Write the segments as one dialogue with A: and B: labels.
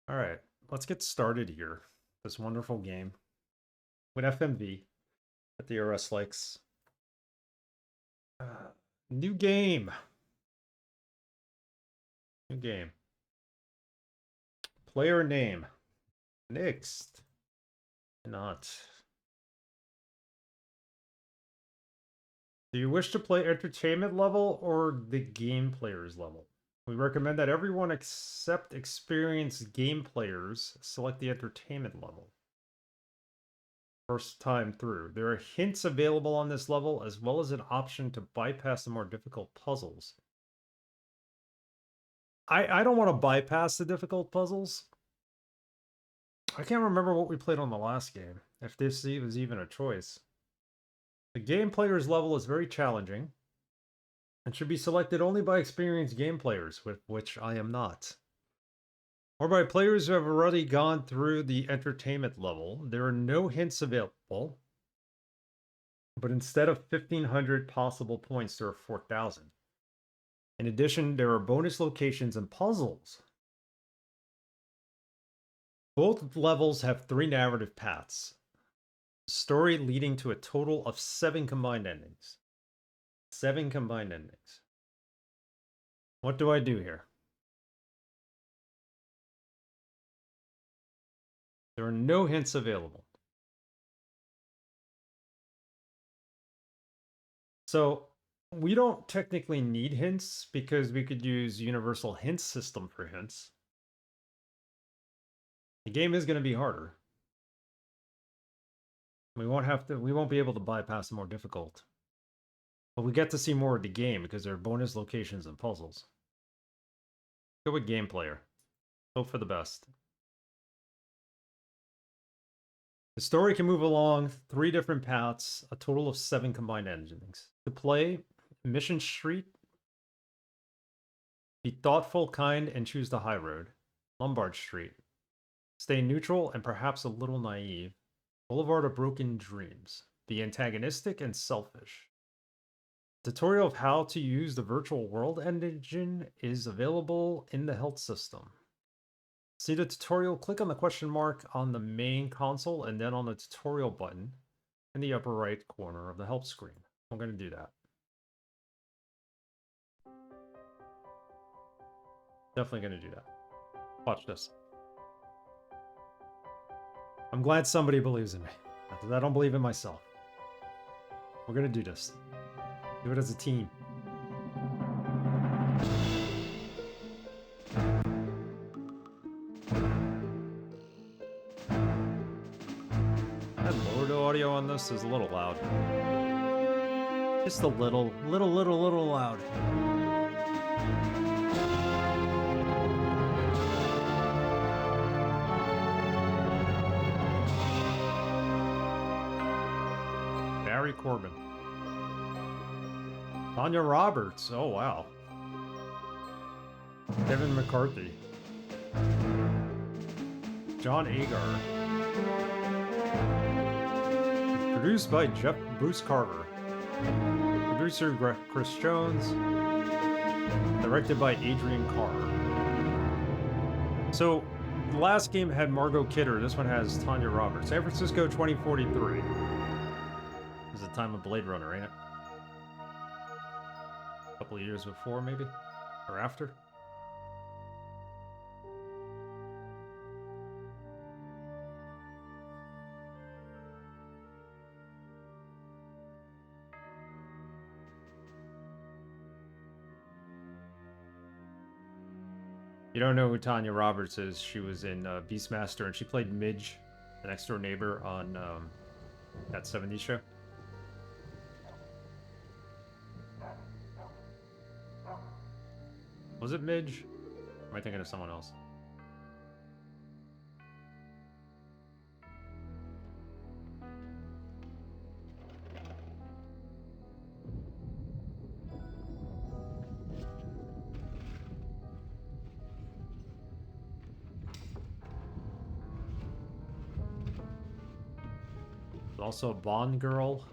A: All right, let's get started here. This wonderful game with FMV that the RS likes. New game. New game. Player name. Next. Not. Do you wish to play entertainment level or the game players level? We recommend that everyone except experienced game players select the entertainment level. First time through. There are hints available on this level as well as an option to bypass the more difficult puzzles. I don't want to bypass the difficult puzzles. I can't remember what we played on the last game, if this was even a choice. The game player's level is very challenging and should be selected only by experienced game players, with which I am not. Or by players who have already gone through the entertainment level. There are no hints available, but instead of 1,500 possible points, there are 4,000. In addition, there are bonus locations and puzzles. Both levels have 3 narrative paths. Story leading to a total of 7 combined endings. 7 combined endings. What do I do here? There are no hints available. So we don't technically need hints because we could use universal hint system for hints. The game is going to be harder. We won't be able to bypass the more difficult. But we get to see more of the game because there are bonus locations and puzzles. Go with game player. Hope for the best. The story can move along 3 different paths, a total of 7 combined endings. To play, Mission Street. Be thoughtful, kind, and choose the high road. Lombard Street. Stay neutral and perhaps a little naive. Boulevard of Broken Dreams. Be antagonistic and selfish. Tutorial of how to use the virtual world engine is available in the health system. See the tutorial, click on the question mark on the main console and then on the tutorial button in the upper right corner of the help screen. I'm going to do that. Definitely going to do that. Watch this. I'm glad somebody believes in me, because I don't believe in myself. We're going to do this. Do it as a team. That lowered audio on this is a little loud. Just a little loud. Barry Corbin. Tanya Roberts. Oh, wow. Kevin McCarthy. John Agar. Produced by Bruce Carter. Producer Chris Jones. Directed by Adrian Carr. So, the last game had Margot Kidder. This one has Tanya Roberts. San Francisco 2043. This is the time of Blade Runner, ain't it? A couple of years before, maybe? Or after? You don't know who Tanya Roberts is. She was in Beastmaster, and she played Midge, the next door neighbor, on that 70s show. Was it Midge? Or am I thinking of someone else? Also a Bond girl.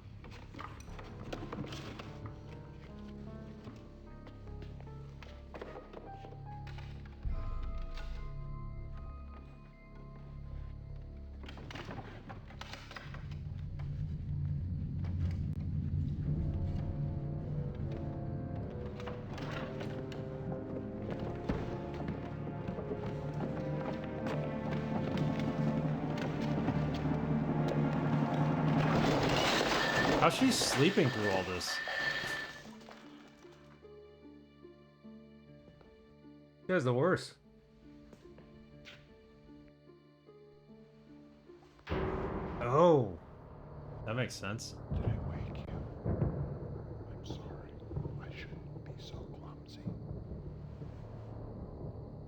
A: How's she sleeping through all this? You guys the worst. Oh, that makes sense.
B: Did I wake you? I'm sorry. I shouldn't be so clumsy.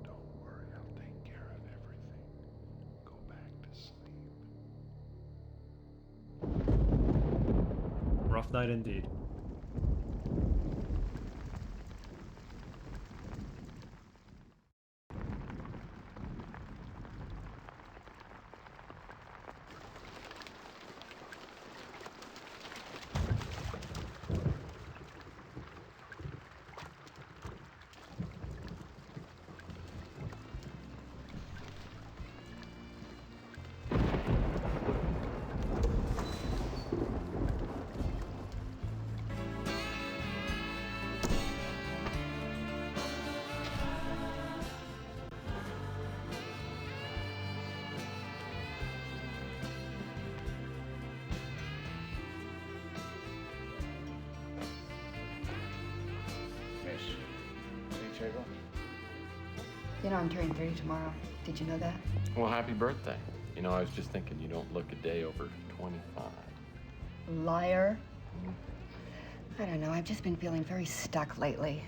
B: Don't worry, I'll take care of everything. Go back to sleep.
A: Rough night indeed.
C: You know, I'm turning 30 tomorrow. Did you know that?
D: Well, happy birthday. You know, I was just thinking you don't look a day over 25.
C: Liar. I don't know. I've just been feeling very stuck lately.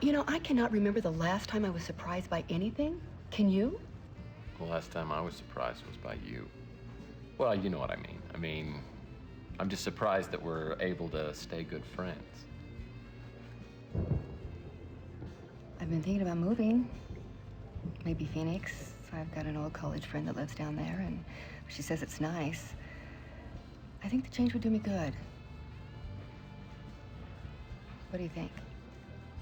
C: You know, I cannot remember the last time I was surprised by anything. Can you?
D: The last time I was surprised was by you. Well, you know what I mean. I'm just surprised that we're able to stay good friends.
C: I've been thinking about moving. Maybe Phoenix. I've got an old college friend that lives down there, and she says it's nice. I think the change would do me good. What do you think?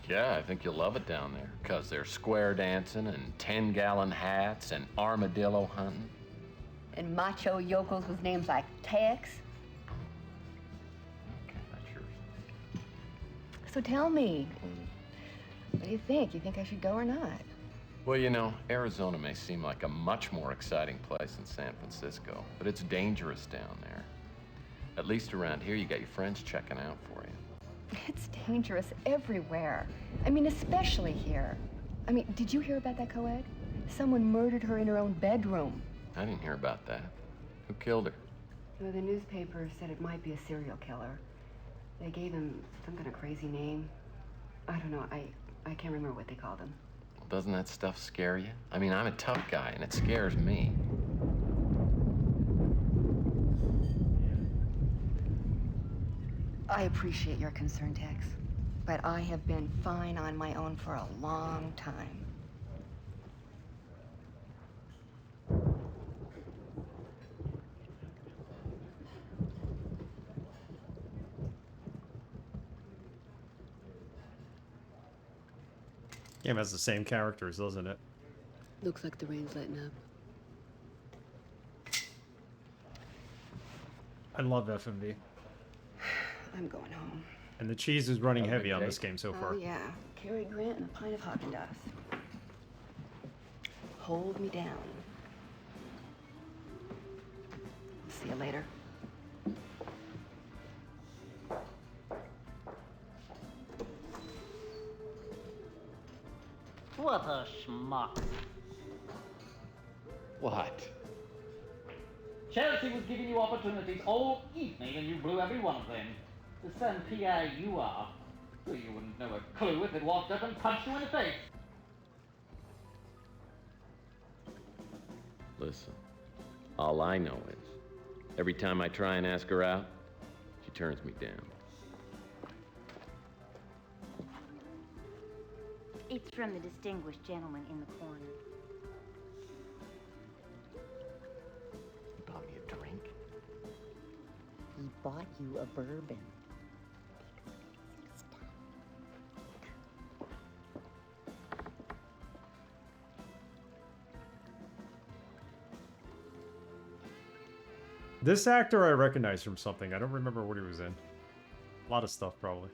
D: Yeah, I think you'll love it down there, because there's square dancing and 10-gallon hats and armadillo hunting.
C: And macho yokels with names like Tex.
D: Okay, that's yours.
C: So tell me, what do you think? You think I should go or not?
D: Well, you know, Arizona may seem like a much more exciting place than San Francisco, but it's dangerous down there. At least around here, you got your friends checking out for you.
C: It's dangerous everywhere. I mean, especially here. I mean, did you hear about that co-ed? Someone murdered her in her own bedroom.
D: I didn't hear about that. Who killed her?
C: Well, the newspaper said it might be a serial killer. They gave him some kind of crazy name. I don't know. I can't remember what they called him.
D: Well, doesn't that stuff scare you? I mean, I'm a tough guy, and it scares me.
C: I appreciate your concern, Tex, but I have been fine on my own for a long time.
A: Game has the same characters, doesn't it?
C: Looks like the rain's letting up.
A: I love FMV.
C: I'm going home.
A: And the cheese is running heavy on this game so far.
C: Oh, yeah. Cary Grant and a pint of Haagen-Dazs. Hold me down. See you later.
E: What a schmuck.
D: What?
E: Chelsea was giving you opportunities all evening and you blew every one of them. The son PA you are. Well, you wouldn't know a clue if it walked up and punched you in the face.
D: Listen, all I know is, every time I try and ask her out, she turns me down.
F: It's from the distinguished gentleman in the corner.
D: You bought me a drink?
F: He bought you a bourbon.
A: This actor I recognize from something. I don't remember what he was in. A lot of stuff, probably.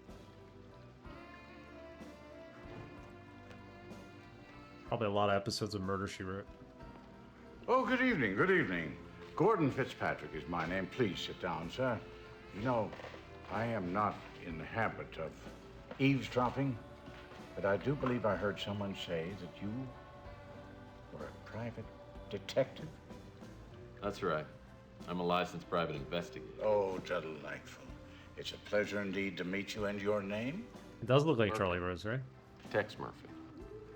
A: Probably a lot of episodes of Murder, She Wrote.
B: Oh, good evening, good evening. Gordon Fitzpatrick is my name. Please sit down, sir. You know, I am not in the habit of eavesdropping, but I do believe I heard someone say that you were a private detective.
D: That's right. I'm a licensed private investigator.
B: Oh, delightful. It's a pleasure indeed to meet you. And your name?
A: It does look like Charlie Rose, right?
D: Tex Murphy.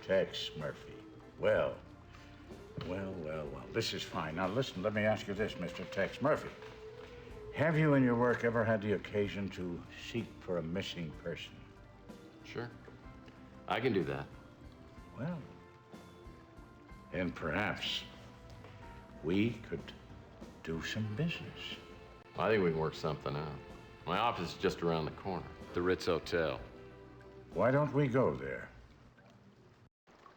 B: Tex Murphy. Well. This is fine. Now listen, let me ask you this, Mr. Tex Murphy. Have you in your work ever had the occasion to seek for a missing person?
D: Sure. I can do that.
B: Well, then perhaps we could do some business.
D: I think we can work something out. My office is just around the corner, the Ritz Hotel.
B: Why don't we go there?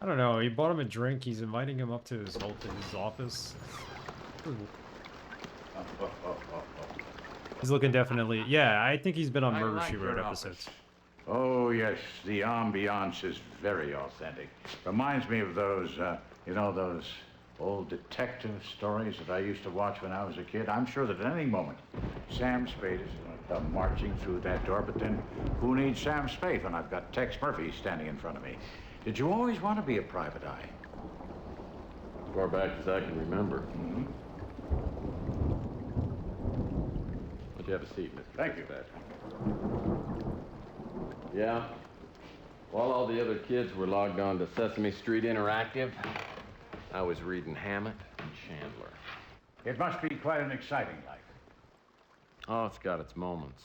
A: I don't know. He bought him a drink. He's inviting him up to his office. He's looking definitely. Yeah, I think he's been on Murder She Wrote episodes.
B: Oh, yes. The ambiance is very authentic. Reminds me of those, those old detective stories that I used to watch when I was a kid. I'm sure that at any moment, Sam Spade is going to come marching through that door, but then who needs Sam Spade when I've got Tex Murphy standing in front of me? Did you always want to be a private eye?
D: As far back as I can remember.
B: Mm-hmm.
D: Would you have a seat, Mr.
B: Thank you.
D: Fitzpatrick? Yeah? While all the other kids were logged on to Sesame Street Interactive, I was reading Hammett and Chandler.
B: It must be quite an exciting life.
D: Oh, it's got its moments.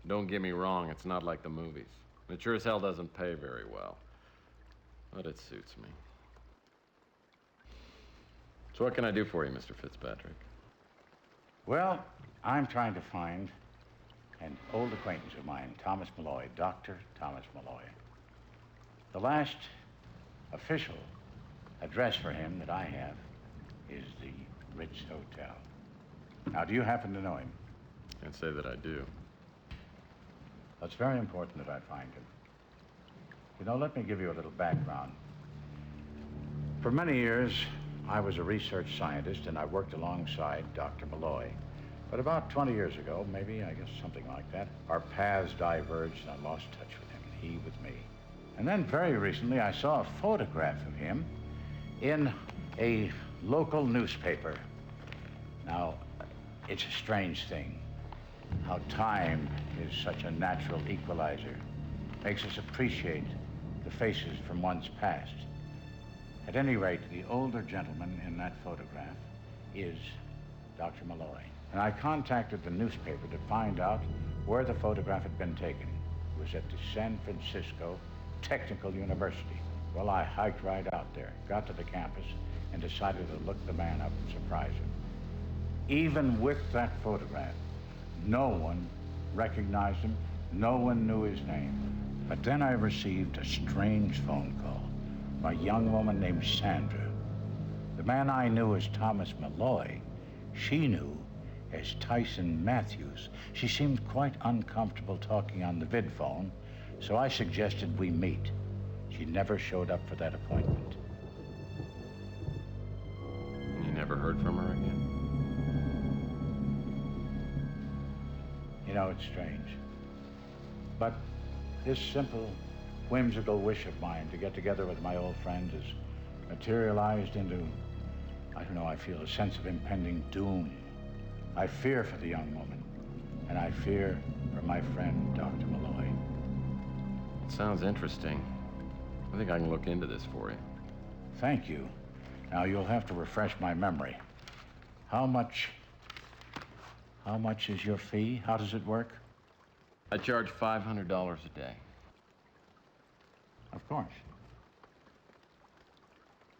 D: Don't get me wrong, it's not like the movies. It sure as hell doesn't pay very well. But it suits me. So what can I do for you, Mr. Fitzpatrick?
B: Well, I'm trying to find an old acquaintance of mine, Thomas Malloy, Dr. Thomas Malloy. The last official address for him that I have is the Ritz Hotel. Now, do you happen to know him?
D: Can't say that I do.
B: Well, it's very important that I find him. You know, let me give you a little background. For many years, I was a research scientist, and I worked alongside Dr. Malloy. But about 20 years ago, maybe, I guess something like that, our paths diverged, and I lost touch with him, and he with me. And then very recently, I saw a photograph of him in a local newspaper. Now, it's a strange thing how time is such a natural equalizer. Makes us appreciate the faces from one's past. At any rate, the older gentleman in that photograph is Dr. Malloy. And I contacted the newspaper to find out where the photograph had been taken. It was at the San Francisco Technical University. Well, I hiked right out there, got to the campus, and decided to look the man up and surprise him. Even with that photograph, no one recognized him, no one knew his name. But then I received a strange phone call from a young woman named Sandra. The man I knew as Thomas Malloy, she knew as Tyson Matthews. She seemed quite uncomfortable talking on the vid phone, so I suggested we meet. She never showed up for that appointment.
D: You never heard from her again?
B: You know, it's strange. But this simple, whimsical wish of mine to get together with my old friends has materialized into, I don't know, I feel a sense of impending doom. I fear for the young woman, and I fear for my friend, Dr. Malloy.
D: It sounds interesting. I think I can look into this for you.
B: Thank you. Now, you'll have to refresh my memory. How much is your fee? How does it work?
D: I charge $500 a day.
B: Of course.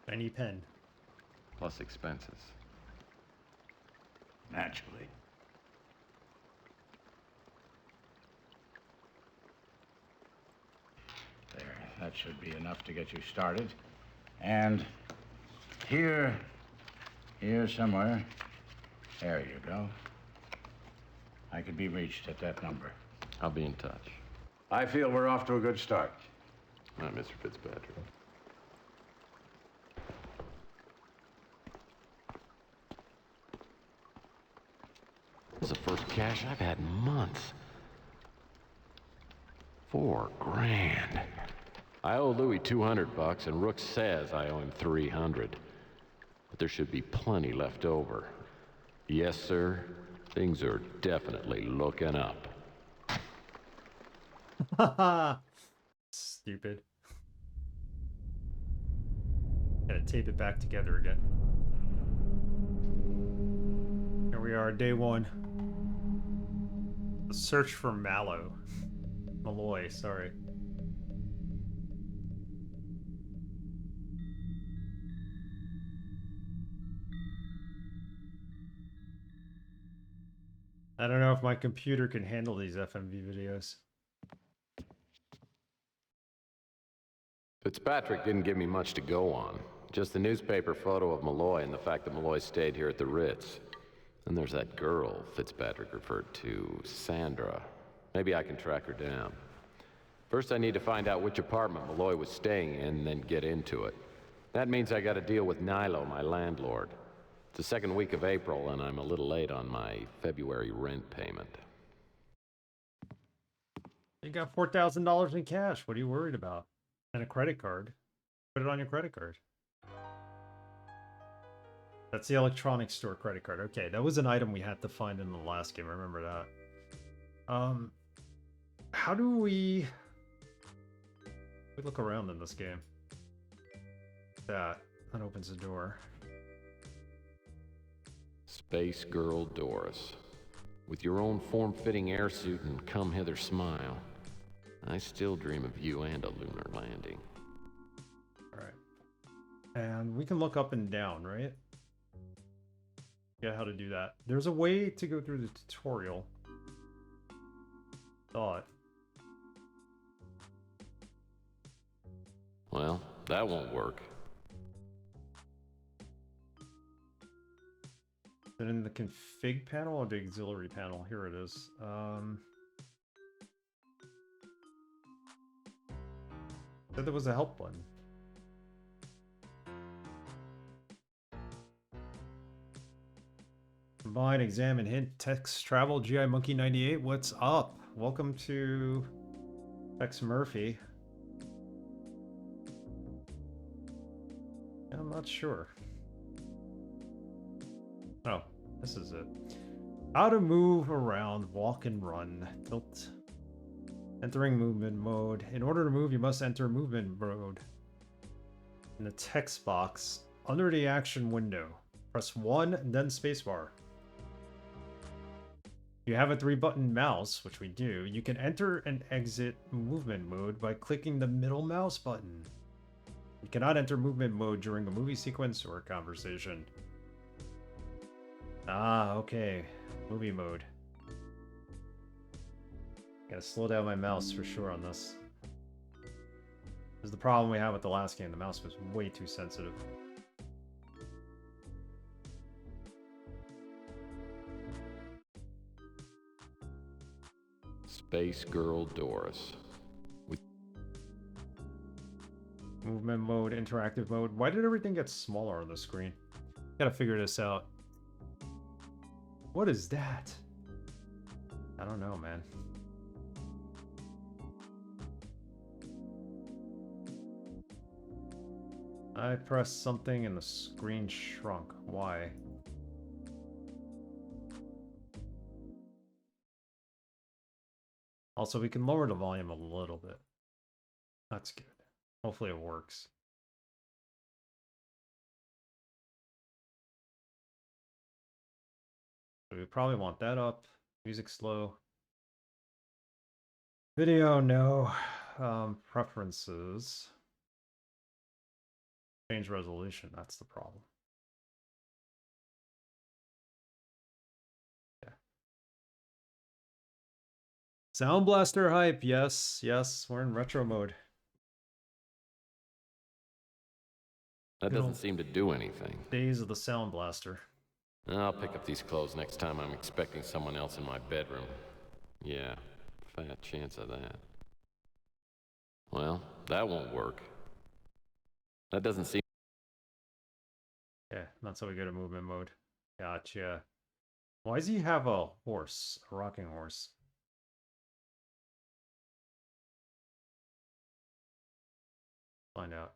A: Penny pen.
D: Plus expenses.
B: Naturally. There, that should be enough to get you started. And here somewhere, there you go. I can be reached at that number.
D: I'll be in touch.
B: I feel we're off to a good start.
D: All right, Mr. Fitzpatrick. most cash I've had in months. $4,000. I owe Louis $200, and Rook says I owe him $300. But there should be plenty left over. Yes, sir. Things are definitely looking up.
A: Haha. Stupid. Gotta tape it back together again. Here we are, day one. The search for Malloy, sorry. I don't know if my computer can handle these FMV videos.
D: Fitzpatrick didn't give me much to go on. Just the newspaper photo of Malloy and the fact that Malloy stayed here at the Ritz. And there's that girl Fitzpatrick referred to, Sandra. Maybe I can track her down. First, I need to find out which apartment Malloy was staying in, and then get into it. That means I gotta deal with Nilo, my landlord. It's the second week of April, and I'm a little late on my February rent payment.
A: You got $4,000 in cash. What are you worried about? And a credit card. Put it on your credit card. That's the electronics store credit card. Okay, that was an item we had to find in the last game. I remember that. How do we look around in this game? That opens the door.
D: Space Girl Doris. With your own form-fitting airsuit and come-hither smile, I still dream of you and a lunar landing.
A: Alright. And we can look up and down, right? Yeah, how to do that. There's a way to go through the tutorial. Thought.
D: Well, that won't work.
A: Is it in the config panel or the auxiliary panel? Here it is. Said there was a help button. Combine, examine, hint, text, travel, GI Monkey 98. What's up? Welcome to Tex Murphy. I'm not sure. Oh, this is it. How to move around, walk and run. Tilt. Entering movement mode. In order to move, you must enter movement mode. In the text box, under the action window, press 1 and then spacebar. If you have a 3-button mouse, which we do, you can enter and exit movement mode by clicking the middle mouse button. You cannot enter movement mode during a movie sequence or a conversation. Ah, okay. Movie mode. Gotta slow down my mouse for sure on this. This is the problem we had with the last game. The mouse was way too sensitive.
D: Space Girl Doris.
A: Movement mode, interactive mode. Why did everything get smaller on the screen? Gotta figure this out. What is that? I don't know, man. I pressed something and the screen shrunk. Why? Also, we can lower the volume a little bit. That's good. Hopefully it works. So we probably want that up. Music slow. Video, no. Preferences. Change resolution, that's the problem. Yeah. Sound Blaster hype, yes, yes, we're in retro mode.
D: That doesn't seem to do anything.
A: Days of the Sound Blaster.
D: I'll pick up these clothes next time I'm expecting someone else in my bedroom. Yeah, fat chance of that. Well, that won't work. That doesn't seem...
A: Yeah, that's how we go to movement mode. Gotcha. Why does he have a horse? A rocking horse? Find out.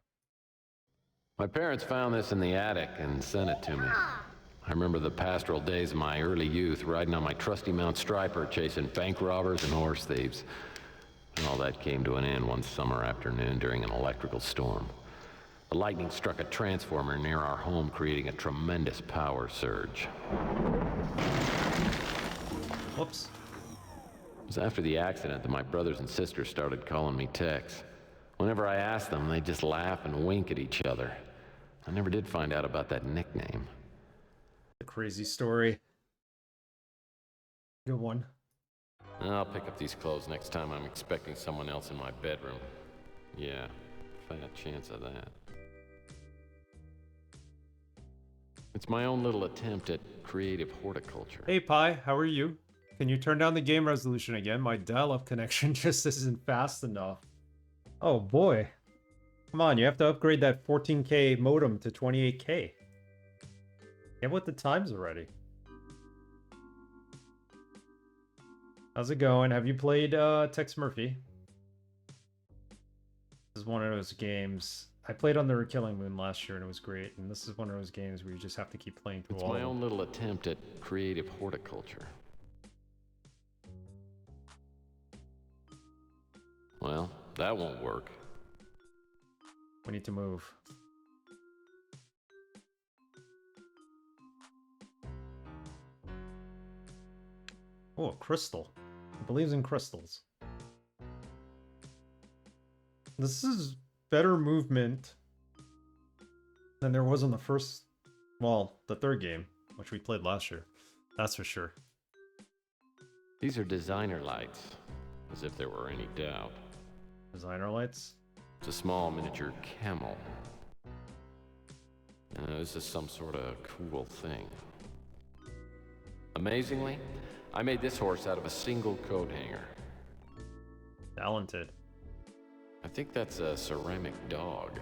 D: My parents found this in the attic and sent it to me. I remember the pastoral days of my early youth, riding on my trusty Mount Striper, chasing bank robbers and horse thieves. And all that came to an end one summer afternoon during an electrical storm. The lightning struck a transformer near our home, creating a tremendous power surge.
A: Whoops.
D: It was after the accident that my brothers and sisters started calling me Tex. Whenever I asked them, they'd just laugh and wink at each other. I never did find out about that nickname.
A: A crazy story. Good one.
D: I'll pick up these clothes next time I'm expecting someone else in my bedroom. Yeah, if I had a chance of that. It's my own little attempt at creative horticulture.
A: Hey Pi, how are you? Can you turn down the game resolution again? My dial-up connection just isn't fast enough. Oh boy. Come on, you have to upgrade that 14K modem to 28K. Get with the times already. How's it going? Have you played Tex Murphy? This is one of those games. I played Under a Killing Moon last year and it was great. And this is one of those games where you just have to keep playing through
D: It's
A: all
D: my
A: of them.
D: own little attempt at creative horticulture. Well, that won't work.
A: We need to move. Oh, a crystal. He believes in crystals. This is better movement than there was in the first, well, the third game, which we played last year. That's for sure.
D: These are designer lights, as if there were any doubt.
A: Designer lights.
D: It's a small miniature camel. This is some sort of cool thing. Amazingly, I made this horse out of a single coat hanger.
A: Talented.
D: I think that's a ceramic dog.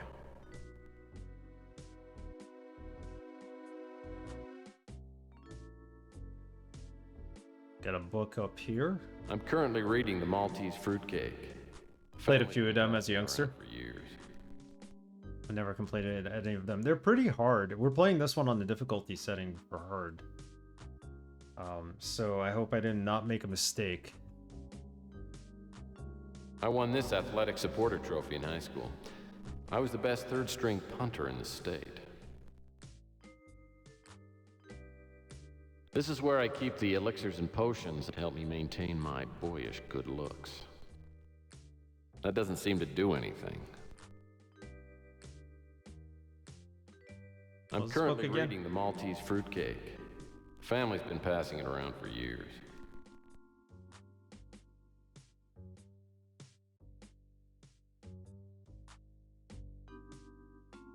A: Got a book up here.
D: I'm currently reading The Maltese Fruitcake.
A: Played a few of them as a youngster.
D: For years.
A: I never completed any of them. They're pretty hard. We're playing this one on the difficulty setting for hard. So I hope I did not make a mistake.
D: I won this athletic supporter trophy in high school. I was the best third-string punter in the state. This is where I keep the elixirs and potions that help me maintain my boyish good looks. That doesn't seem to do anything. I'm
A: What's this book
D: currently
A: again?
D: reading The Maltese Fruitcake. The family's been passing it around for years.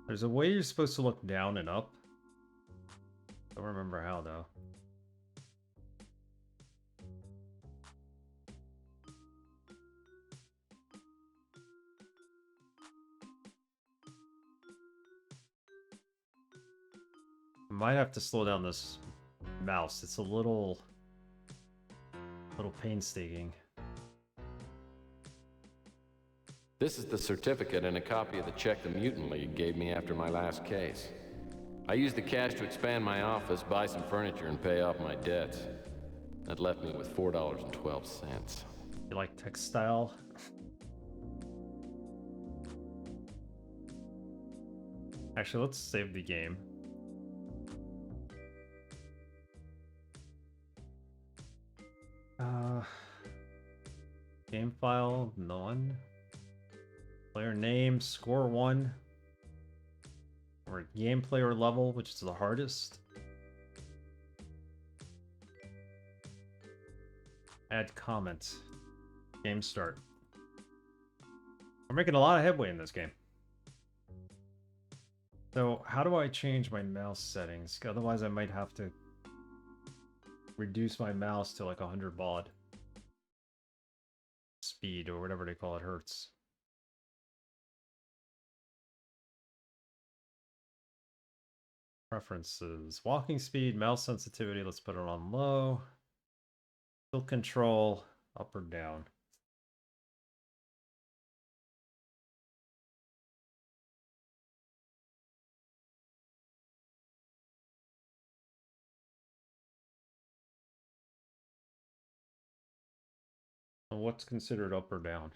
A: There's a way you're supposed to look down and up. Don't remember how though. I might have to slow down this mouse. It's a little painstaking.
D: This is the certificate and a copy of the check the Mutant League gave me after my last case. I used the cash to expand my office, buy some furniture, and pay off my debts. That left me with $4.12.
A: You like textile? Actually, let's save the game. Game file, none. Player name, score 1. Or game player level, which is the hardest. Add comment. Game start. We're making a lot of headway in this game. So, how do I change my mouse settings? Otherwise, I might have to reduce my mouse to like 100 baud. Speed, or whatever they call it, hertz. Preferences. Walking speed, mouse sensitivity. Let's put it on low. Tilt control, up or down. And what's considered up or down?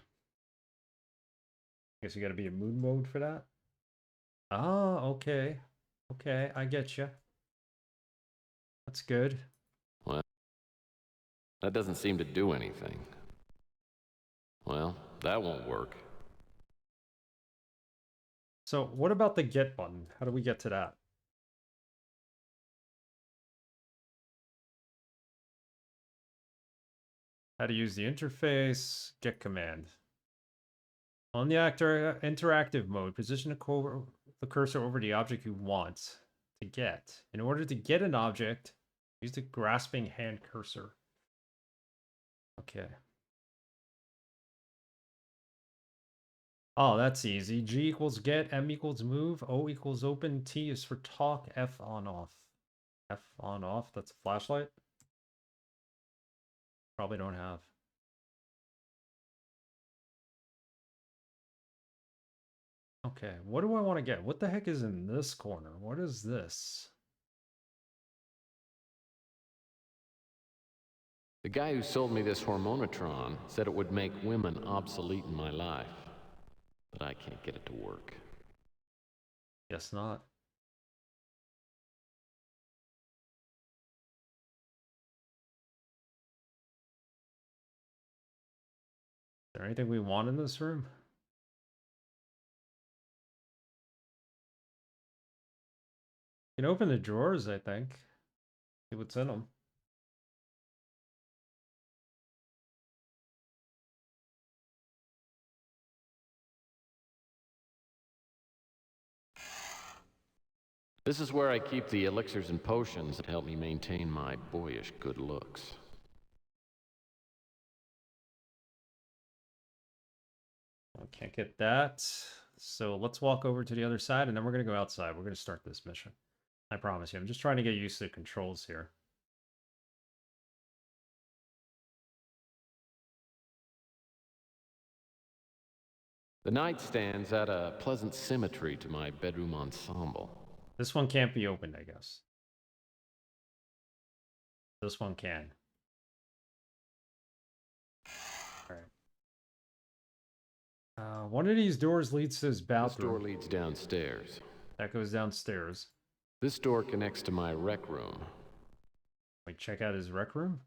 A: I guess you got to be in mood mode for that. Ah, okay. Okay, I get you. That's good.
D: Well, that doesn't seem to do anything. Well, that won't work.
A: So what about the get button? How do we get to that? How to use the interface, get command. On the interactive mode, position the cursor over the object you want to get. In order to get an object, use the grasping hand cursor. Okay. Oh, that's easy. G equals get, M equals move, O equals open, T is for talk, F on off. F on off, that's a flashlight? Probably don't have. Okay, what do I want to get? What the heck is in this corner? What is this?
D: The guy who sold me this hormonotron said it would make women obsolete in my life. But I can't get it to work.
A: Guess not. Is there anything we want in this room? You can open the drawers, I think. See what's in them.
D: This is where I keep the elixirs and potions that help me maintain my boyish good looks.
A: I can't get that. So let's walk over to the other side and then we're going to go outside. We're going to start this mission. I promise you. I'm just trying to get used to the controls here.
D: The nightstands add a pleasant symmetry to my bedroom ensemble.
A: This one can't be opened, I guess. This one can. Alright. One of these doors leads to his bathroom.
D: This door leads downstairs.
A: That goes downstairs.
D: This door connects to my rec room.
A: Like, check out his rec room?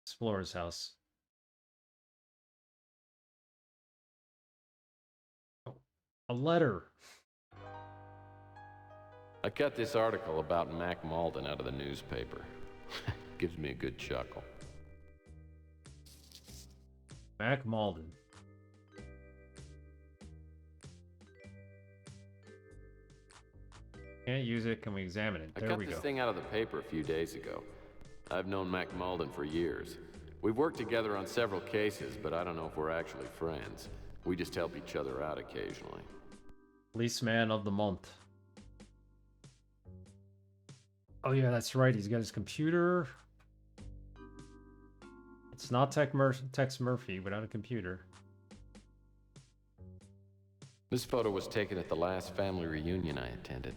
A: Explorer's house. Oh, a letter.
D: I cut this article about Mac Malden out of the newspaper. Gives me a good chuckle.
A: Mac Malden. Can't use it. Can we examine it?
D: I
A: There
D: cut
A: we
D: this
A: go.
D: thing out of the paper a few days ago. I've known Mac Malden for years. We've worked together on several cases, but I don't know if we're actually friends. We just help each other out occasionally.
A: Policeman of the month. Oh yeah, that's right. He's got his computer. It's not Tex Murphy without a computer.
D: This photo was taken at the last family reunion I attended.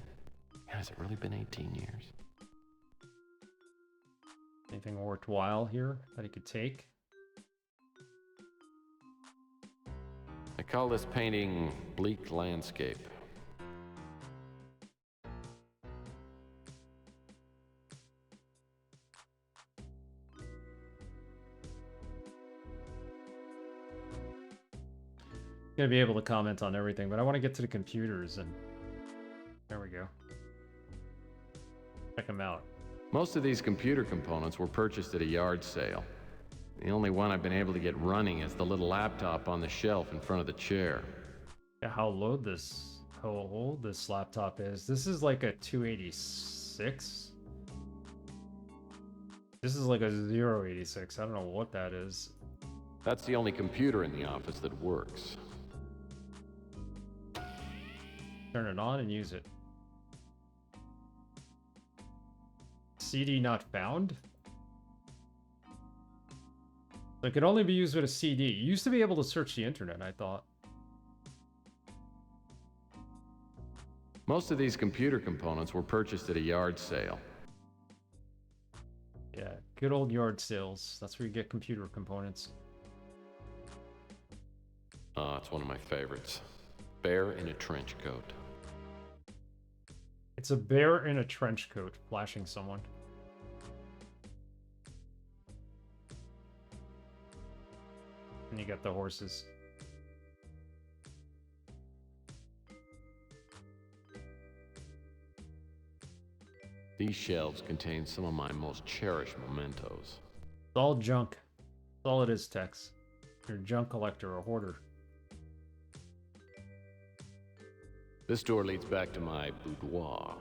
D: Has it really been 18 years?
A: Anything worthwhile here that he could take?
D: I call this painting Bleak Landscape.
A: Gonna be able to comment on everything, but I want to get to the computers and there we go. Check them out.
D: Most of these computer components were purchased at a yard sale. The only one I've been able to get running is the little laptop on the shelf in front of the chair.
A: Yeah, how old this laptop is. This is like a 286. This is like a 086. I don't know what that is.
D: That's the only computer in the office that works.
A: Turn it on and use it. CD not found? So it could only be used with a CD. You used to be able to search the internet, I thought.
D: Most of these computer components were purchased at a yard sale.
A: Yeah, good old yard sales. That's where you get computer components.
D: Oh, it's one of my favorites. Bear in a trench coat.
A: It's a bear in a trench coat flashing someone. And you got the horses.
D: These shelves contain some of my most cherished mementos.
A: It's all junk. That's all it is, Tex. You're a junk collector, a hoarder.
D: This door leads back to my boudoir.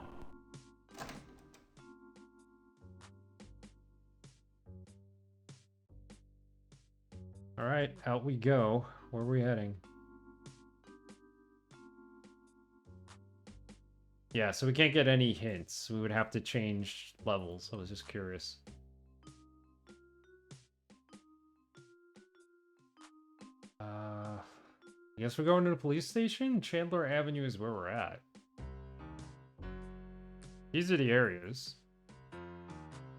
A: All right, out we go. Where are we heading? Yeah, so we can't get any hints. We would have to change levels. I was just curious. I guess we're going to the police station? Chandler Avenue is where we're at. These are the areas.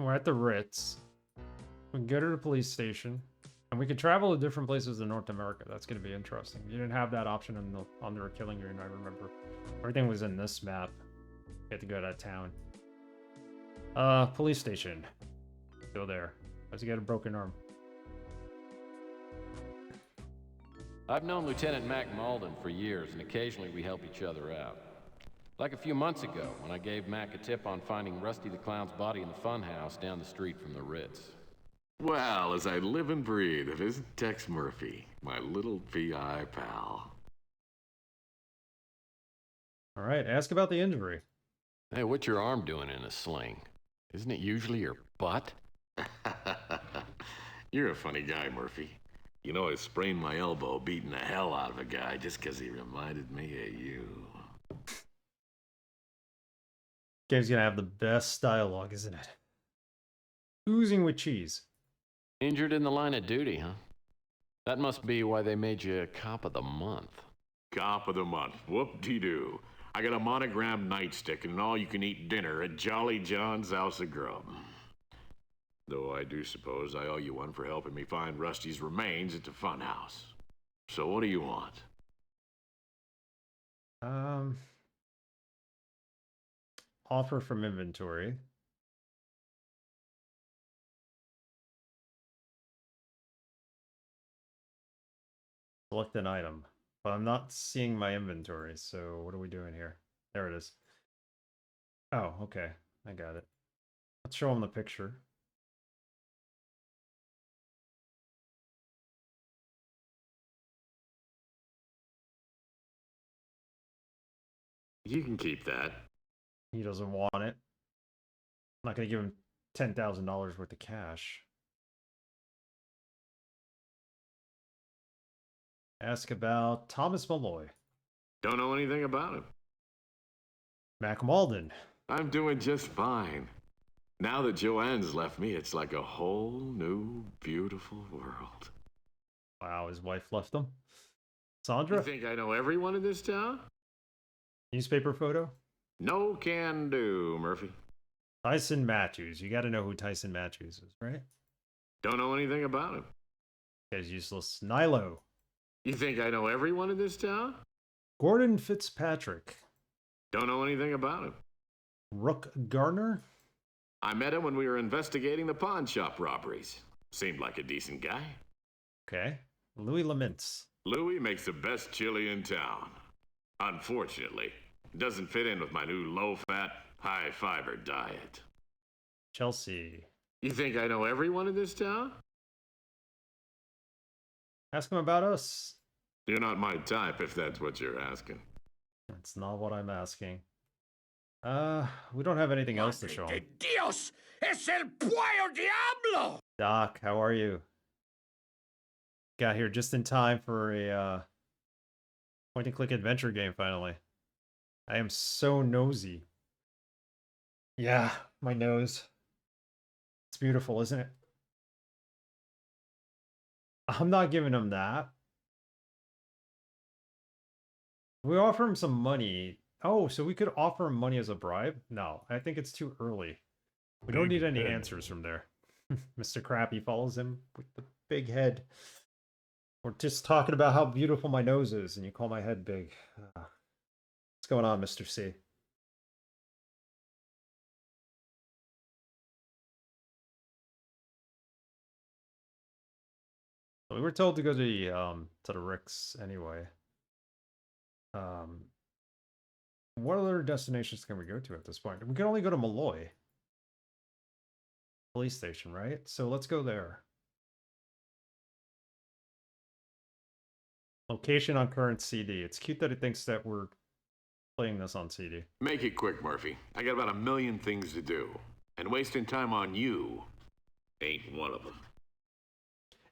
A: We're at the Ritz. We can go to the police station. And we can travel to different places in North America. That's going to be interesting. You didn't have that option in the Under a Killing Green, I remember. Everything was in this map. You had to go to that town. Police station. Go there. How's he got a broken arm?
D: I've known Lieutenant Mac Malden for years, and occasionally we help each other out. Like a few months ago, when I gave Mac a tip on finding Rusty the Clown's body in the funhouse down the street from the Ritz.
G: Well, as I live and breathe, it isn't Tex Murphy, my little PI pal.
A: All right, ask about the injury.
D: Hey, what's your arm doing in a sling? Isn't it usually your butt?
G: You're a funny guy, Murphy. You know, I sprained my elbow beating the hell out of a guy just because he reminded me of you.
A: Game's gonna have the best dialogue, isn't it? Oozing with cheese.
D: Injured in the line of duty, huh? That must be why they made you Cop of the Month.
G: Cop of the month. Whoop-de-doo. I got a monogrammed nightstick and an all-you-can-eat dinner at Jolly John's House of Grub. Though I do suppose I owe you one for helping me find Rusty's remains at the funhouse. So what do you want?
A: Offer from inventory. Select an item. But I'm not seeing my inventory, so what are we doing here? There it is. Oh, okay. I got it. Let's show him the picture.
G: You can keep that.
A: He doesn't want it. I'm not going to give him $10,000 worth of cash. Ask about Thomas Malloy.
G: Don't know anything about him.
A: Mac Malden.
G: I'm doing just fine. Now that Joanne's left me, it's like a whole new, beautiful world.
A: Wow, his wife left him.
G: You
A: Sandra?
G: think I know everyone in this town?
A: Newspaper photo?
G: No can do, Murphy.
A: Tyson Matthews. You got to know who Tyson Matthews is, right?
G: Don't know anything about him.
A: Guy's useless. Nilo.
G: You think I know everyone in this town?
A: Gordon Fitzpatrick.
G: Don't know anything about him.
A: Rook Garner.
G: I met him when we were investigating the pawn shop robberies. Seemed like a decent guy.
A: Okay. Louis Lamintz.
G: Louis makes the best chili in town. Unfortunately, it doesn't fit in with my new low-fat, high-fiber diet.
A: Chelsea.
G: You think I know everyone in this town?
A: Ask him about us.
G: You're not my type, if that's what you're asking.
A: That's not what I'm asking. We don't have anything else to show him.
H: Dios! ¡Es el Puyo Diablo!
A: Doc, how are you? Got here just in time for a point-and-click adventure game, finally. I am so nosy. Yeah, my nose. It's beautiful, isn't it? I'm not giving him that. We offer him some money. Oh, so we could offer him money as a bribe? No, I think it's too early. We don't need any answers from there. Mr. Crappy follows him with the big head. We're just talking about how beautiful my nose is, and you call my head big. What's going on, Mr. C? We were told to go to the Ricks anyway. What other destinations can we go to at this point? We can only go to Malloy police station, right? So let's go there. Location on current CD. It's cute that it thinks that we're playing this on CD.
G: Make it quick, Murphy. I got about a million things to do. And wasting time on you ain't one of them.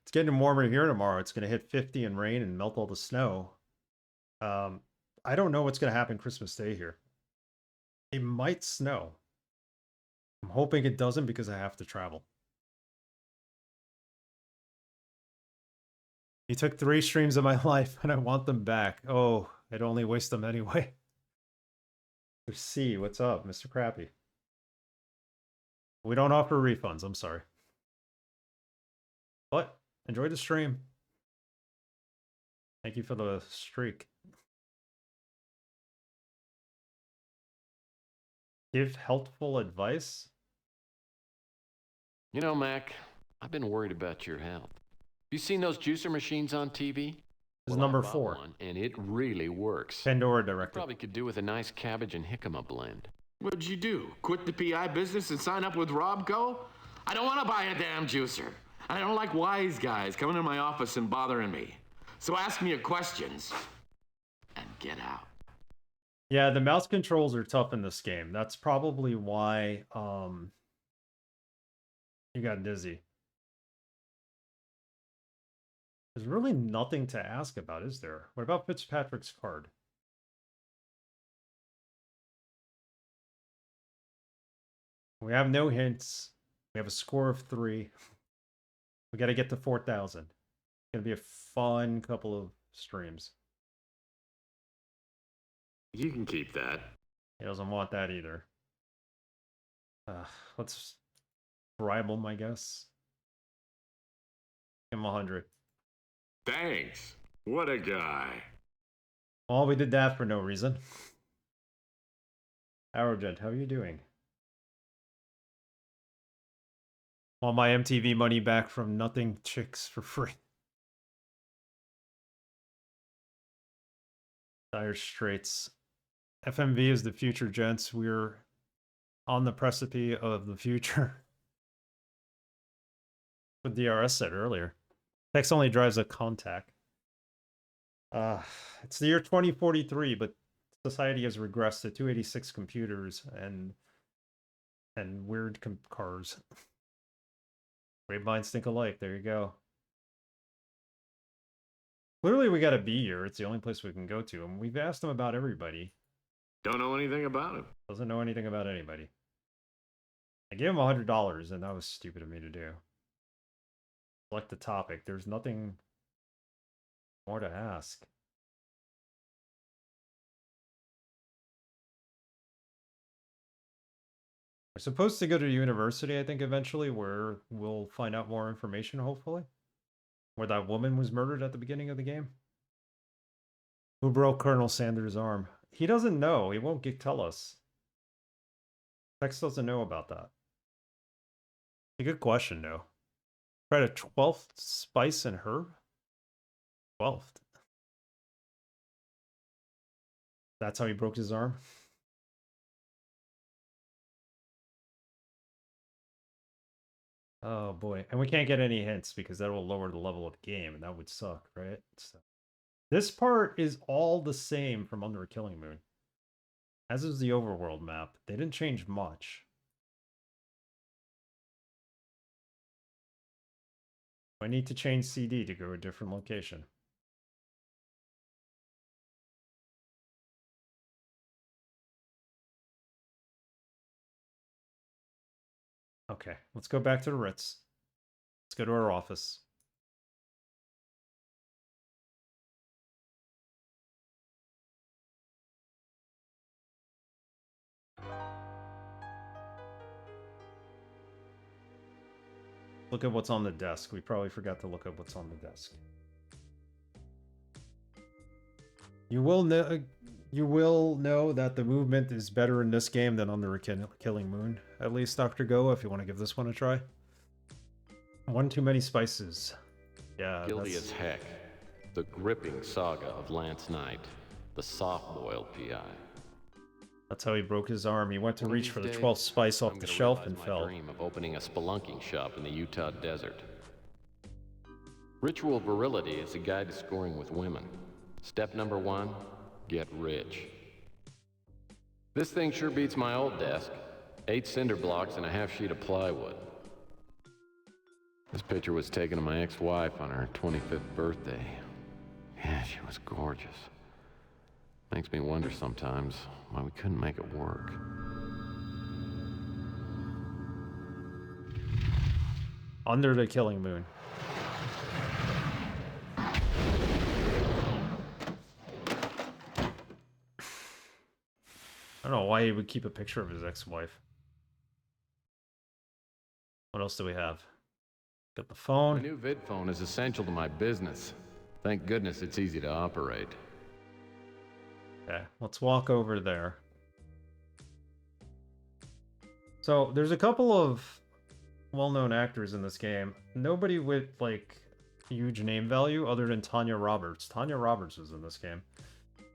A: It's getting warmer here tomorrow. It's going to hit 50 and rain and melt all the snow. I don't know what's going to happen Christmas Day here. It might snow. I'm hoping it doesn't because I have to travel. You took 3 streams of my life and I want them back. Oh, I'd only waste them anyway. C, what's up, Mr. Crappy? We don't offer refunds, I'm sorry. But enjoy the stream. Thank you for the streak. Give helpful advice?
D: You know, Mac, I've been worried about your health. You seen those juicer machines on TV?
A: This is number
D: I bought
A: 4.
D: One, and it really works.
A: Pandora Directive.
D: Probably could do with a nice cabbage and jicama blend.
G: What'd you do? Quit the PI business and sign up with Robco? I don't want to buy a damn juicer. I don't like wise guys coming in my office and bothering me. So ask me your questions and get out.
A: Yeah, the mouse controls are tough in this game. That's probably why you got dizzy. There's really nothing to ask about, is there? What about Fitzpatrick's card? We have no hints. We have a score of 3. We got to get to 4,000. It's going to be a fun couple of streams.
G: You can keep that.
A: He doesn't want that either. Let's bribe him, I guess. Give him 100.
G: Thanks. What a guy.
A: Well, we did that for no reason. Arrogant, how are you doing? Want my MTV money back from Nothing Chicks for free. Dire Straits. FMV is the future, gents. We're on the precipice of the future. What DRS said earlier. Tex only drives a contact. It's the year 2043, but society has regressed to 286 computers and weird cars. Great minds think alike. There you go. Clearly, we got a B here. It's the only place we can go to, and we've asked him about everybody.
G: Don't know anything about him.
A: Doesn't know anything about anybody. I gave him $100, and that was stupid of me to do. Select the topic. There's nothing more to ask. We're supposed to go to university, I think, eventually, where we'll find out more information, hopefully. Where that woman was murdered at the beginning of the game. Who broke Colonel Sanders' arm? He doesn't know. He won't tell us. Tex doesn't know about that. A good question, though. Tried a 12th spice and herb? 12th. That's how he broke his arm? Oh boy. And we can't get any hints because that will lower the level of the game, and that would suck, right? So, this part is all the same from Under a Killing Moon. As is the overworld map. They didn't change much. I need to change CD to go to a different location. Okay, let's go back to the Ritz. Let's go to our office. Look at what's on the desk. We probably forgot to look at what's on the desk. You will know that the movement is better in this game than on the Killing Moon. At least, Dr. Go, if you want to give this one a try. One too many spices. Yeah,
D: Guilty as heck. The gripping saga of Lance Knight, the soft-boiled PI.
A: That's how he broke his arm. He went to
D: One of
A: reach
D: these
A: for the
D: days,
A: 12th spice off
D: I'm
A: the
D: gonna
A: shelf
D: realize
A: and
D: my
A: fell.
D: dream of opening a spelunking shop in the Utah desert. Ritual virility is a guide to scoring with women. Step number 1, get rich. This thing sure beats my old desk. 8 cinder blocks and a half sheet of plywood. This picture was taken of my ex-wife on her 25th birthday. Yeah, she was gorgeous. Makes me wonder sometimes why we couldn't make it work.
A: Under the Killing Moon. I don't know why he would keep a picture of his ex-wife. What else do we have? Got the
D: My
A: phone.
D: new vid phone is essential to my business. Thank goodness it's easy to operate.
A: Okay, let's walk over there. So, there's a couple of well-known actors in this game. Nobody with, like, huge name value other than Tanya Roberts. Tanya Roberts was in this game.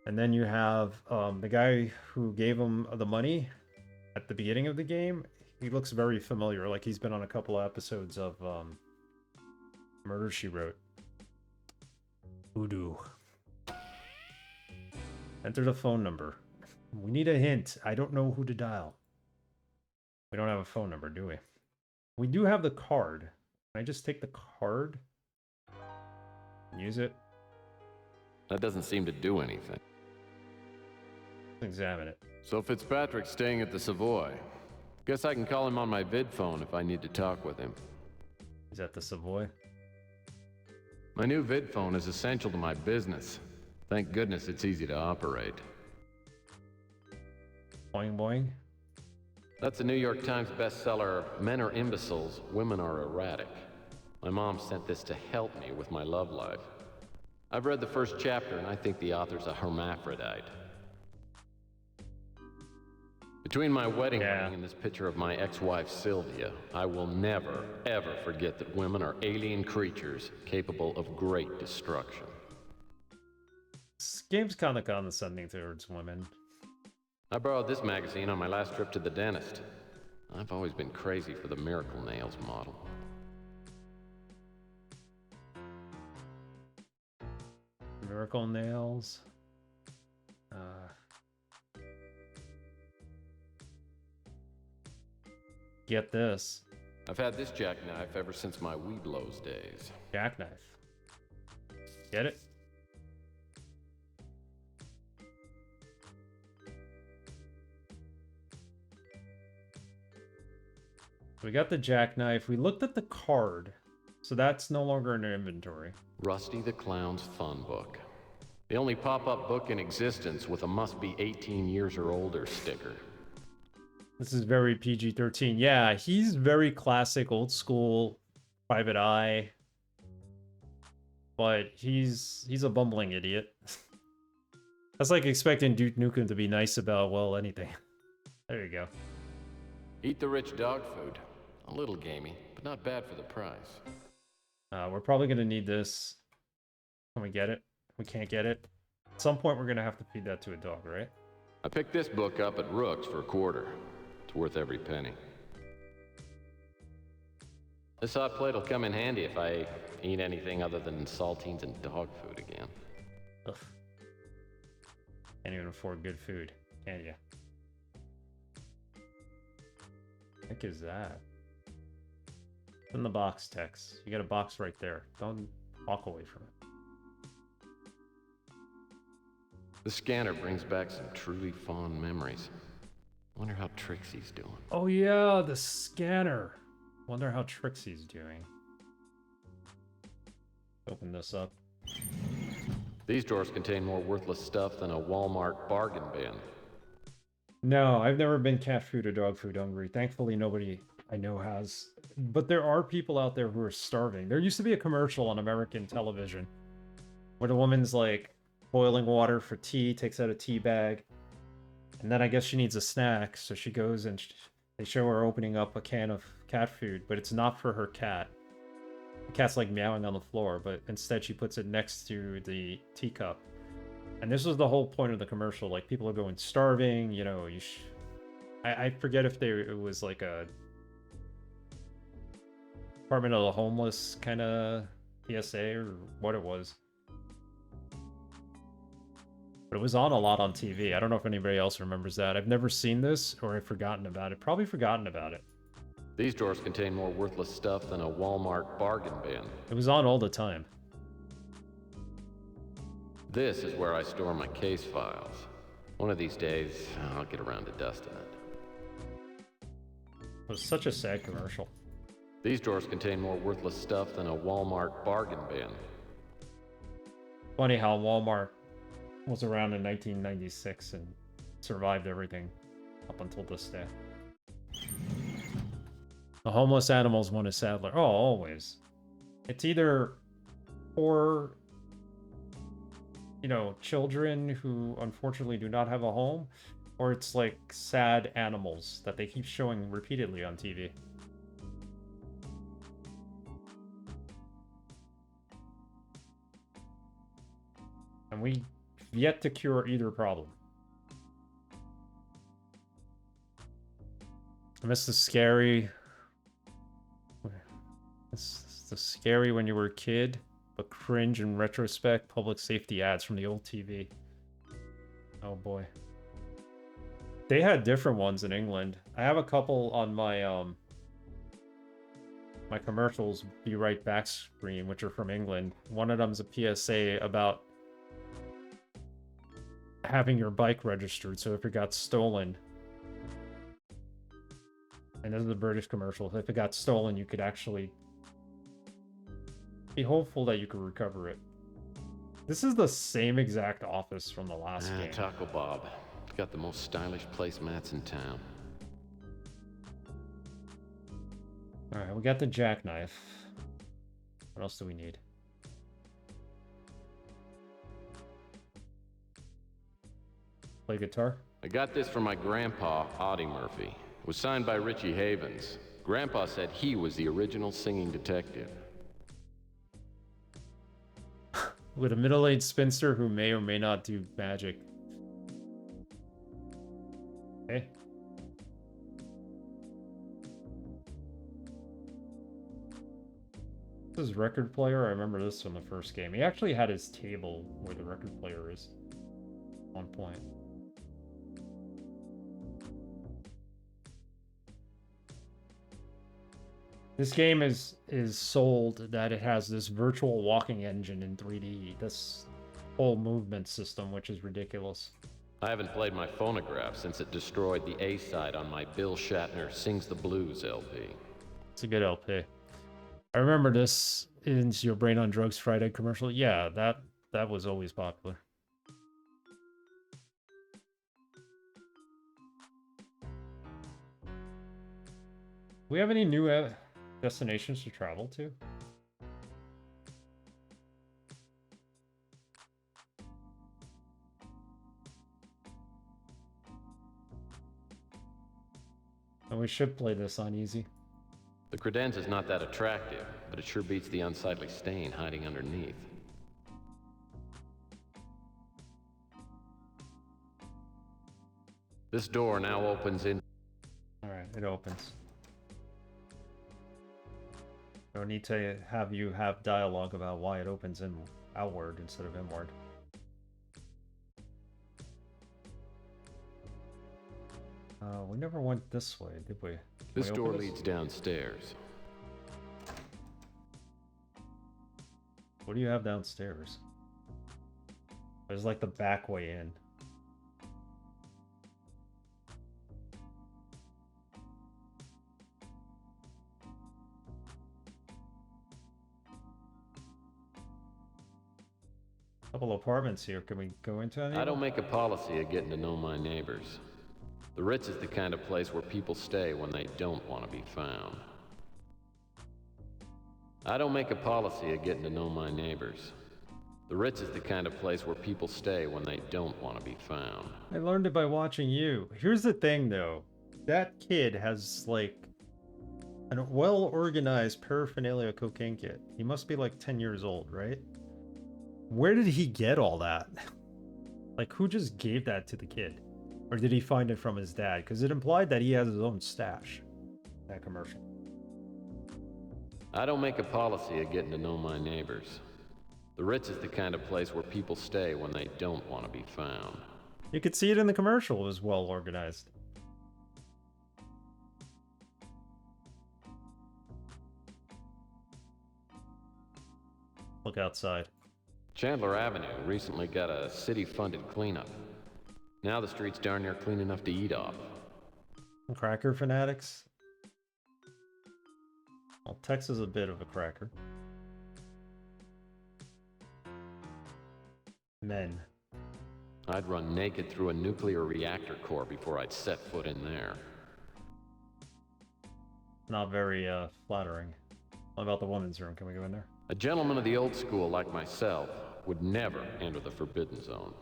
A: And then you have the guy who gave him the money at the beginning of the game. He looks very familiar, like he's been on a couple of episodes of Murder, She Wrote. Voodoo. Enter the phone number. We need a hint. I don't know who to dial. We don't have a phone number, do we? We do have the card. Can I just take the card? Use it?
D: That doesn't seem to do anything.
A: Let's examine it.
D: So Fitzpatrick's staying at the Savoy. Guess I can call him on my vid phone if I need to talk with him.
A: Is that the Savoy?
D: My new vid phone is essential to my business. Thank goodness it's easy to operate.
A: Boing boing.
D: That's a New York Times bestseller, Men Are Imbeciles, Women Are Erratic. My mom sent this to help me with my love life. I've read the first chapter and I think the author's a hermaphrodite. Between my wedding ring and this picture of my ex-wife Sylvia, I will never, ever forget that women are alien creatures capable of great destruction.
A: This game's kind of condescending towards women.
D: I borrowed this magazine on my last trip to the dentist. I've always been crazy for the Miracle Nails model.
A: Miracle Nails. Get this.
D: I've had this jackknife ever since my Weeblos days.
A: Jackknife. Get it? We got the jackknife. We looked at the card. So that's no longer in our inventory.
D: Rusty the Clown's Fun Book. The only pop-up book in existence with a must-be 18 years or older sticker.
A: This is very PG-13. Yeah, he's very classic, old school, Private Eye. But he's a bumbling idiot. That's like expecting Duke Nukem to be nice about, well, anything. There you go.
D: Eat the rich dog food. A little gamey, but not bad for the price.
A: We're probably going to need this. Can we get it? We can't get it. At some point, we're going to have to feed that to a dog, right?
D: I picked this book up at Rook's for $1. It's worth every penny. This hot plate will come in handy if I eat anything other than saltines and dog food again.
A: Ugh. Can't even afford good food, can you? What the heck is that? In the box, Tex. You got a box right there. Don't walk away from it.
D: The scanner brings back some truly fond memories. Wonder how Trixie's doing.
A: Oh yeah, the scanner. Wonder how Trixie's doing. Open this up.
D: These drawers contain more worthless stuff than a Walmart bargain bin.
A: No, I've never been cat food or dog food hungry. Thankfully, nobody I know has. But there are people out there who are starving. There used to be a commercial on American television where the woman's like boiling water for tea, takes out a tea bag, and then I guess she needs a snack, so she goes and they show her opening up a can of cat food, but it's not for her cat. The cat's like meowing on the floor, but instead she puts it next to the teacup. And this was the whole point of the commercial. Like, people are going starving, you know, I forget if it was like a Department of the Homeless kind of PSA or what it was. But it was on a lot on TV. I don't know if anybody else remembers that. I've never seen this, or I've forgotten about it. Probably forgotten about it.
D: These drawers contain more worthless stuff than a Walmart bargain bin.
A: It was on all the time.
D: This is where I store my case files. One of these days, I'll get around to dusting it.
A: It was such a sad commercial.
D: These drawers contain more worthless stuff than a Walmart bargain bin.
A: Funny how Walmart was around in 1996 and survived everything up until this day. The homeless animals want a saddler. Oh, always. It's either poor, you know, children who unfortunately do not have a home, or it's like sad animals that they keep showing repeatedly on TV. And we yet to cure either problem. I miss the scary... It's the scary when you were a kid, but cringe in retrospect public safety ads from the old TV. Oh boy. They had different ones in England. I have a couple on my my commercials Be Right Back screen, which are from England. One of them's a PSA about having your bike registered, so if it got stolen, and this is a British commercial, if it got stolen, you could actually be hopeful that you could recover it. This is the same exact office from the last game.
D: Taco Bob. It's got the most stylish placemats in town.
A: Alright, we got the jackknife. What else do we need? Play guitar?
D: I got this from my grandpa, Audie Murphy. It was signed by Richie Havens. Grandpa said he was the original singing detective.
A: With a middle-aged spinster who may or may not do magic. Okay. This is record player. I remember this from the first game. He actually had his table where the record player is. On point. This game is sold that it has this virtual walking engine in 3D. This whole movement system, which is ridiculous.
D: I haven't played my phonograph since it destroyed the A-side on my Bill Shatner Sings the Blues LP.
A: It's a good LP. I remember this in Your Brain on Drugs Friday commercial. Yeah, that was always popular. Do we have any new destinations to travel to? And we should play this on easy.
D: The credenza's not that attractive, but it sure beats the unsightly stain hiding underneath. This door now opens in...
A: Alright, it opens. No need to have you have dialogue about why it opens in outward instead of inward.
D: Uh,
A: We never went this way, did we?
D: This door leads downstairs.
A: What do you have downstairs? There's like the back way in. Couple apartments here. Can we go into any?
D: I don't make a policy of getting to know my neighbors. The Ritz is the kind of place where people stay when they don't want to be found. I don't make a policy of getting to know my neighbors. The Ritz is the kind of place where people stay when they don't want to be found.
A: I learned it by watching you. Here's the thing, though. That kid has, like, a well-organized paraphernalia cocaine kit. He must be, like, 10 years old, right? Where did he get all that? Like, who just gave that to the kid? Or did he find it from his dad? Because it implied that he has his own stash. That commercial.
D: I don't make a policy of getting to know my neighbors. The Ritz is the kind of place where people stay when they don't want to be found.
A: You could see it in the commercial. It was well organized. Look outside.
D: Chandler Avenue recently got a city-funded cleanup. Now the street's darn near clean enough to eat off.
A: Cracker fanatics? Well, Tex is a bit of a cracker. Men.
D: I'd run naked through a nuclear reactor core before I'd set foot in there.
A: Not very flattering. What about the women's room? Can we go in there?
D: A gentleman of the old school like myself would never enter the forbidden zone.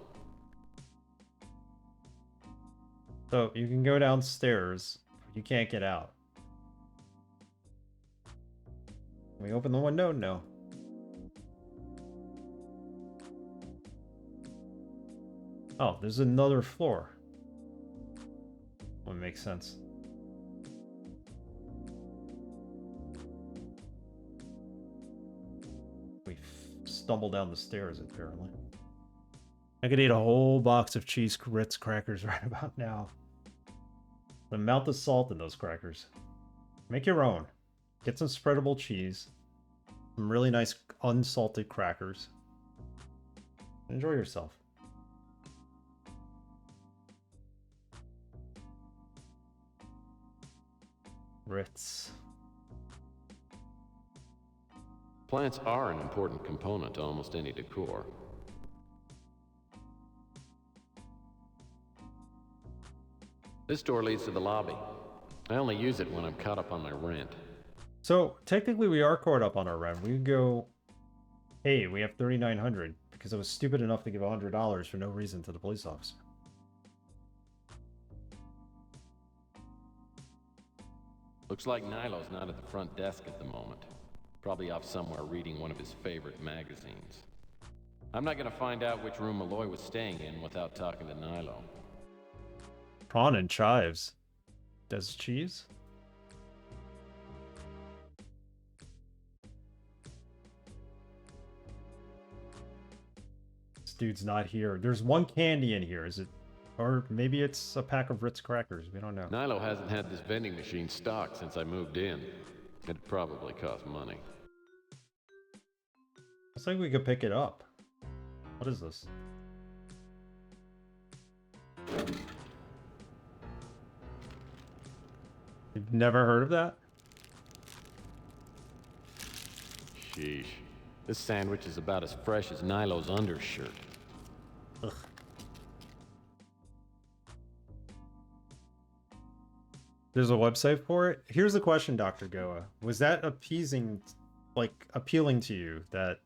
A: So, you can go downstairs, but you can't get out. Can we open the window? No. Oh, there's another floor. Would make sense. We stumble down the stairs, apparently. I could eat a whole box of cheese Ritz crackers right about now. The amount of salt in those crackers. Make your own. Get some spreadable cheese. Some really nice unsalted crackers. Enjoy yourself. Ritz.
D: Plants are an important component to almost any decor. This door leads to the lobby. I only use it when I'm caught up on my rent.
A: So, technically we are caught up on our rent. We can go, hey, we have $3,900 because I was stupid enough to give $100 for no reason to the police officer.
D: Looks like Nilo's not at the front desk at the moment. Probably off somewhere reading one of his favorite magazines. I'm not gonna find out which room Malloy was staying in without talking to Nilo.
A: Prawn and chives. Does cheese? This dude's not here. There's one candy in here. Is it? Or maybe it's a pack of Ritz crackers. We don't know.
D: Nilo hasn't had this vending machine stocked since I moved in. It probably cost money.
A: Looks like we could pick it up. What is this? You've never heard of that?
D: Sheesh. This sandwich is about as fresh as Nilo's undershirt.
A: Ugh. There's a website for it? Here's the question, Dr. Goa. Was that appealing to you, that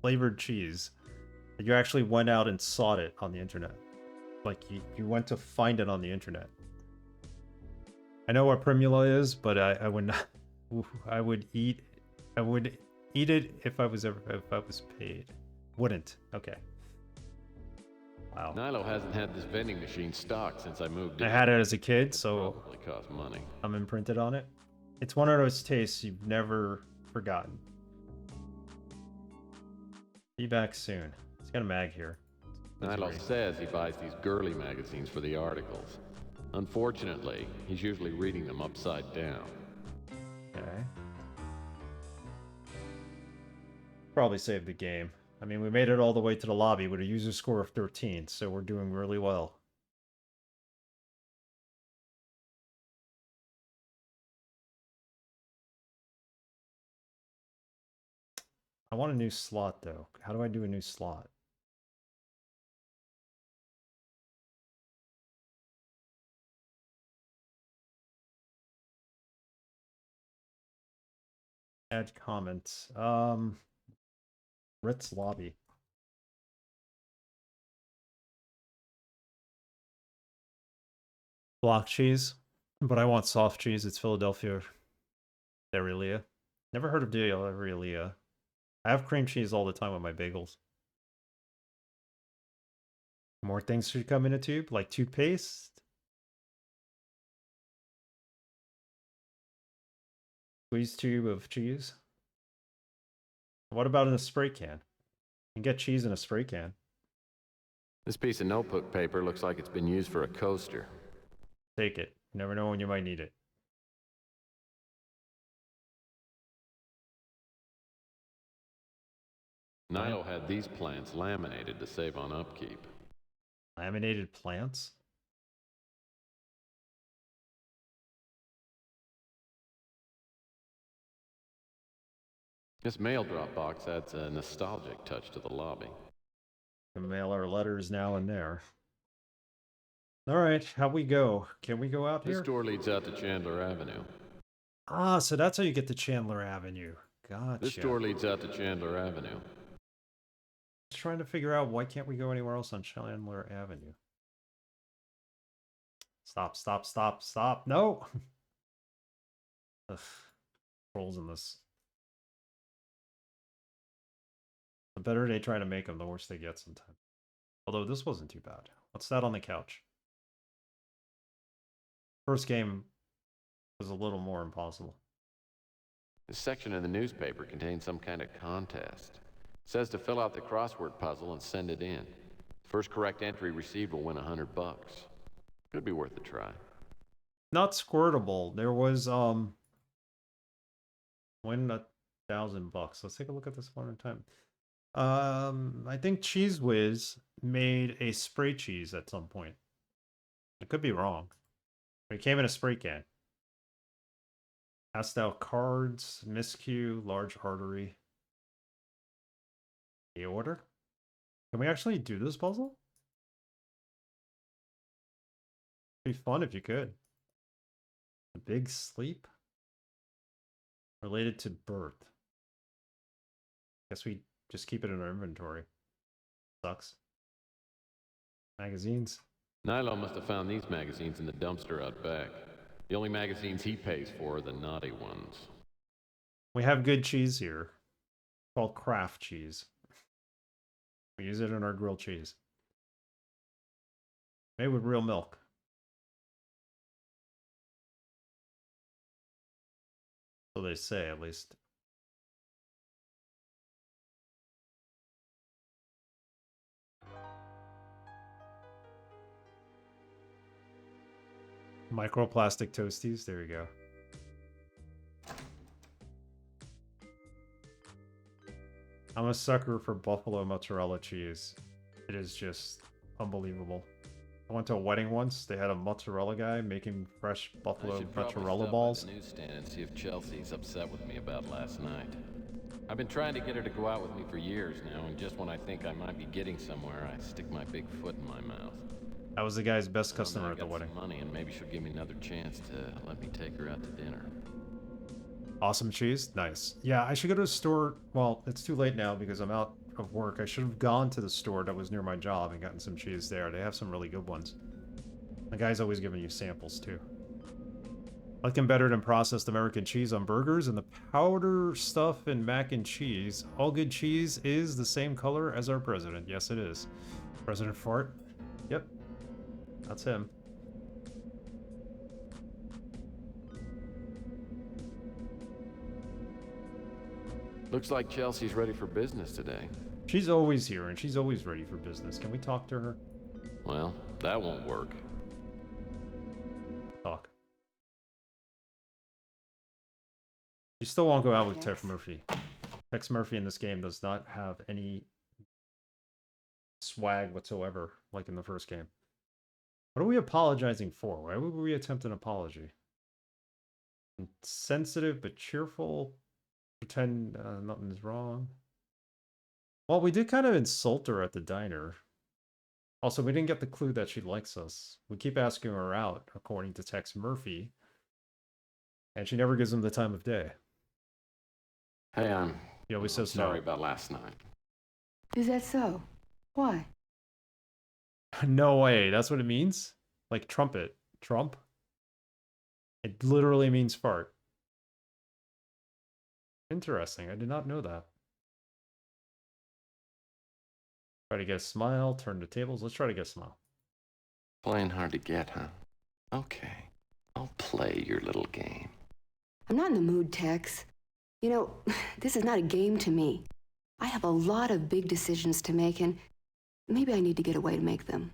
A: flavored cheese, that you actually went out and sought it on the internet? Like, you went to find it on the internet. I know what primula is, but I would not. I would eat it if I was paid. Wouldn't. Okay. Wow.
D: Nilo hasn't had this vending machine stocked since I moved in.
A: I had it as a kid, so
D: Probably cost money.
A: I'm imprinted on it. It's one of those tastes you've never forgotten. Be back soon. It's got a mag here.
D: Nilo says he buys these girly magazines for the articles. Unfortunately, he's usually reading them upside down.
A: Okay. Probably saved the game. I mean, we made it all the way to the lobby with a user score of 13, so we're doing really well. I want a new slot, though. How do I do a new slot? Add comments. Ritz lobby. Block cheese, but I want soft cheese. It's Philadelphia Dairylia. Never heard of Dairylia. I have cream cheese all the time with my bagels. More things should come in a tube, like toothpaste. Squeeze tube of cheese. What about in a spray can? You can get cheese in a spray can.
D: This piece of notebook paper looks like it's been used for a coaster.
A: Take it. You never know when you might need it.
D: Nilo had these plants laminated to save on upkeep.
A: Laminated plants?
D: This mail drop box adds a nostalgic touch to the lobby.
A: We can mail our letters now and there. Alright, how we go? Can we go out here?
D: This door leads out to Chandler Avenue.
A: Ah, so that's how you get to Chandler Avenue. Gotcha.
D: This door leads out to Chandler Avenue.
A: Just trying to figure out why can't we go anywhere else on Chandler Avenue? Stop, stop, stop, stop. No! Ugh. Trolls in this. The better they try to make them, the worse they get sometimes. Although this wasn't too bad. What's that on the couch? First game was a little more impossible.
D: This section of the newspaper contains some kind of contest. It says to fill out the crossword puzzle and send it in. First correct entry received will win $100. Could be worth a try.
A: Not squirtable. There was win $1,000. Let's take a look at this one at a time. I think Cheese Whiz made a spray cheese at some point. I could be wrong. But it came in a spray can. Passed out cards, miscue, large artery. The order? Can we actually do this puzzle? It'd be fun if you could. A big sleep? Related to birth. Guess we just keep it in our inventory. Sucks. Magazines.
D: Nilo must have found these magazines in the dumpster out back. The only magazines he pays for are the naughty ones.
A: We have good cheese here. It's called Kraft cheese. We use it in our grilled cheese. Made with real milk. So they say, at least. Microplastic toasties, there you go. I'm a sucker for buffalo mozzarella cheese. It is just unbelievable. I went to a wedding once. They had a mozzarella guy making fresh buffalo mozzarella balls.
D: I should probably stop by the newsstand and see if Chelsea's upset with me about last night. I've been trying to get her to go out with me for years now, and just when I think I might be getting somewhere, I stick my big foot in my mouth.
A: I was the guy's best customer at the wedding.
D: Money, and maybe she'll give me another chance to let me take her out to dinner.
A: Awesome cheese? Nice. Yeah, I should go to a store. Well, it's too late now because I'm out of work. I should have gone to the store that was near my job and gotten some cheese there. They have some really good ones. The guy's always giving you samples, too. I like them better than processed American cheese on burgers and the powder stuff in mac and cheese. All good cheese is the same color as our president. Yes, it is. President Fart? Yep. That's him.
D: Looks like Chelsea's ready for business today.
A: She's always here, and she's always ready for business. Can we talk to her?
D: Well, that won't work.
A: Talk. She still won't go out with Tex Murphy. Tex Murphy in this game does not have any swag whatsoever, like in the first game. What are we apologizing for? Why would we attempt an apology? Sensitive but cheerful. Pretend nothing's wrong. Well, we did kind of insult her at the diner. Also, we didn't get the clue that she likes us. We keep asking her out, according to Tex Murphy. And she never gives him the time of day.
D: Hey,
A: He always says
D: sorry
A: no.
D: about last night.
C: Is that so? Why?
A: No way. That's what it means? Like trumpet. Trump? It literally means fart. Interesting. I did not know that. Try to get a smile. Turn the tables. Let's try to get a smile.
D: Playing hard to get, huh? Okay. I'll play your little game.
C: I'm not in the mood, Tex. You know, this is not a game to me. I have a lot of big decisions to make, and maybe I need to get away to make them.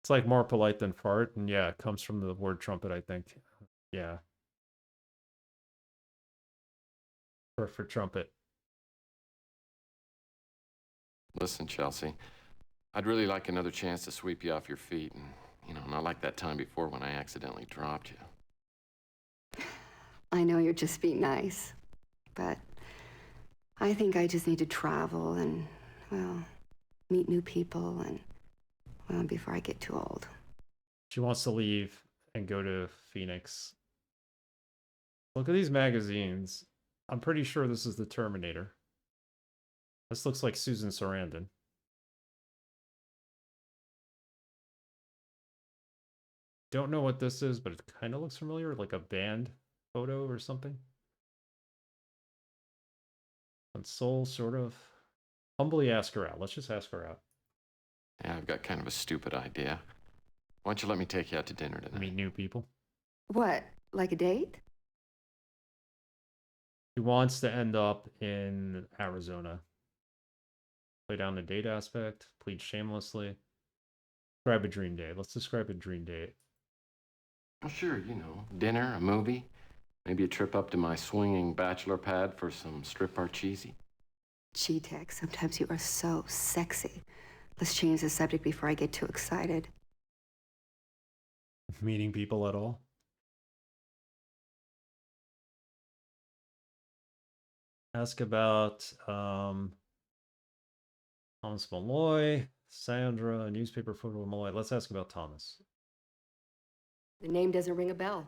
A: It's like more polite than fart. And yeah, it comes from the word trumpet, I think. Yeah. For trumpet.
D: Listen, Chelsea, I'd really like another chance to sweep you off your feet and, not like that time before when I accidentally dropped you.
C: I know you're just being nice, but I think I just need to travel and, well, meet new people and, well, before I get too old.
A: She wants to leave and go to Phoenix. Look at these magazines. I'm pretty sure this is the Terminator. This looks like Susan Sarandon. Don't know what this is, but it kind of looks familiar, like a band photo or something. Console, sort of. Humbly ask her out. Let's just ask her out.
D: Yeah, I've got kind of a stupid idea. Why don't you let me take you out to dinner tonight?
A: Meet new people.
C: What, like a date?
A: She wants to end up in Arizona. Play down the date aspect. Plead shamelessly. Describe a dream date. Let's describe a dream date.
D: Oh, sure, dinner, a movie, maybe a trip up to my swinging bachelor pad for some strip parcheesi.
C: Gee, Tex, sometimes you are so sexy. Let's change the subject before I get too excited.
A: Meeting people at all? Ask about Thomas Malloy, Sandra, a newspaper photo of Malloy. Let's ask about Thomas.
C: The name doesn't ring a bell.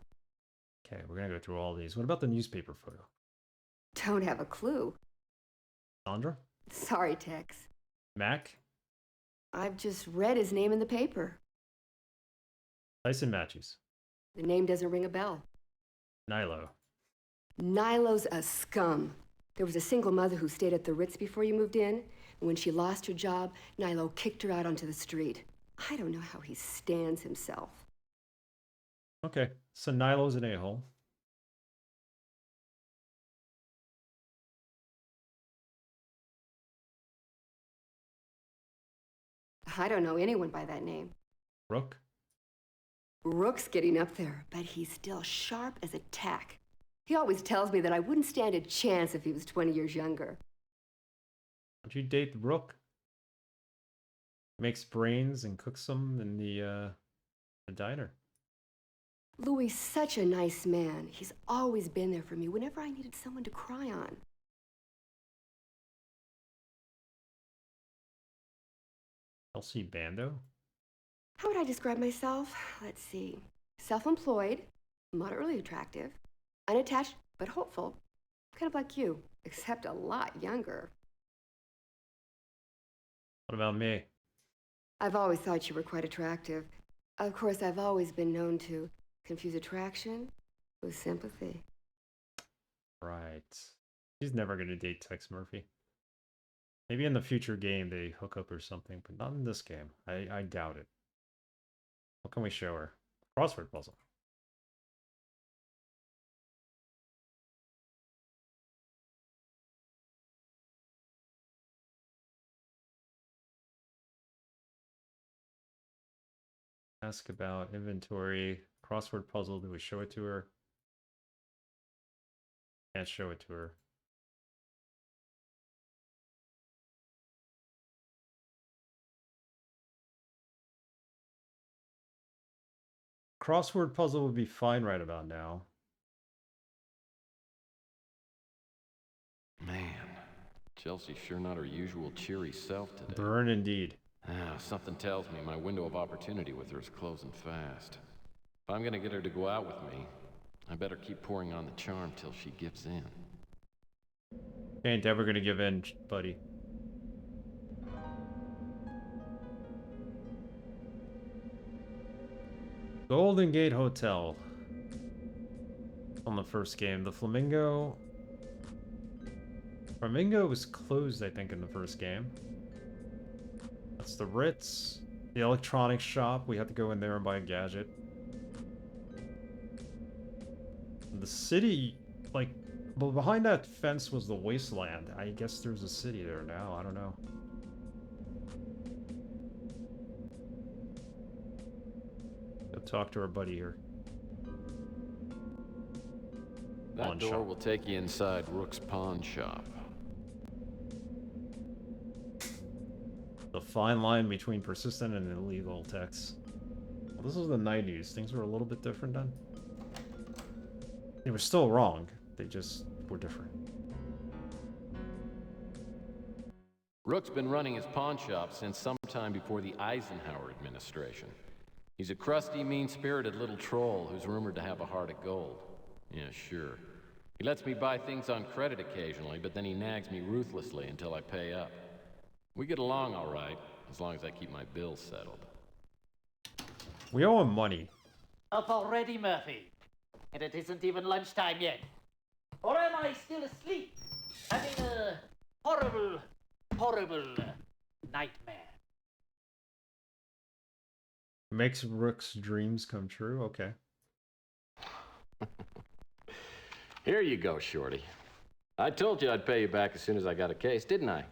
A: Okay, we're gonna go through all these. What about the newspaper photo?
C: Don't have a clue.
A: Sandra?
C: Sorry, Tex.
A: Mac?
C: I've just read his name in the paper.
A: Tyson Matthews.
C: The name doesn't ring a bell.
A: Nilo.
C: Nilo's a scum. There was a single mother who stayed at the Ritz before you moved in, and when she lost her job, Nilo kicked her out onto the street. I don't know how he stands himself.
A: Okay, so Nilo's an a-hole.
C: I don't know anyone by that name.
A: Rook?
C: Rook's getting up there, but he's still sharp as a tack. He always tells me that I wouldn't stand a chance if he was 20 years younger.
A: Would you date Rook? Makes brains and cooks them in the diner.
C: Louis, such a nice man. He's always been there for me whenever I needed someone to cry on.
A: Elsie Bando?
C: How would I describe myself? Let's see. Self-employed, moderately attractive, unattached but hopeful, kind of like you, except a lot younger.
A: What about me?
C: I've always thought you were quite attractive. Of course, I've always been known to confuse attraction with sympathy.
A: Right. She's never gonna date Tex Murphy. Maybe in the future game they hook up or something, but not in this game. I doubt it. What can we show her? Crossword puzzle. Ask about inventory. Crossword puzzle. Do we show it to her? Can't show it to her. Crossword puzzle would be fine right about now.
D: Man, Chelsea's sure not her usual cheery self today.
A: Burn indeed.
D: Something tells me my window of opportunity with her is closing fast. If I'm gonna get her to go out with me, I better keep pouring on the charm till she gives in.
A: Ain't ever gonna give in, buddy. Golden Gate Hotel. On the first game, the Flamingo. Flamingo was closed, I think, in the first game. That's the Ritz. The electronics shop. We had to go in there and buy a gadget. The city, like, but behind that fence was the wasteland. I guess there's a city there now. I don't know. Go talk to our buddy here.
D: That
A: Pawn
D: door
A: shop.
D: will take you inside Rook's pawn shop.
A: The fine line between persistent and illegal texts. Well, this was the 90s. Things were a little bit different then. They were still wrong. They just were different.
D: Rook's been running his pawn shop since sometime before the Eisenhower administration. He's a crusty, mean-spirited little troll who's rumored to have a heart of gold. Yeah, sure. He lets me buy things on credit occasionally, but then he nags me ruthlessly until I pay up. We get along all right, as long as I keep my bills settled.
A: We owe him money.
E: Up already, Murphy. And it isn't even lunchtime yet. Or am I still asleep? Having a horrible, horrible nightmare.
A: Makes Rook's dreams come true? Okay.
D: Here you go, Shorty. I told you I'd pay you back as soon as I got a case, didn't I?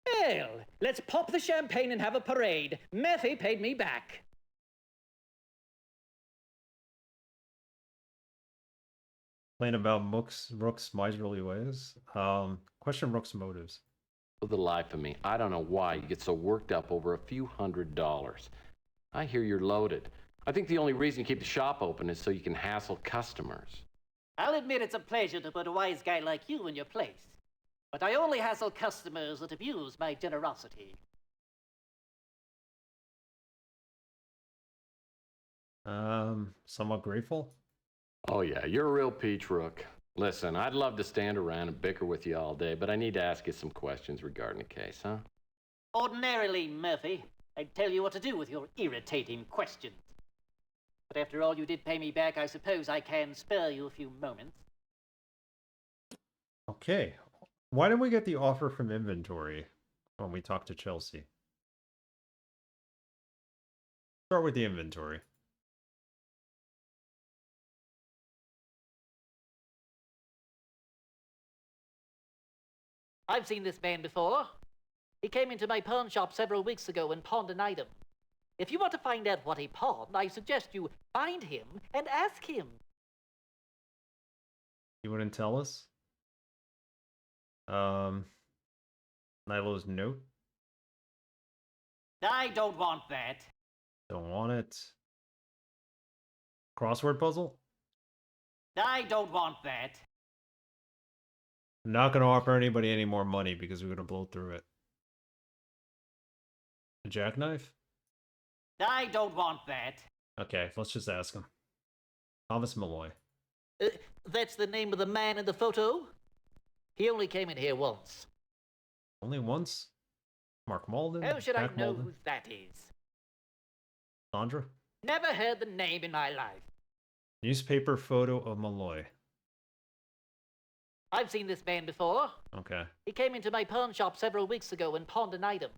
E: Well, let's pop the champagne and have a parade. Murphy paid me back.
A: Complain about Rook's miserly ways. Question Rook's motives.
D: For the life of me, I don't know why you get so worked up over a few $100s. I hear you're loaded. I think the only reason you keep the shop open is so you can hassle customers.
E: I'll admit it's a pleasure to put a wise guy like you in your place. But I only hassle customers that abuse my generosity.
A: Somewhat grateful.
D: Oh yeah, you're a real peach, Rook. Listen, I'd love to stand around and bicker with you all day, but I need to ask you some questions regarding the case, huh?
E: Ordinarily, Murphy, I'd tell you what to do with your irritating questions. But after all, you did pay me back. I suppose I can spare you a few moments.
A: Okay. Why didn't we get the offer from inventory when we talked to Chelsea? Start with the inventory.
E: I've seen this man before. He came into my pawn shop several weeks ago and pawned an item. If you want to find out what he pawned, I suggest you find him and ask him.
A: You wouldn't tell us? Nilo's note?
E: I don't want that.
A: Don't want it. Crossword puzzle?
E: I don't want that.
A: I'm not going to offer anybody any more money because we're going to blow through it. A jackknife?
E: I don't want that.
A: Okay, let's just ask him. Thomas Malloy.
E: That's the name of the man in the photo? He only came in here once.
A: Only once? Mark Malden?
E: How should
A: Jack
E: I know
A: Malden?
E: who that is?
A: Sandra?
E: Never heard the name in my life.
A: Newspaper photo of Malloy.
E: I've seen this man before.
A: Okay.
E: He came into my pawn shop several weeks ago and pawned an item.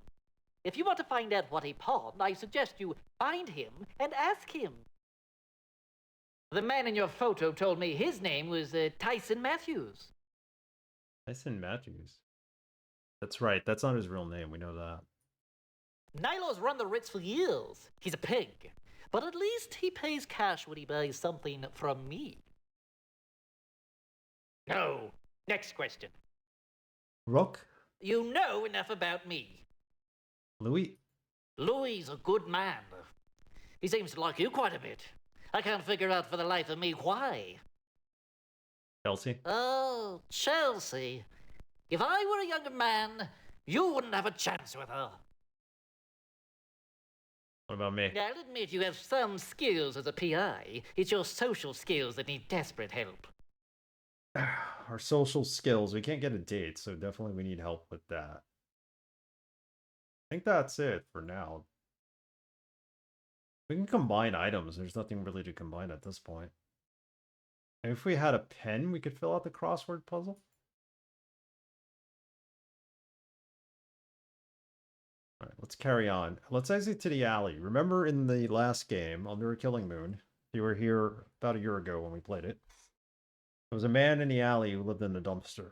E: If you want to find out what he pawned, I suggest you find him and ask him. The man in your photo told me his name was Tyson Matthews.
A: Tyson Matthews. That's right. That's not his real name. We know that.
E: Nilo's run the Ritz for years. He's a pig. But at least he pays cash when he buys something from me. No. Next question.
A: Rook?
E: You know enough about me.
A: Louis?
E: Louis is a good man. He seems to like you quite a bit. I can't figure out for the life of me why.
A: Chelsea?
E: Oh, Chelsea. If I were a younger man, you wouldn't have a chance with her.
A: What about me?
E: I'll admit you have some skills as a PI. It's your social skills that need desperate help.
A: Our social skills. We can't get a date, so definitely we need help with that. I think that's it for now. We can combine items. There's nothing really to combine at this point. And if we had a pen, we could fill out the crossword puzzle. All right, let's carry on. Let's exit to the alley. Remember in the last game, Under a Killing Moon, you were here about a year ago when we played it. There was a man in the alley who lived in the dumpster.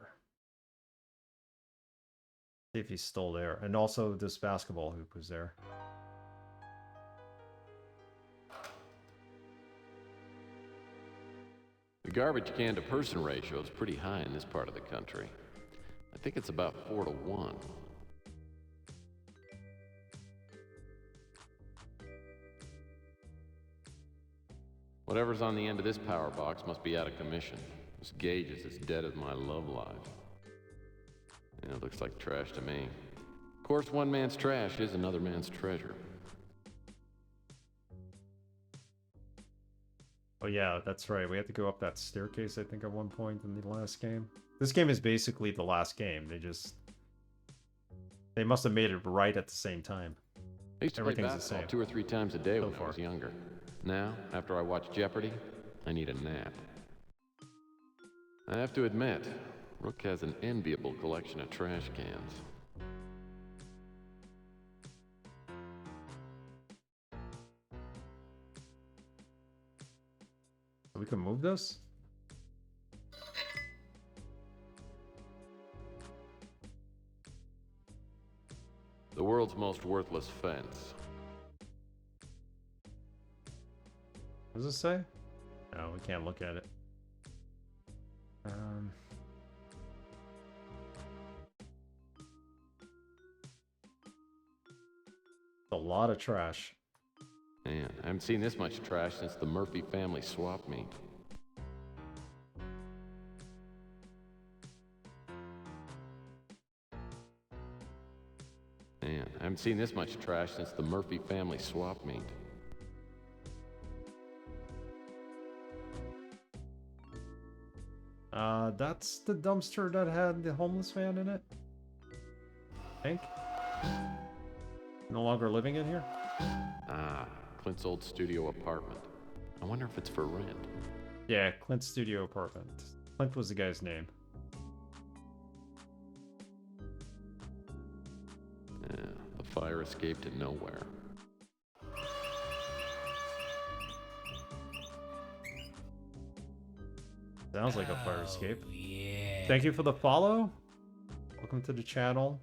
A: See if he's still there. And also this basketball hoop was there.
D: The garbage can to person ratio is pretty high in this part of the country. I think it's about 4 to 1. Whatever's on the end of this power box must be out of commission. This gauge is as dead as my love life. Yeah, it looks like trash to me. Of course, one man's trash is another man's treasure.
A: Oh yeah, that's right. We had to go up that staircase, I think, at one point in the last game. This game is basically the last game. They must have made it right at the same time.
D: I used to play
A: Everything's the
D: basketball
A: same.
D: 2 or 3 times a day
A: So
D: when I
A: far.
D: was younger. Now, after I watch Jeopardy, I need a nap. I have to admit, Rook has an enviable collection of trash cans.
A: We can move this?
D: The world's most worthless fence.
A: What does it say? No, we can't look at it. A lot of trash.
D: Man, I haven't seen this much trash since the Murphy family swap meet. Man, I haven't seen this much trash since the Murphy family swap meet.
A: That's the dumpster that had the homeless van in it? I think. No longer living in here?
D: Ah, Clint's old studio apartment. I wonder if it's for rent.
A: Yeah, Clint's studio apartment. Clint was the guy's name.
D: Yeah, the fire escaped to nowhere.
A: Sounds like a fire escape. Yeah. Thank you for the follow. Welcome to the channel.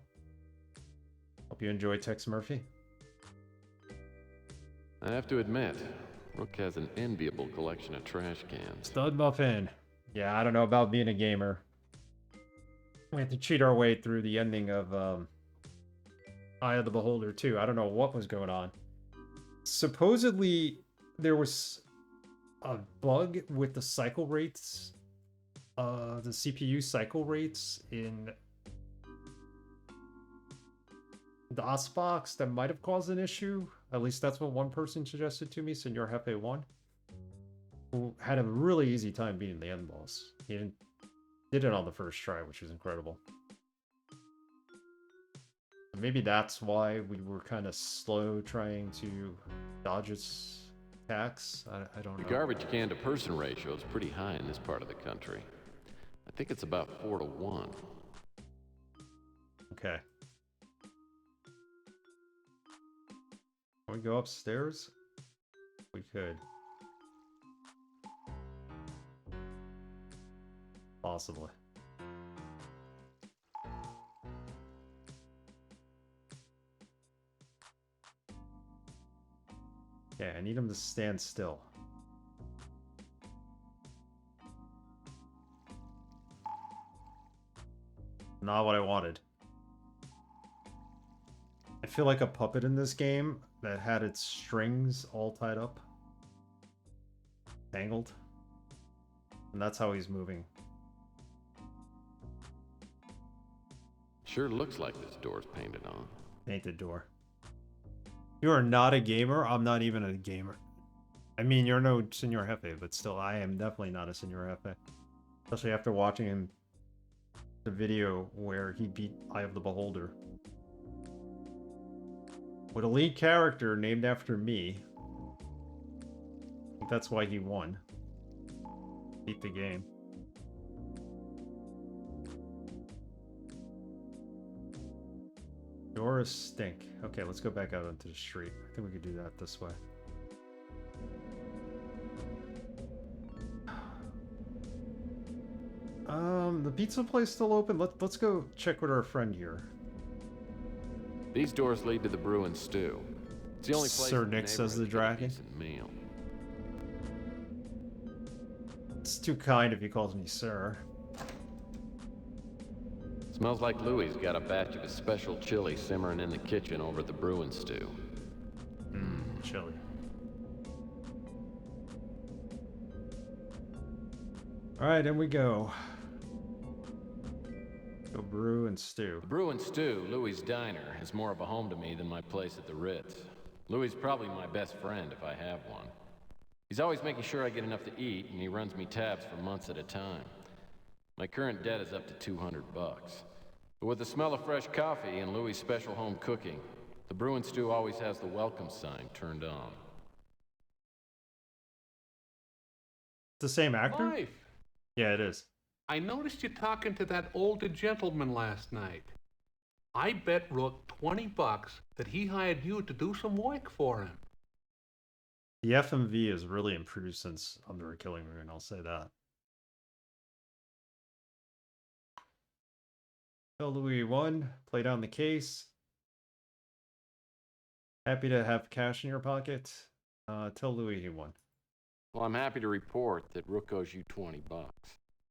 A: Hope you enjoy Tex Murphy.
D: I have to admit, Rook has an enviable collection of trash cans.
A: Stud Muffin. Yeah, I don't know about being a gamer. We have to cheat our way through the ending of Eye of the Beholder 2. I don't know what was going on. Supposedly, there was a bug with the cycle rates, the CPU cycle rates in the DOSBox that might have caused an issue. At least that's what one person suggested to me, Senor Hefe 1, who had a really easy time beating the end boss. He did it on the first try, which is incredible. Maybe that's why we were kind of slow trying to dodge its attacks. I don't know.
D: The garbage can to person ratio is pretty high in this part of the country. I think it's about 4 to 1.
A: Okay. Can we go upstairs? We could. Possibly. Okay, I need him to stand still. Not what I wanted. I feel like a puppet in this game that had its strings all tied up. Tangled. And that's how he's moving.
D: Sure looks like this door's painted on.
A: Painted door. You are not a gamer. I'm not even a gamer. I mean, you're no Senor Jefe, but still, I am definitely not a Senor Jefe. Especially after watching him the video where he beat Eye of the Beholder. With a lead character named after me. I think that's why he won. Beat the game. Doors stink. Okay, let's go back out onto the street. I think we could do that this way. The pizza place still open? Let's go check with our friend here.
D: These doors lead to the Brew and Stew. It's the only place
A: Sir
D: in the
A: Nick says the
D: neighborhood to get a
A: dragon.
D: decent meal.
A: It's too kind if he calls me sir.
D: Smells like Louie's got a batch of his special chili simmering in the kitchen over at the Brew and Stew.
A: Chili. Alright, in we go. Go Brew and Stew.
D: The Brew and Stew, Louie's diner, is more of a home to me than my place at the Ritz. Louie's probably my best friend if I have one. He's always making sure I get enough to eat, and he runs me tabs for months at a time. My current debt is up to $200. But with the smell of fresh coffee and Louie's special home cooking, the Brew and Stew always has the welcome sign turned on.
A: The same actor?
H: Wife,
A: Yeah, it is.
H: I noticed you talking to that older gentleman last night. I bet Rook $20 that he hired you to do some work for him.
A: The FMV has really improved since Under a Killing Moon, I'll say that. Tell Louis won. Play down the case. Happy to have cash in your pocket. Tell Louis he won.
D: Well, I'm happy to report that Rook owes you $20.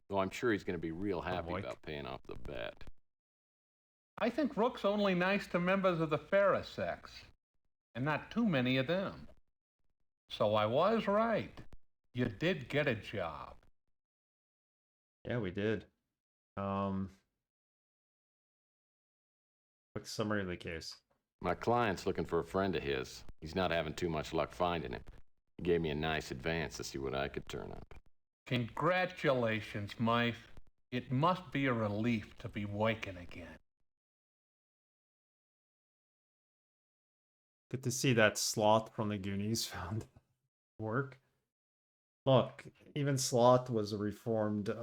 D: Though I'm sure he's going to be real happy
A: Mike.
D: about paying off the bet.
H: I think Rook's only nice to members of the fairer sex, and not too many of them. So I was right. You did get a job.
A: Yeah, we did. Quick summary of the case.
D: My client's looking for a friend of his. He's not having too much luck finding him. He gave me a nice advance to see what I could turn up.
H: Congratulations, Mike. It must be a relief to be working again.
A: Good to see that Sloth from the Goonies found work. Look, even Sloth was a reformed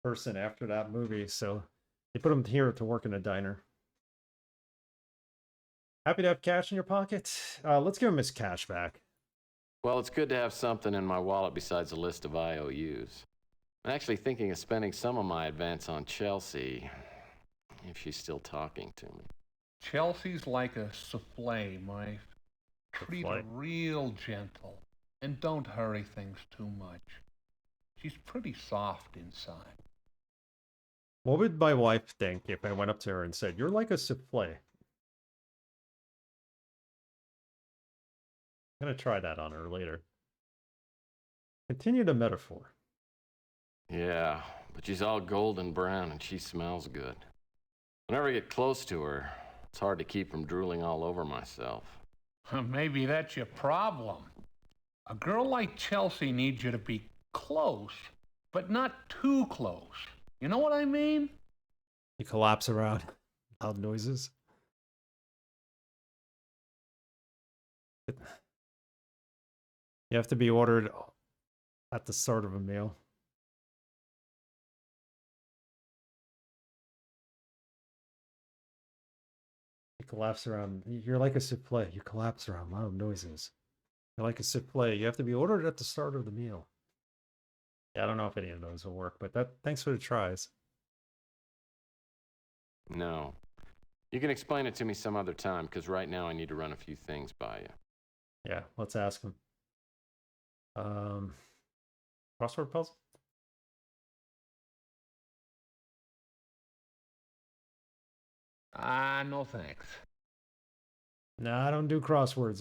A: person after that movie, so they put him here to work in a diner. Happy to have cash in your pocket. Let's give him his cash back.
D: Well, it's good to have something in my wallet besides a list of IOUs. I'm actually thinking of spending some of my advance on Chelsea, if she's still talking to me.
H: Chelsea's like a souffle, Mike. Treat her real gentle, and don't hurry things too much. She's pretty soft inside.
A: What would my wife think if I went up to her and said, "You're like a souffle"? I'm gonna try that on her later. Continue the metaphor.
D: Yeah, but she's all golden brown and she smells good. Whenever I get close to her, it's hard to keep from drooling all over myself.
H: Maybe that's your problem. A girl like Chelsea needs you to be close, but not too close. You know what I mean?
A: You collapse around loud noises. You have to be ordered at the start of a meal. You collapse around. You're like a souffle. You collapse around loud noises. You're like a souffle. You have to be ordered at the start of the meal. Yeah, I don't know if any of those will work, but thanks for the tries.
D: No. You can explain it to me some other time, because right now I need to run a few things by you.
A: Yeah, let's ask him. Crossword puzzle?
H: No thanks.
A: Nah, I don't do crosswords.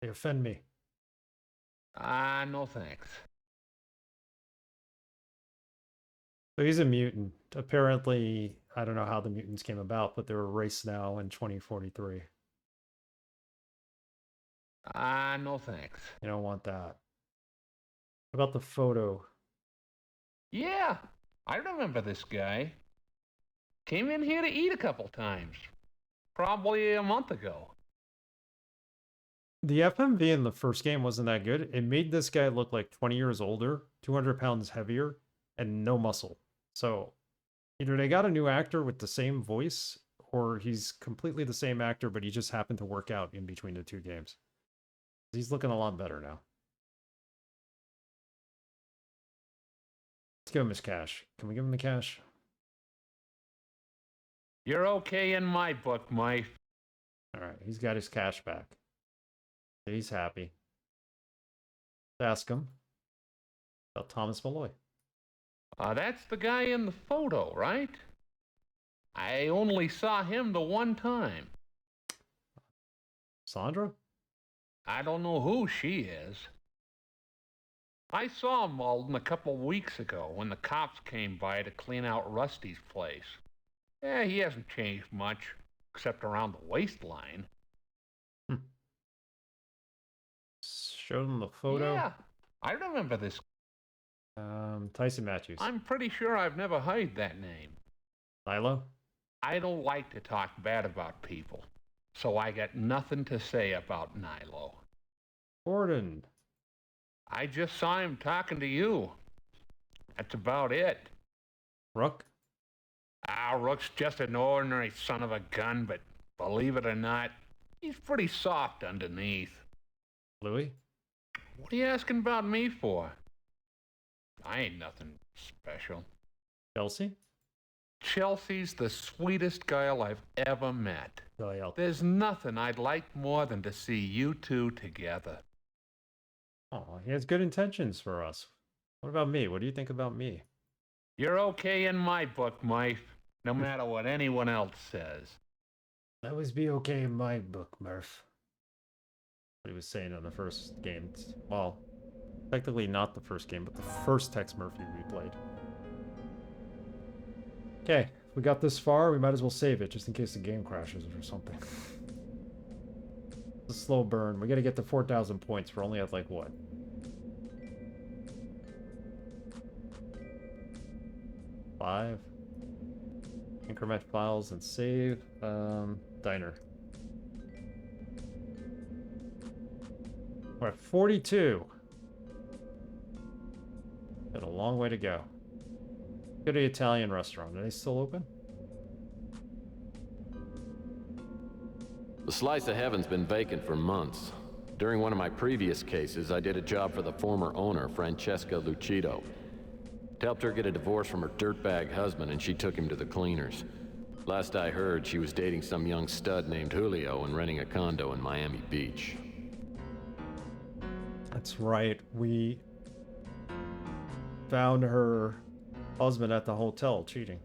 A: They offend me.
H: No thanks.
A: So he's a mutant. Apparently, I don't know how the mutants came about, but they're a race now in 2043.
H: No thanks.
A: You don't want that. What about the photo?
H: Yeah, I remember this guy. Came in here to eat a couple times. Probably a month ago.
A: The FMV in the first game wasn't that good. It made this guy look like 20 years older, 200 pounds heavier, and no muscle. So either they got a new actor with the same voice, or he's completely the same actor, but he just happened to work out in between the two games. He's looking a lot better now. Let's give him his cash. Can we give him the cash?
H: You're okay in my book, Mike.
A: All right, he's got his cash back. He's happy. Let's ask him about Thomas Malloy.
H: That's the guy in the photo, right? I only saw him the one time.
A: Sandra?
H: I don't know who she is. I saw Malden a couple weeks ago when the cops came by to clean out Rusty's place. Yeah, he hasn't changed much, except around the waistline.
A: Showed him the photo.
H: Yeah, I remember this.
A: Tyson Matthews.
H: I'm pretty sure I've never heard that name.
A: Nilo?
H: I don't like to talk bad about people, so I got nothing to say about Nilo.
A: Gordon.
H: I just saw him talking to you. That's about it.
A: Rook?
H: Rook's just an ordinary son of a gun, but believe it or not, he's pretty soft underneath.
A: Louis?
H: What are you asking about me for? I ain't nothing special.
A: Chelsea?
H: Chelsea's the sweetest girl I've ever met. There's nothing I'd like more than to see you two together.
A: Oh, he has good intentions for us. What about me? What do you think about me?
H: You're okay in my book, Mike, no matter what anyone else says.
A: That always be okay in my book, Murph. What he was saying in the first game. Well, technically not the first game, but the first Tex Murphy we played. Okay, if we got this far, we might as well save it, just in case the game crashes or something. It's a slow burn. We gotta get to 4,000 points. We're only at, like, what? Five. Increment files and save. Diner. We're at 42. Got a long way to go. Go to the Italian restaurant. Are they still open?
D: The Slice of Heaven's been vacant for months. During one of my previous cases, I did a job for the former owner, Francesca Lucido. Helped her get a divorce from her dirtbag husband, and she took him to the cleaners. Last I heard, she was dating some young stud named Julio and renting a condo in Miami Beach.
A: That's right. We found her husband at the hotel cheating.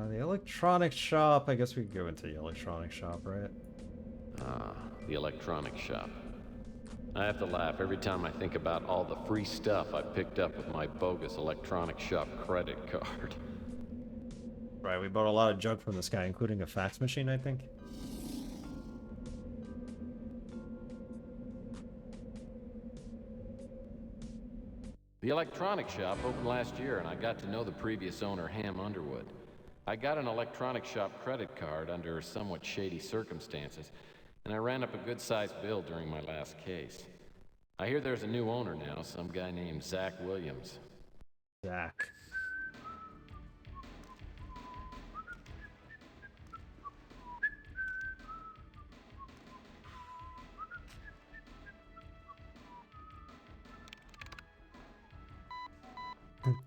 A: The electronic shop. I guess we could go into the electronic shop, right?
D: The electronic shop. I have to laugh every time I think about all the free stuff I picked up with my bogus electronic shop credit card.
A: Right, we bought a lot of junk from this guy, including a fax machine, I think.
D: The electronic shop opened last year, and I got to know the previous owner, Ham Underwood. I got an electronic shop credit card under somewhat shady circumstances, and I ran up a good-sized bill during my last case. I hear there's a new owner now, some guy named Zach Williams.
A: Zach.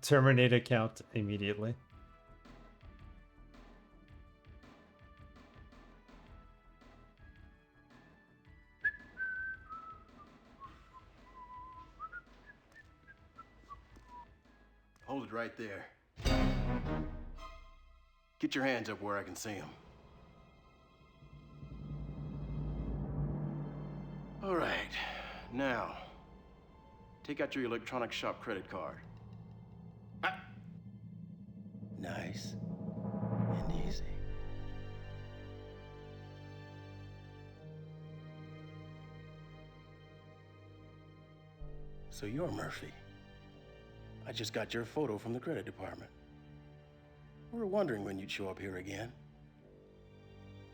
A: Terminate account immediately.
I: right there. Get your hands up where I can see them. All right, now, take out your electronic shop credit card. Ah. Nice and easy. So you're Murphy. I just got your photo from the credit department. We were wondering when you'd show up here again.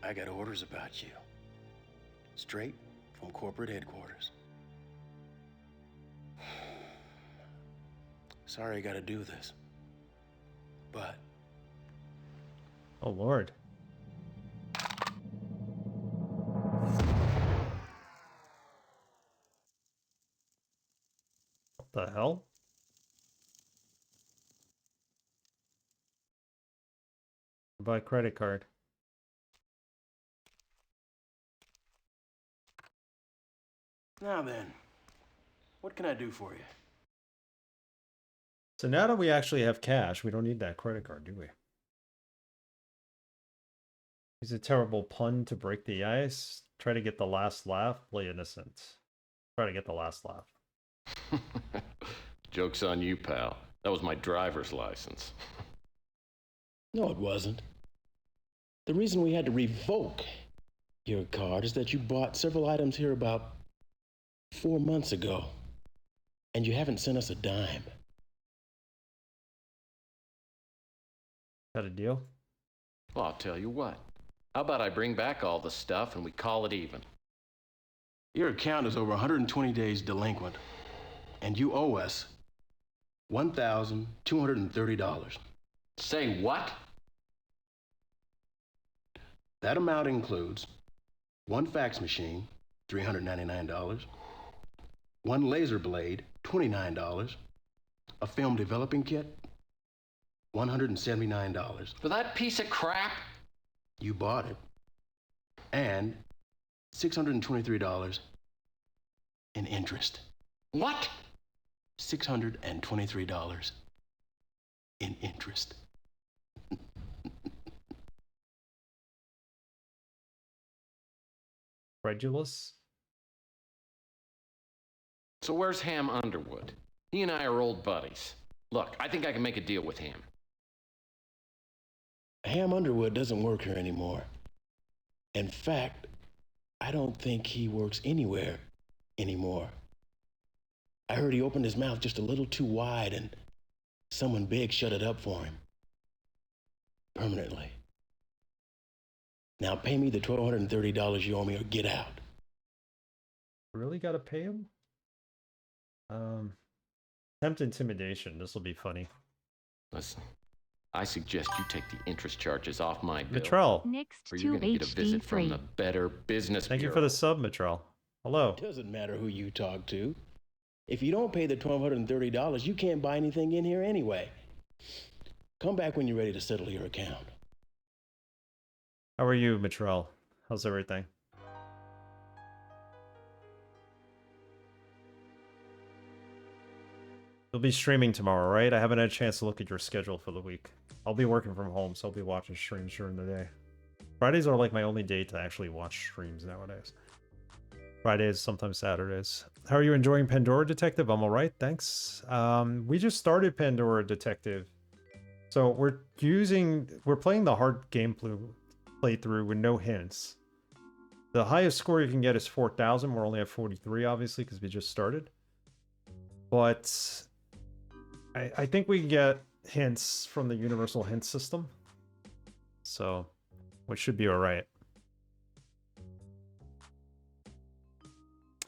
I: I got orders about you. Straight from corporate headquarters. Sorry I gotta do this. But...
A: Oh, Lord. What the hell? Buy credit card.
I: now then, what can I do for you?
A: So now that we actually have cash, we don't need that credit card, do we? Use a terrible pun to break the ice. Try to get the last laugh. Play innocent. Try to get the last laugh.
D: Joke's on you, pal. That was my driver's license.
I: No, it wasn't. The reason we had to revoke your card is that you bought several items here about 4 months ago, and you haven't sent us a dime.
A: Got a deal?
D: Well, I'll tell you what. How about I bring back all the stuff and we call it even?
I: Your account is over 120 days delinquent, and you owe us $1,230.
D: Say what?
I: That amount includes one fax machine, $399, one laser blade, $29, a film developing kit, $179.
D: For that piece of crap?
I: You bought it. And $623 in interest.
D: What?
I: $623 in interest.
A: Credulous?
D: So where's Ham Underwood? He and I are old buddies. Look, I think I can make a deal with him.
I: Ham Underwood doesn't work here anymore. In fact, I don't think he works anywhere anymore. I heard he opened his mouth just a little too wide and someone big shut it up for him. Permanently. Now pay me the $1,230 you owe me or get out.
A: Really gotta pay him? Tempt intimidation. This will be funny.
D: Listen, I suggest you take the interest charges off my bill.
A: Mitrell.
J: Next
D: Or
J: to
D: you're gonna get a visit from
J: HD3.
D: the Better Business
A: Thank you
D: Bureau.
A: for the sub, Mitrell. Hello.
I: Doesn't matter who you talk to. If you don't pay the $1,230, you can't buy anything in here anyway. Come back when you're ready to settle your account.
A: How are you, Mitrell? How's everything? You'll be streaming tomorrow, right? I haven't had a chance to look at your schedule for the week. I'll be working from home, so I'll be watching streams during the day. Fridays are like my only day to actually watch streams nowadays. Fridays, sometimes Saturdays. How are you enjoying Pandora Detective? I'm alright, thanks. We just started Pandora Detective. So we're playing the hard gameplay playthrough with no hints. The highest score you can get is 4,000. We're only at 43, obviously, because we just started. But I think we can get hints from the universal hint system. So, which should be alright.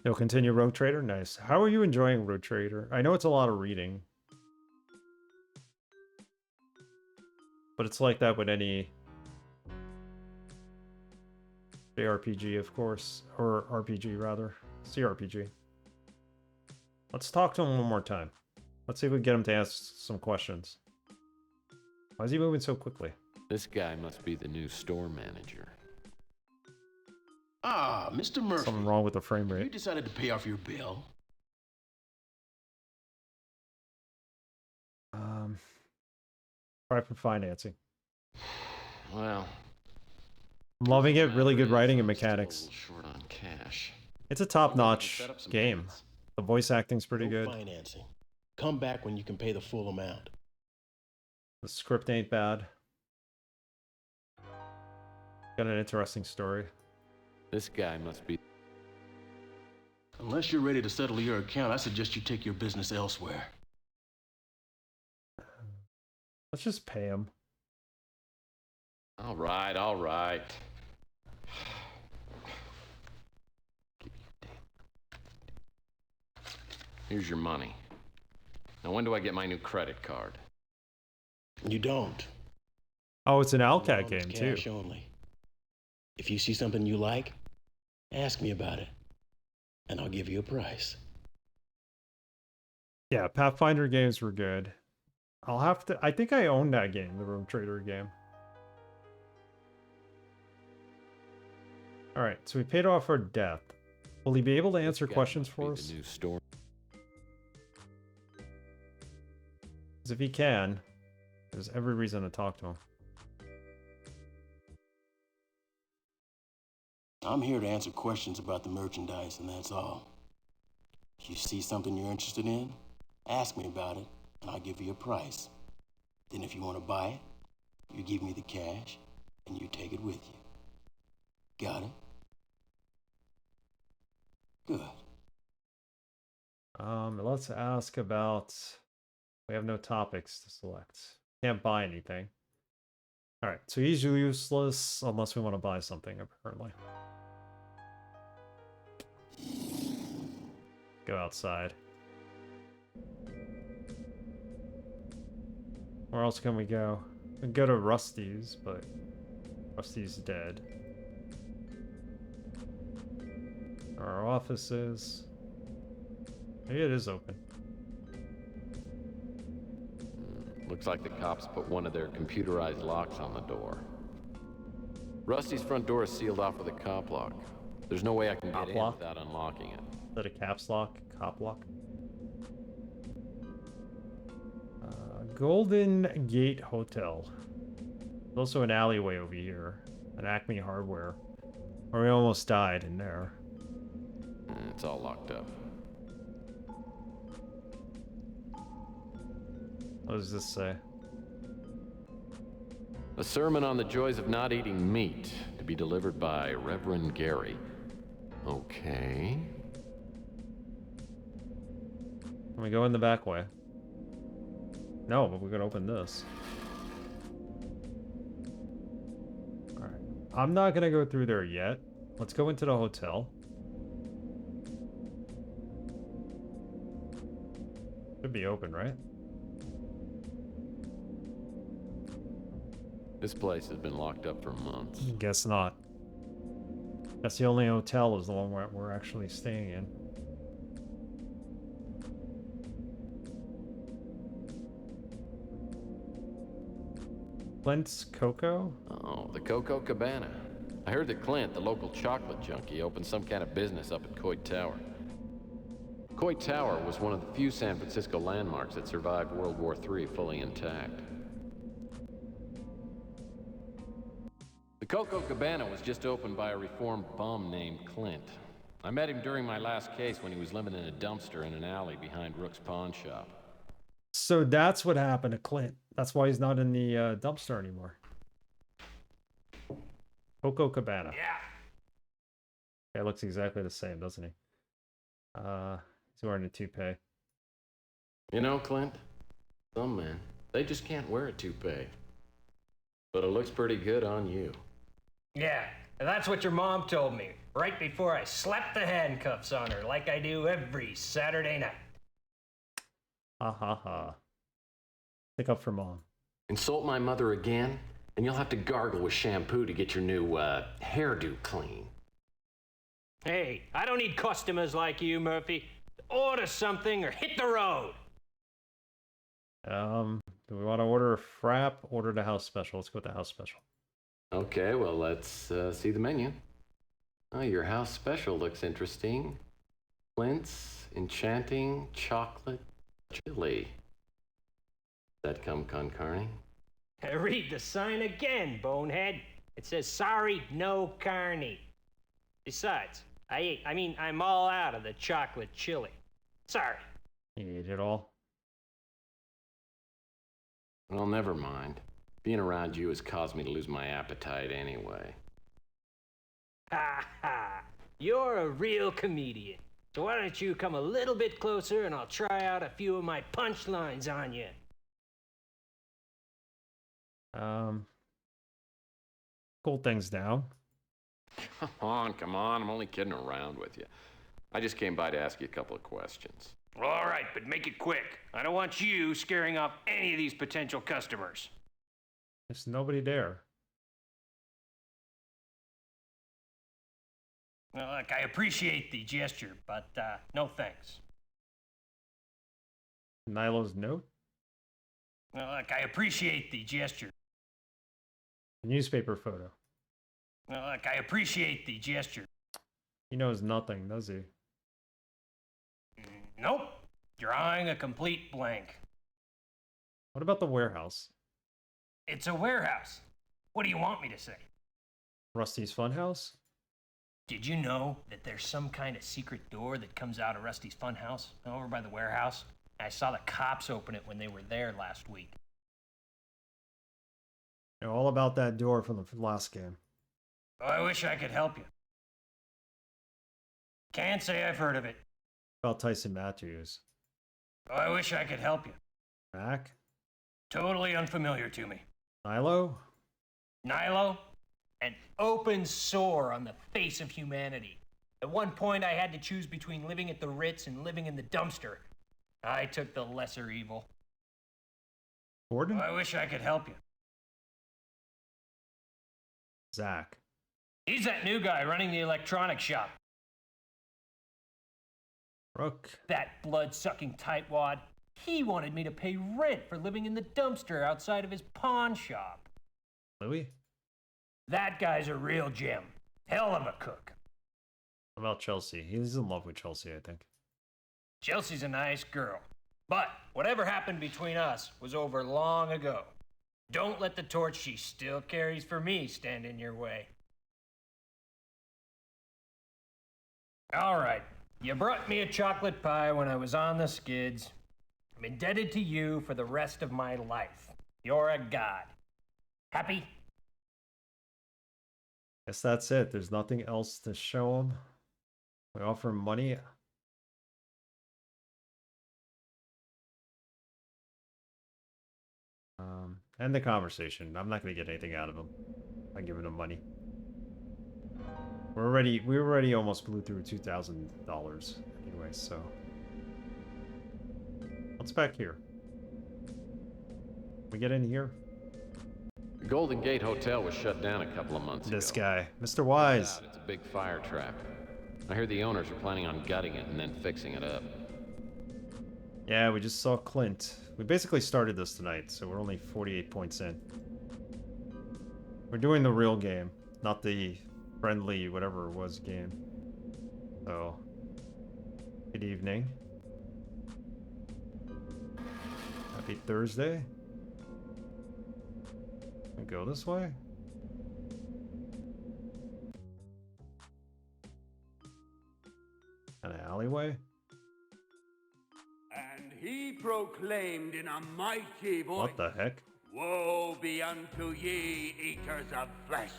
A: You'll continue Rogue Trader? Nice. How are you enjoying Rogue Trader? I know it's a lot of reading. But it's like that with any JRPG, of course. Or RPG, rather. CRPG. Let's talk to him one more time. Let's see if we can get him to ask some questions. Why is he moving so quickly?
D: This guy must be the new store manager.
I: Ah, Mr. Murphy.
A: Something wrong with the frame
I: You
A: rate.
I: decided to pay off your bill.
A: Private financing.
D: Well,
A: I'm loving it. Really good writing and
D: I'm still a
A: mechanics.
D: little short on cash.
A: It's a
D: Wonder if I can
A: top-notch
D: set up some
A: game.
D: payments.
A: The voice acting's pretty
I: No
A: good.
I: financing. Come back when you can pay the full amount.
A: The script ain't bad. Got an interesting story.
D: This guy must be.
I: Unless you're ready to settle your account, I suggest you take your business elsewhere.
A: Let's just pay him.
D: All right, all right. Here's your money. Now, when do I get my new credit card?
I: You don't.
A: Oh, it's an
I: No,
A: Alcat
I: it's
A: game too.
I: cash only. If you see something you like, ask me about it, and I'll give you a price.
A: Yeah, Pathfinder games were good. I'll have to. I think I own that game, the Room Trader game. All right, so we paid off our debt. Will he be able to answer
D: This guy
A: questions
D: must be
A: for
D: the
A: us?
D: new store.
A: Because if he can, there's every reason to talk to him.
I: I'm here to answer questions about the merchandise, and that's all. If you see something you're interested in, ask me about it, and I'll give you a price. Then if you want to buy it, you give me the cash, and you take it with you. Got it? Good.
A: Let's ask about. We have no topics to select. Can't buy anything. All right, so he's useless unless we want to buy something, apparently. Go outside. Where else can we go? We can go to Rusty's, but Rusty's dead. Our offices. Maybe it is open.
D: Looks like the cops put one of their computerized locks on the door. Rusty's front door is sealed off with a cop lock. There's no way I can
A: Cop
D: get in
A: lock?
D: without unlocking it.
A: Is that a caps lock? Cop lock? Golden Gate Hotel. There's also an alleyway over here. An Acme Hardware. Where we almost died in there.
D: It's all locked up.
A: What does this say?
D: A sermon on the joys of not eating meat, to be delivered by Reverend Gary. Okay.
A: Can we go in the back way? No, but we're gonna open this. Alright. I'm not gonna go through there yet. Let's go into the hotel. Should be open, right?
D: This place has been locked up for months.
A: Guess not. That's the only hotel is the one we're actually staying in. Clint's Cocoa?
D: Oh, the Cocoa Cabana. I heard that Clint, the local chocolate junkie, opened some kind of business up at Coit Tower. Coit Tower was one of the few San Francisco landmarks that survived World War III fully intact. The Cocoa Cabana was just opened by a reformed bum named Clint. I met him during my last case when he was living in a dumpster in an alley behind Rook's pawn shop.
A: So that's what happened to Clint. That's why he's not in the dumpster anymore. Cocoa Cabana. Yeah. It looks exactly the same, doesn't he? He's wearing a toupee.
D: You know, Clint, some men, they just can't wear a toupee. But it looks pretty good on you.
J: Yeah, and that's what your mom told me right before I slapped the handcuffs on her like I do every Saturday night.
A: Ha ha ha. Pick up for mom.
D: Insult my mother again, and you'll have to gargle with shampoo to get your new hairdo clean.
J: Hey, I don't need customers like you, Murphy. Order something or hit the road.
A: Do we want to order a frap? Order the house special. Let's go with the house special.
D: Okay, well, let's see the menu. Oh, your house special looks interesting. Clint's enchanting chocolate chili. That come con carne?
J: Read the sign again, bonehead. It says, sorry, no carny. Besides, I'm all out of the chocolate chili. Sorry.
A: You ate it all.
D: Well, never mind. Being around you has caused me to lose my appetite anyway.
J: Ha ha. You're a real comedian. So why don't you come a little bit closer and I'll try out a few of my punchlines on you.
A: Cool things down.
D: Come on, I'm only kidding around with you. I just came by to ask you a couple of questions.
J: All right, but make it quick. I don't want you scaring off any of these potential customers.
A: There's nobody there.
J: Well, look, I appreciate the gesture, but no thanks.
A: Nilo's note?
J: Well, look, I appreciate the gesture.
A: Newspaper photo.
J: Well, look, I appreciate the gesture.
A: He knows nothing, does he?
J: Nope. Drawing a complete blank.
A: What about the warehouse?
J: It's a warehouse. What do you want me to say?
A: Rusty's Funhouse?
J: Did you know that there's some kind of secret door that comes out of Rusty's Funhouse over by the warehouse? I saw the cops open it when they were there last week.
A: You know all about that door from the last game.
J: Oh, I wish I could help you. Can't say I've heard of it.
A: About Tyson Matthews.
J: Oh, I wish I could help you.
A: Mac?
J: Totally unfamiliar to me.
A: Nilo?
J: Nilo? An open sore on the face of humanity. At one point, I had to choose between living at the Ritz and living in the dumpster. I took the lesser evil.
A: Gordon?
J: Oh, I wish I could help you.
A: Zach.
J: He's that new guy running the electronics shop.
A: Brooke.
J: That blood-sucking tightwad. He wanted me to pay rent for living in the dumpster outside of his pawn shop.
A: Louis?
J: That guy's a real gem. Hell of a cook.
A: What about Chelsea? He's in love with Chelsea, I think.
J: Chelsea's a nice girl. But whatever happened between us was over long ago. Don't let the torch she still carries for me stand in your way. All right. You brought me a chocolate pie when I was on the skids. I'm indebted to you for the rest of my life. You're a god. Happy?
A: Guess that's it. There's nothing else to show him. We offer him money. End the conversation. I'm not going to get anything out of him. I'm giving him money. We already almost blew through $2,000 anyway, so. What's back here? We get in here?
D: The Golden Gate Hotel was shut down a couple of months ago.
A: This guy, Mr. Wise.
D: It's a big fire trap. I hear the owners are planning on gutting it and then fixing it up.
A: Yeah, we just saw Clint. We basically started this tonight, so we're only 48 points in. We're doing the real game, not the friendly whatever it was game. So, good evening. Happy Thursday. We go this way? An alleyway?
K: And he proclaimed in a mighty voice,
A: What the heck?
K: Woe be unto ye, eaters of flesh!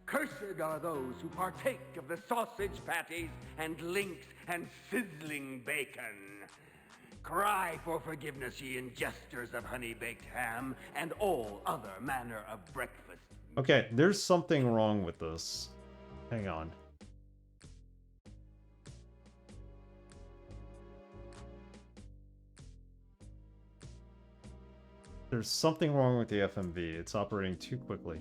K: Cursed are those who partake of the sausage patties and links and sizzling bacon. Cry for forgiveness, ye ingesters of honey-baked ham and all other manner of breakfast.
A: Okay, there's something wrong with this. Hang on. There's something wrong with the FMV. It's operating too quickly.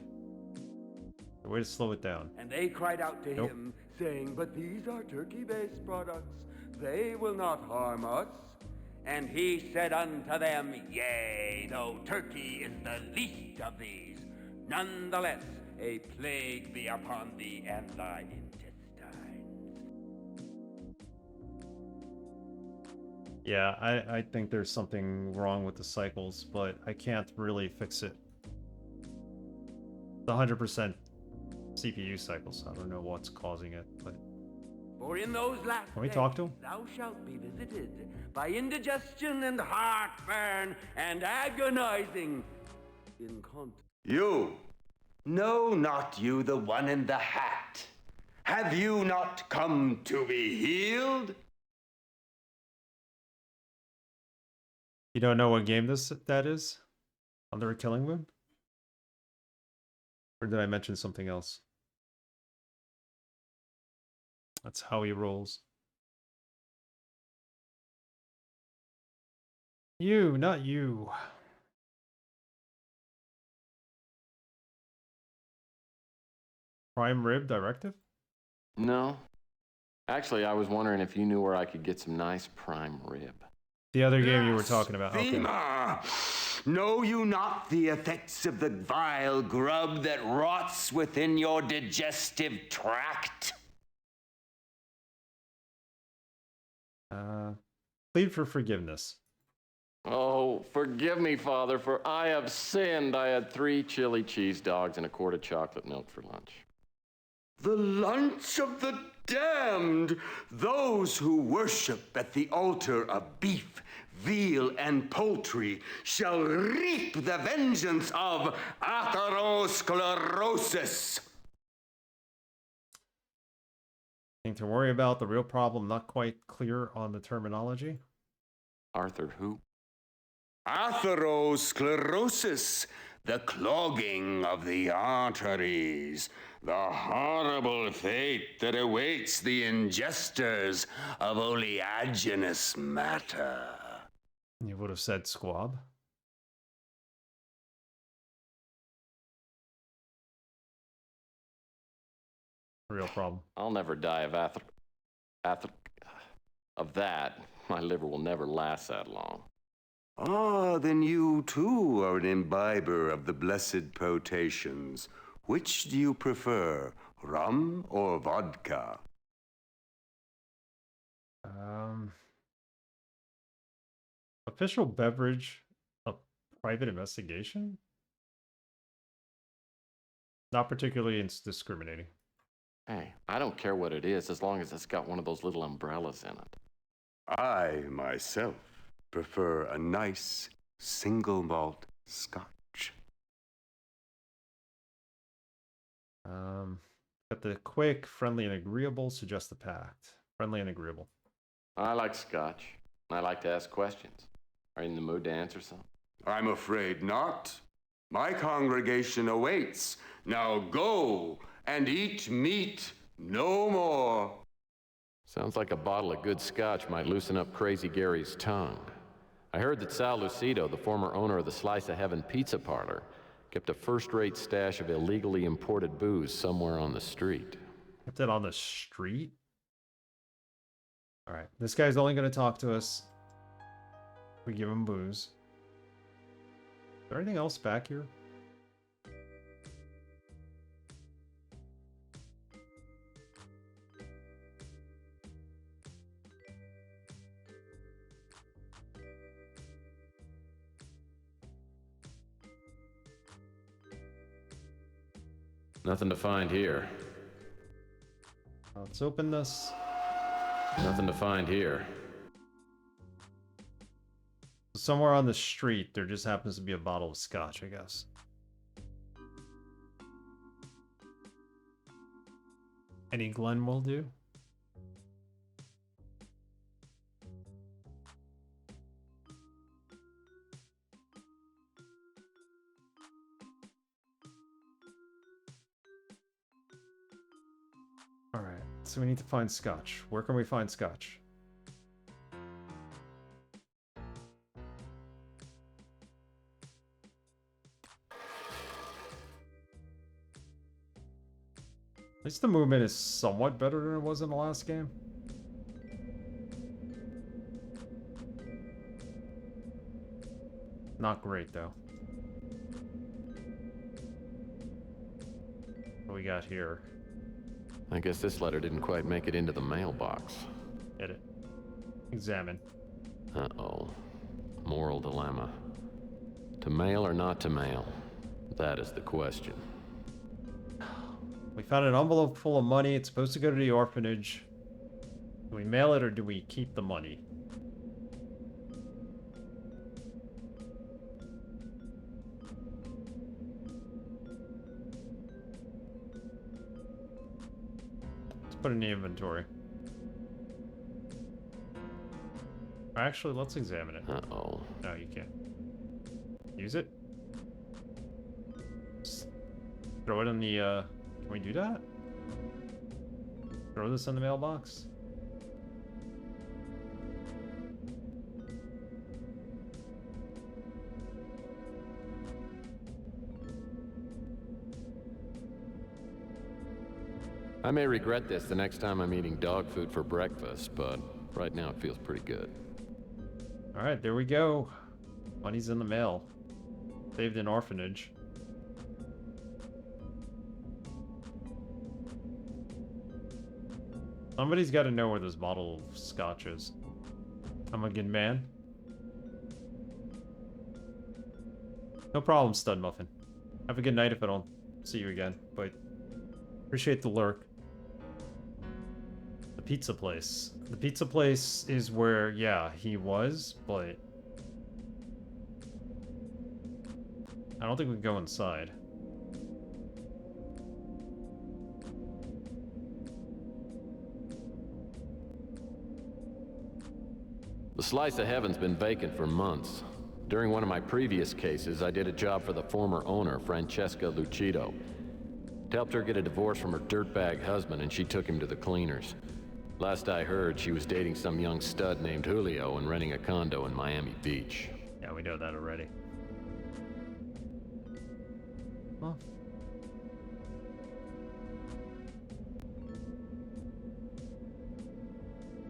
A: The way to slow it down.
K: And they cried out to him, saying, But these are turkey-based products. They will not harm us. And he said unto them, Yea, though turkey is the least of these, nonetheless a plague be upon thee and thy intestines.
A: Yeah, I think there's something wrong with the cycles, but I can't really fix it the 100% CPU cycles. I don't know what's causing it, but
K: For in those last
A: can we
K: days,
A: talk to him?
K: thou shalt be visited by indigestion and heartburn and agonizing incontinence.
L: You! No, not you, the one in the hat. Have you not come to be healed?
A: You don't know what game that is? Under a Killing Moon? Or did I mention something else? That's how he rolls. You, not you. Prime Rib Directive?
D: No. Actually, I was wondering if you knew where I could get some nice prime rib.
A: The other game you were talking about. Okay.
L: Blasphemer! Know you not the effects of the vile grub that rots within your digestive tract?
A: Plead for forgiveness.
D: Oh, forgive me, Father, for I have sinned. I had 3 chili cheese dogs and a quart of chocolate milk for lunch.
L: The lunch of the damned, those who worship at the altar of beef, veal, and poultry shall reap the vengeance of atherosclerosis.
A: Thing to worry about, the real problem not quite clear on the terminology.
D: Arthur who?
L: Atherosclerosis, the clogging of the arteries, the horrible fate that awaits the ingesters of oleaginous matter.
A: You would have said squab. Real problem.
D: I'll never die of of that. My liver will never last that long.
L: Ah, then you too are an imbiber of the blessed potations. Which do you prefer, rum or vodka?
A: Official beverage, a private investigation? Not particularly discriminating.
D: Hey, I don't care what it is as long as it's got one of those little umbrellas in it.
L: I, myself, prefer a nice single malt scotch.
A: Got the quick, friendly, and agreeable. Suggest the pact. Friendly and agreeable.
D: I like scotch. I like to ask questions. Are you in the mood to answer some?
L: I'm afraid not. My congregation awaits. Now go and eat meat no more.
D: Sounds like a bottle of good scotch might loosen up Crazy Gary's tongue. I heard that Sal Lucido, the former owner of the Slice of Heaven pizza parlor, kept a first-rate stash of illegally imported booze somewhere on the street.
A: Kept it on the street? Alright, this guy's only going to talk to us. We give him booze. Is there anything else back here?
D: Nothing to find here.
A: Let's open this.
D: Nothing to find here.
A: Somewhere on the street, there just happens to be a bottle of scotch, I guess. Any Glen will do. Alright, so we need to find scotch. Where can we find scotch? At least the movement is somewhat better than it was in the last game. Not great, though. What we got here?
D: I guess this letter didn't quite make it into the mailbox.
A: Hit it. Examine.
D: Uh-oh. Moral dilemma. To mail or not to mail? That is the question.
A: We found an envelope full of money. It's supposed to go to the orphanage. Do we mail it or do we keep the money? Let's put it in the inventory. Actually, let's examine it.
D: Uh-oh.
A: No, you can't. Use it? Just throw it in the, Can we do that? Throw this in the mailbox?
D: I may regret this the next time I'm eating dog food for breakfast, but right now it feels pretty good.
A: Alright, there we go. Money's in the mail. Saved an orphanage. Somebody's got to know where this bottle of scotch is. I'm a good man. No problem, Stud Muffin. Have a good night if I don't see you again, but appreciate the lurk. The pizza place. The pizza place is where, yeah, he was, but I don't think we can go inside.
D: The slice of heaven's been vacant for months. During one of my previous cases, I did a job for the former owner, Francesca Lucido. Helped her get a divorce from her dirtbag husband, and she took him to the cleaners. Last I heard, she was dating some young stud named Julio and renting a condo in Miami Beach.
A: Yeah, we know that already. Well.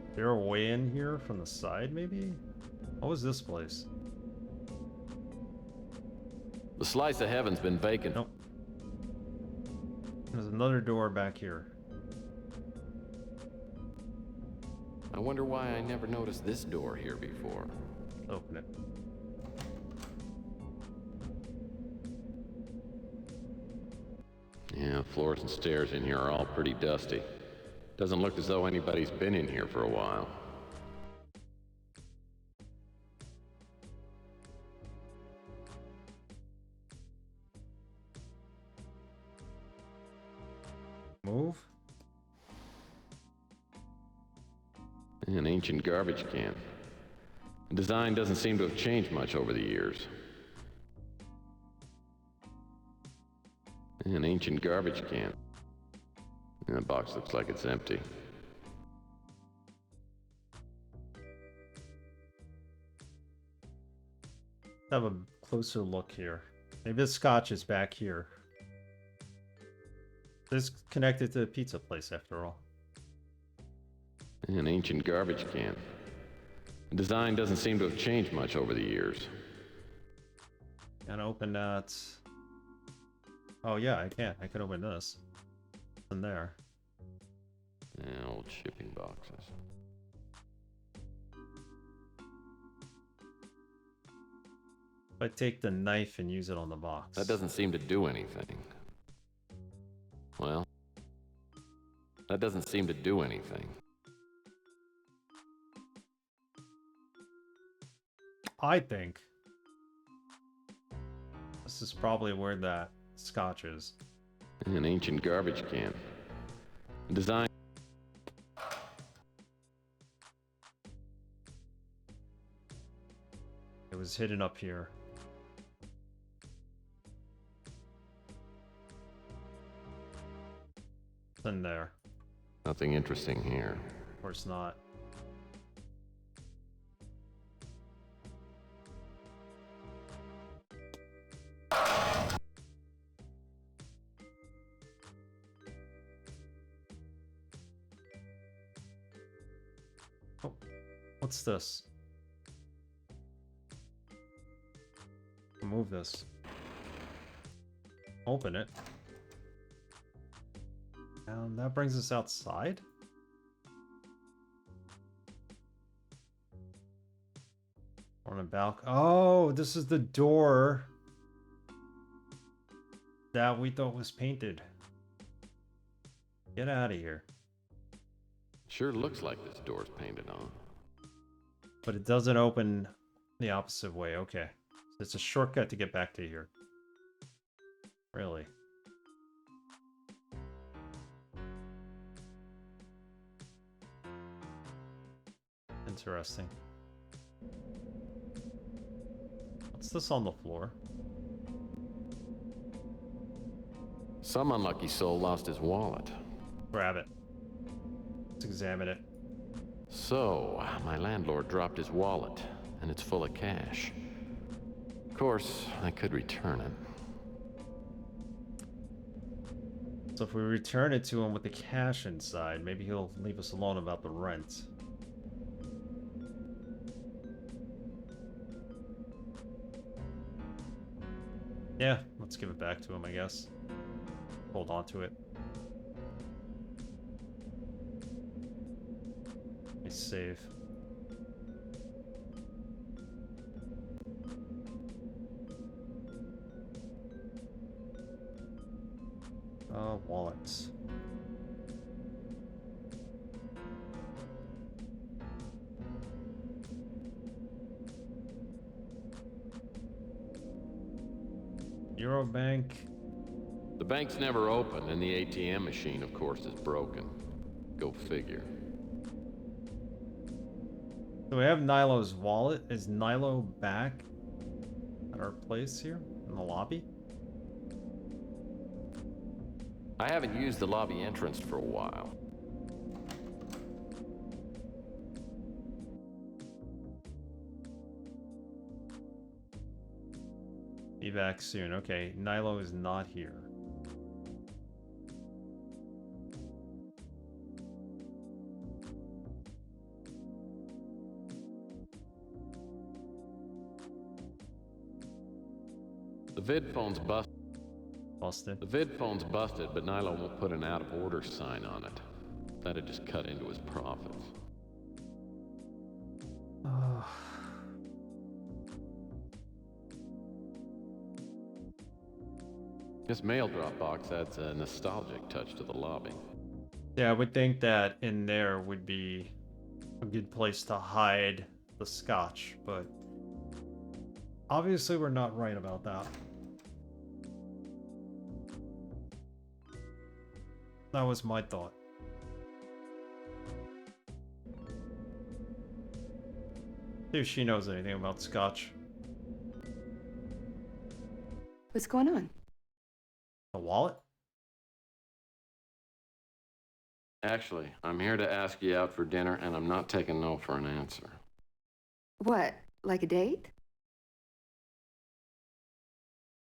A: Is there a way in here from the side, maybe? What was this place?
D: The slice of heaven's been vacant.
A: Nope. There's another door back here.
D: I wonder why I never noticed this door here before.
A: Open it.
D: Yeah, floors and stairs in here are all pretty dusty. Doesn't look as though anybody's been in here for a while.
A: Move.
D: An ancient garbage can. The design doesn't seem to have changed much over the years. An ancient garbage can. The box looks like it's empty.
A: Have a closer look here. Maybe the scotch is back here. This is connected to the pizza place after all.
D: An ancient garbage can. The design doesn't seem to have changed much over the years.
A: Can I open that? Oh yeah, I can. I can open this. In there.
D: Yeah, old shipping boxes.
A: If I take the knife and use it on the box.
D: That doesn't seem to do anything. Well, that doesn't seem to do anything.
A: I think this is probably where that scotch is.
D: An ancient garbage can. Design.
A: It was hidden up here. It's in there.
D: Nothing interesting here.
A: Of course not. Oh, what's this? Move this. Open it. And that brings us outside? On a balcony. Oh, this is the door that we thought was painted. Get out of here.
D: Sure looks like this door's painted on.
A: But it doesn't open the opposite way. Okay. So it's a shortcut to get back to here. Really? Interesting. What's this on the floor?
D: Some unlucky soul lost his wallet.
A: Grab it. Let's examine it.
D: So, my landlord dropped his wallet, and it's full of cash. Of course, I could return it.
A: So if we return it to him with the cash inside, maybe he'll leave us alone about the rent. Yeah, let's give it back to him, I guess. Hold on to it. Let me save. Wallets. Eurobank.
D: The bank's never open, and the ATM machine, of course, is broken. Go figure.
A: So we have Nilo's wallet. Is Nilo back at our place here in the lobby?
D: I haven't used the lobby entrance for a while.
A: Be back soon. Okay, Nilo is not here.
D: The vid phone's busted.
A: Busted.
D: The vid phone's busted, but Nilo won't put an out of order sign on it. That'd just cut into his profits. This mail drop box adds a nostalgic touch to the lobby.
A: Yeah, I would think that in there would be a good place to hide the scotch, but obviously we're not right about that. That was my thought. See if she knows anything about scotch.
C: What's going on?
A: The wallet?
D: Actually, I'm here to ask you out for dinner, and I'm not taking no for an answer.
C: What, like a date?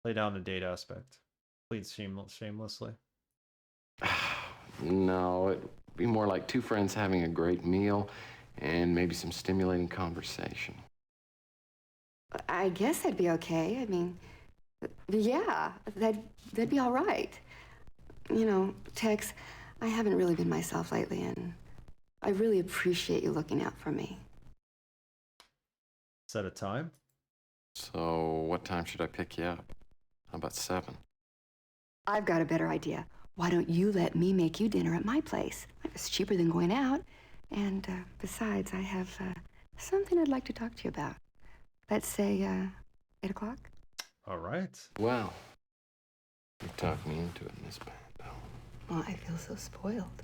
A: Lay down the date aspect. Plead shamelessly.
D: No, it'd be more like two friends having a great meal and maybe some stimulating conversation.
C: I guess that'd be okay. I mean, yeah, that'd be all right. You know, Tex, I haven't really been myself lately, and I really appreciate you looking out for me.
A: Set a time?
D: So, what time should I pick you up? How about 7?
C: I've got a better idea. Why don't you let me make you dinner at my place? It's cheaper than going out. And besides, I have something I'd like to talk to you about. Let's say 8 o'clock?
A: All right.
D: Well, you talked me into it, Miss Bando.
C: Well, I feel so spoiled.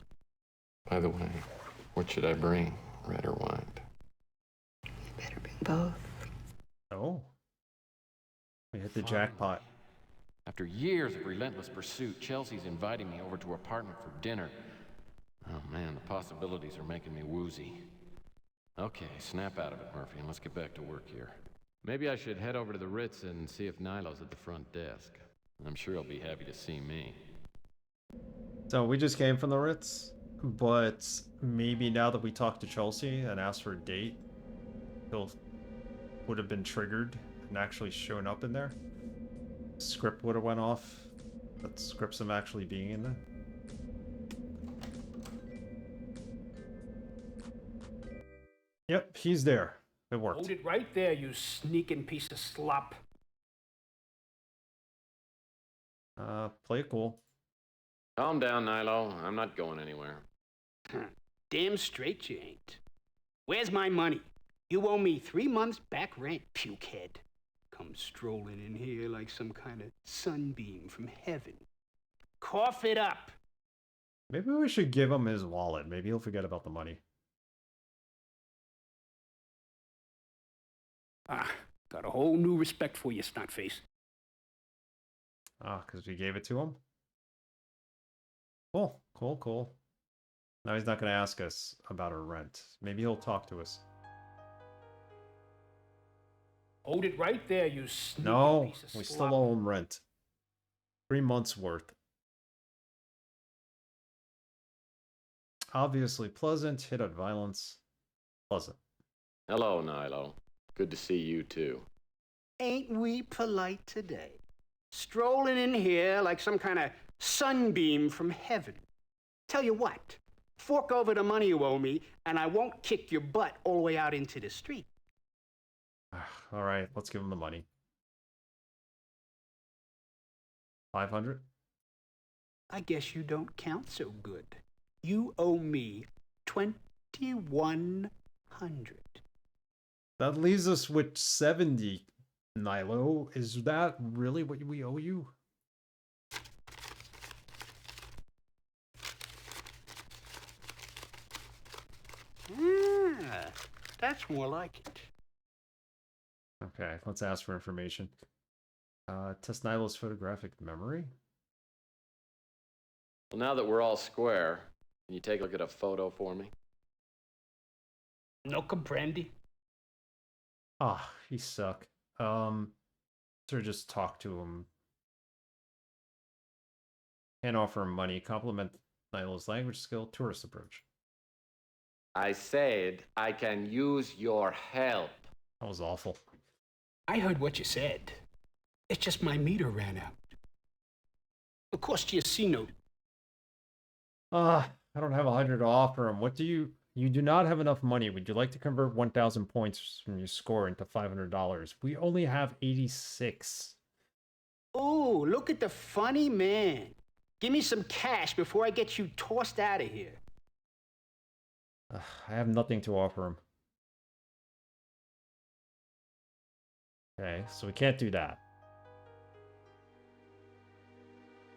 D: By the way, what should I bring, red or white?
C: You better bring both.
A: Oh. We hit the jackpot.
D: After years of relentless pursuit, Chelsea's inviting me over to her apartment for dinner. Oh man, the possibilities are making me woozy. Okay, snap out of it, Murphy, and let's get back to work here. Maybe I should head over to the Ritz and see if Nilo's at the front desk. I'm sure he'll be happy to see me.
A: So we just came from the Ritz, but maybe now that we talked to Chelsea and asked for a date, he'll would have been triggered and actually shown up in there. Script would have went off. That scripts him actually being in there. Yep, he's there. It worked.
M: Hold it right there, you sneaking piece of slop.
A: Play it cool.
D: Calm down, Nilo. I'm not going anywhere.
M: Damn straight you ain't. Where's my money? You owe me 3 months back rent, pukehead. Come strolling in here like some kind of sunbeam from heaven. Cough it up.
A: Maybe we should give him his wallet. Maybe he'll forget about the money.
M: Got a whole new respect for you, snotface.
A: Ah, because we gave it to him? Cool, cool, cool. Now he's not going to ask us about our rent. Maybe he'll talk to us.
M: Hold it right there, you sneaky
A: No,
M: piece of
A: we
M: slop.
A: still owe him rent. 3 months worth. Obviously pleasant, hit at violence. Pleasant.
D: Hello, Nilo. Good to see you, too.
M: Ain't we polite today? Strolling in here like some kind of sunbeam from heaven. Tell you what, fork over the money you owe me, and I won't kick your butt all the way out into the street.
A: All right, let's give him the money. 500?
M: I guess you don't count so good. You owe me 2,100.
A: That leaves us with 70, Nilo. Is that really what we owe you?
M: Ah, that's more like it.
A: Okay, let's ask for information. Test Nilo's photographic memory.
D: Well, now that we're all square, can you take a look at a photo for me?
M: No comprende.
A: Ah, he suck. So just talk to him. Can't offer him money. Compliment Nilo's language skill. Tourist approach.
D: I said I can use your help.
A: That was awful.
M: I heard what you said. It's just my meter ran out. Of course, you see no.
A: I don't have 100 to offer him. What do you... You do not have enough money. Would you like to convert 1,000 points from your score into $500? We only have 86.
M: Oh, look at the funny man. Give me some cash before I get you tossed out of here.
A: I have nothing to offer him. Okay, so we can't do that.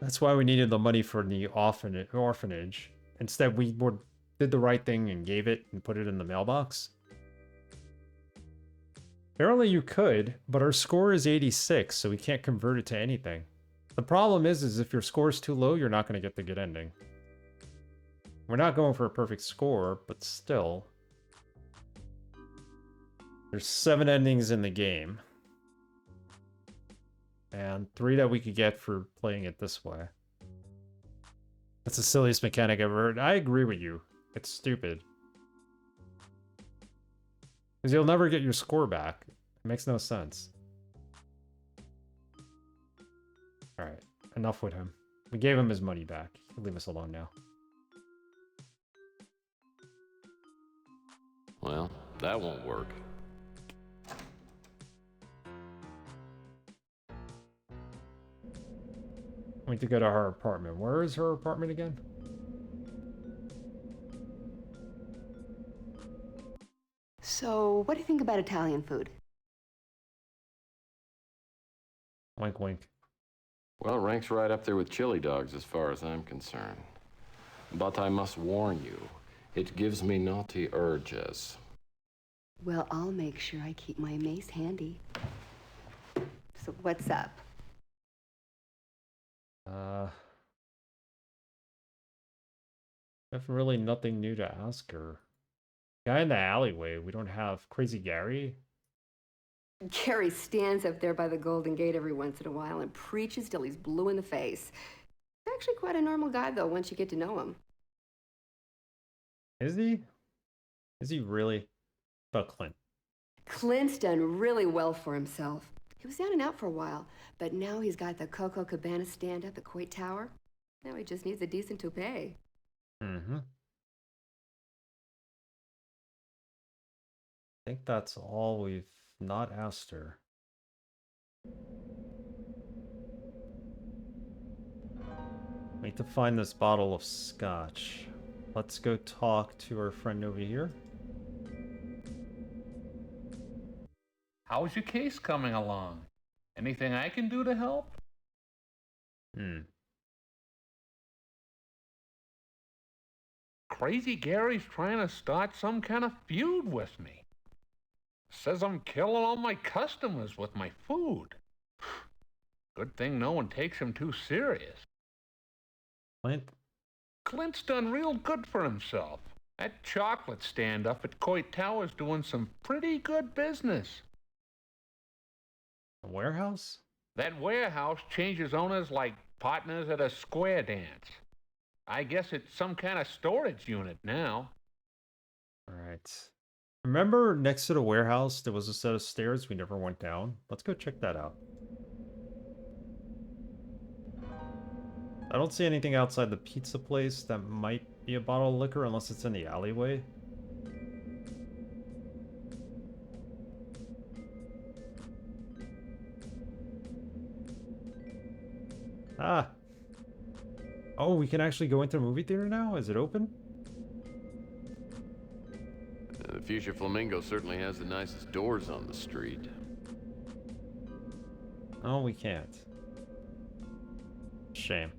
A: That's why we needed the money for the orphanage. Instead, we did the right thing and gave it and put it in the mailbox. Apparently you could, but our score is 86, so we can't convert it to anything. The problem is if your score is too low, you're not going to get the good ending. We're not going for a perfect score, but still. There's 7 endings in the game. And 3 that we could get for playing it this way. That's the silliest mechanic I've ever heard. I agree with you. It's stupid. Because you'll never get your score back. It makes no sense. Alright, enough with him. We gave him his money back. He'll leave us alone now.
D: Well, that won't work.
A: We need to go to her apartment. Where is her apartment again?
C: So, what do you think about Italian food?
A: Wink, wink.
D: Well, it ranks right up there with chili dogs as far as I'm concerned. But I must warn you, it gives me naughty urges.
C: Well, I'll make sure I keep my mace handy. So, what's up?
A: I have really nothing new to ask her. Guy in the alleyway, we don't have Crazy Gary.
C: Gary stands up there by the Golden Gate every once in a while and preaches till he's blue in the face. He's actually quite a normal guy, though, once you get to know him.
A: Is he? Is he really? About Clint.
C: Clint's done really well for himself. He was down and out for a while, but now he's got the Coco Cabana stand up at Coit Tower. Now he just needs a decent toupee.
A: Mm-hmm. I think that's all we've not asked her. We need to find this bottle of scotch. Let's go talk to our friend over here.
H: How's your case coming along? Anything I can do to help? Crazy Gary's trying to start some kind of feud with me. Says I'm killing all my customers with my food. Good thing no one takes him too serious. Clint's done real good for himself. That chocolate stand up at Coit Tower's doing some pretty good business.
A: A warehouse?
H: That warehouse changes owners like partners at a square dance. I guess it's some kind of storage unit now.
A: Alright. Remember next to the warehouse there was a set of stairs we never went down? Let's go check that out. I don't see anything outside the pizza place that might be a bottle of liquor unless it's in the alleyway. Ah! Oh, we can actually go into the movie theater now? Is it open?
D: The Fuchsia Flamingo certainly has the nicest doors on the street.
A: Oh, we can't. Shame.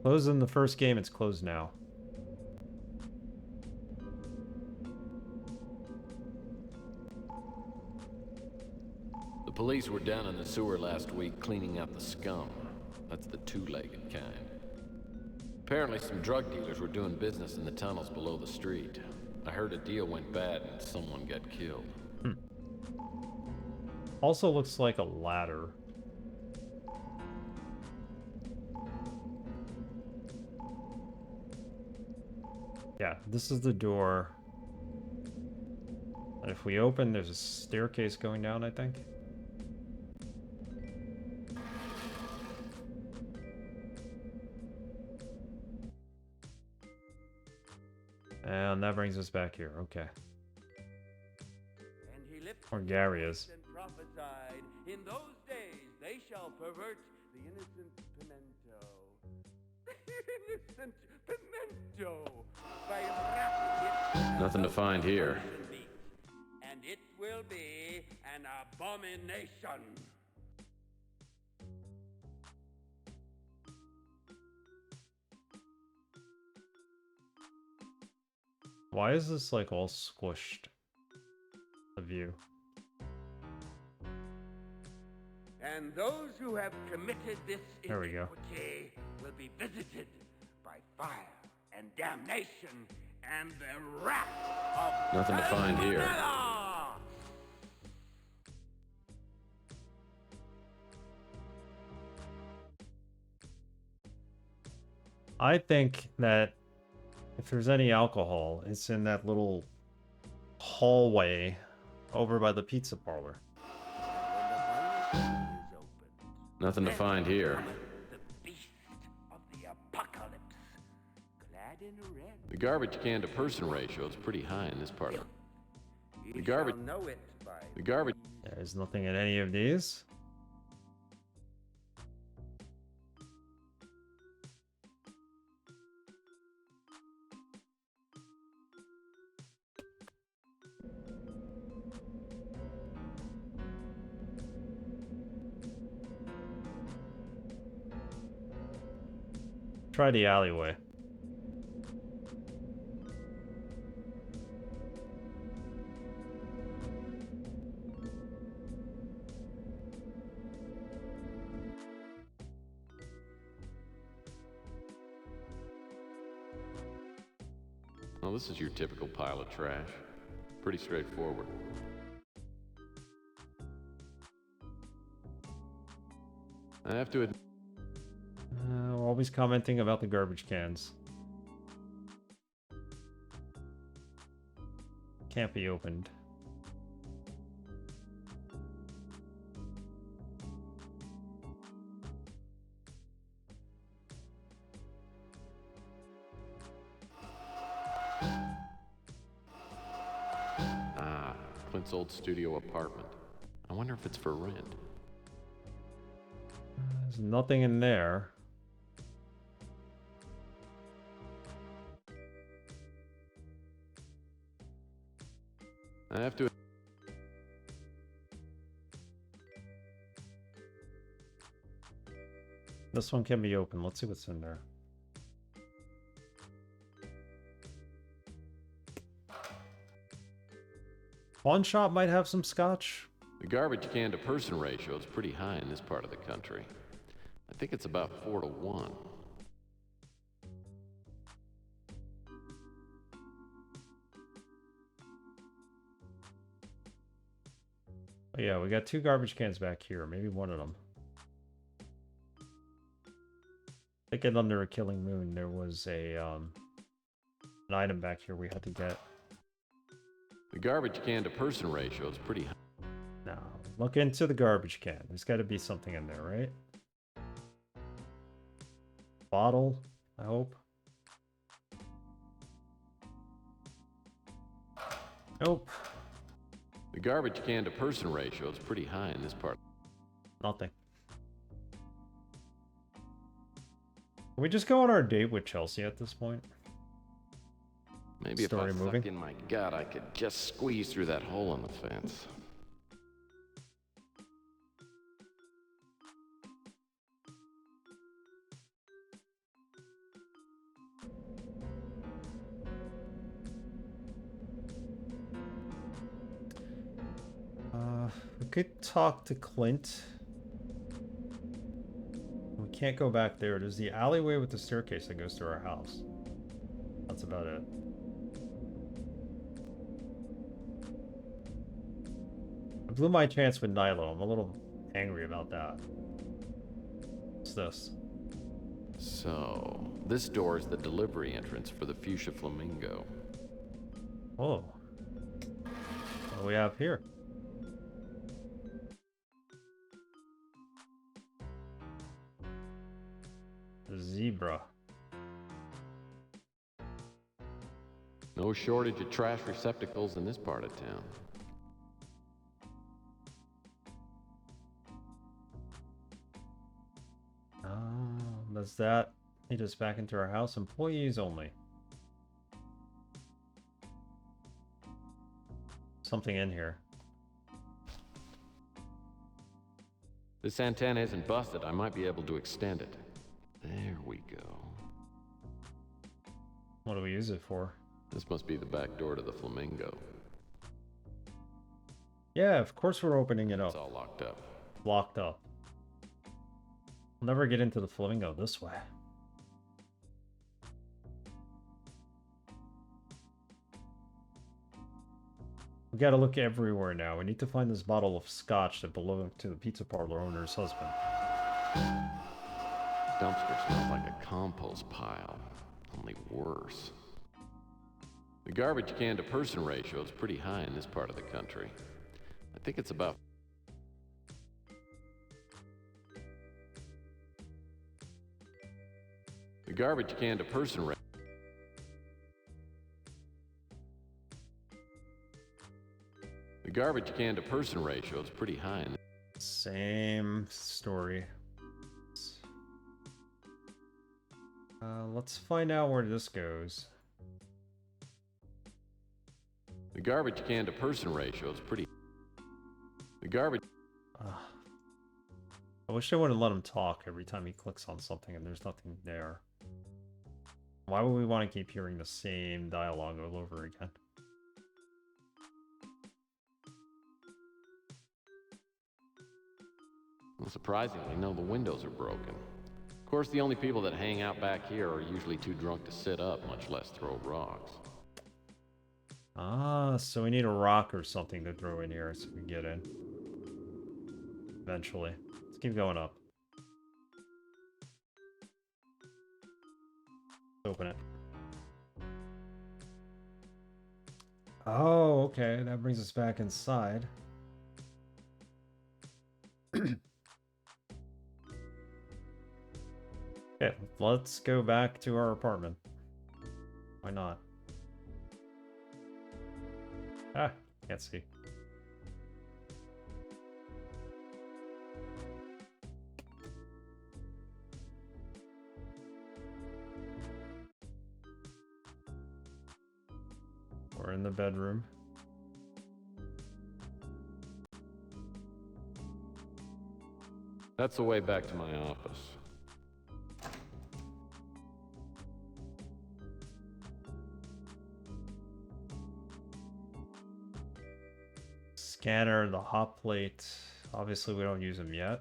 A: Closed in the first game, it's closed now.
D: The police were down in the sewer last week cleaning out the scum. That's the two-legged kind. Apparently some drug dealers were doing business in the tunnels below the street. I heard a deal went bad and someone got killed.
A: Also looks like a ladder. Yeah, this is the door. And if we open, there's a staircase going down, I think. And that brings us back here, okay. Or Gary is.
K: And prophesied, in those days they shall pervert the innocent pimento. Innocent pimento. By wrapping it
D: Nothing to find here.
K: and it will be an abomination.
A: Why is this like all squished? The view.
K: And those who have committed this
A: There we go.
K: iniquity will be visited by fire and damnation and the wrath of
D: Nothing to find here.
K: Pandora!
A: I think that if there's any alcohol, it's in that little hallway over by the pizza parlor.
D: Nothing to find here.
K: Clad in red.
D: The garbage can to person ratio is pretty high in this part of
K: Ye
D: the garbage.
K: shall know it by
D: The garbage.
A: There's nothing in any of these. Try the alleyway.
D: Well, this is your typical pile of trash. Pretty straightforward. I have to admit.
A: Always commenting about the garbage cans. Can't be opened.
D: Ah, Clint's old studio apartment. I wonder if it's for rent.
A: There's nothing in there.
D: I have to.
A: This one can be open. Let's see what's in there. Pawn shop might have some scotch.
D: The garbage can to person ratio is pretty high in this part of the country. I think it's about 4 to 1.
A: Oh, yeah, we got 2 garbage cans back here. Maybe one of them. I think under a killing moon there was a an item back here we had to get.
D: The garbage can to person ratio is pretty high.
A: Now, look into the garbage can. There's got to be something in there, right? Bottle, I hope. Nope.
D: The garbage can to person ratio is pretty high in this part.
A: Nothing. Can we just go on our date with Chelsea at this point?
D: Maybe
A: Story
D: if I
A: moving.
D: sucked in my gut, I could just squeeze through that hole in the fence.
A: We could talk to Clint. We can't go back there. There's the alleyway with the staircase that goes to our house. That's about it. I blew my chance with Nilo. I'm a little angry about that. What's this?
D: So, this door is the delivery entrance for the Fuchsia Flamingo.
A: Oh. What do we have here? A zebra.
D: No shortage of trash receptacles in this part of town.
A: Does that lead us back into our house? Employees only. Something in here.
D: This antenna isn't busted. I might be able to extend it. There we go.
A: What do we use it for?
D: This must be the back door to the Flamingo.
A: Yeah, of course we're opening it up.
D: It's all locked up.
A: Locked up. We'll never get into the Flamingo this way. We gotta look everywhere now. We need to find this bottle of scotch that belonged to the pizza parlor owner's husband.
D: Dumpster smells like a compost pile, only worse. The garbage can to person ratio is pretty high in this part of the country. I think it's about... The garbage can to person ratio... The garbage can to person ratio is pretty high in...
A: Same story. Let's find out where this goes.
D: The garbage can to person ratio is pretty... The garbage...
A: I wish I wouldn't let him talk every time he clicks on something and there's nothing there. Why would we want to keep hearing the same dialogue all over again?
D: Well, surprisingly, no, the windows are broken. Of course, the only people that hang out back here are usually too drunk to sit up, much less throw rocks.
A: Ah, so we need a rock or something to throw in here so we can get in. Eventually. Let's keep going up. Open it. Oh, okay. That brings us back inside. Okay, let's go back to our apartment. Why not? Ah, can't see. We're in the bedroom.
D: That's the way back to my office.
A: Scanner, the hot plate. Obviously, we don't use them yet.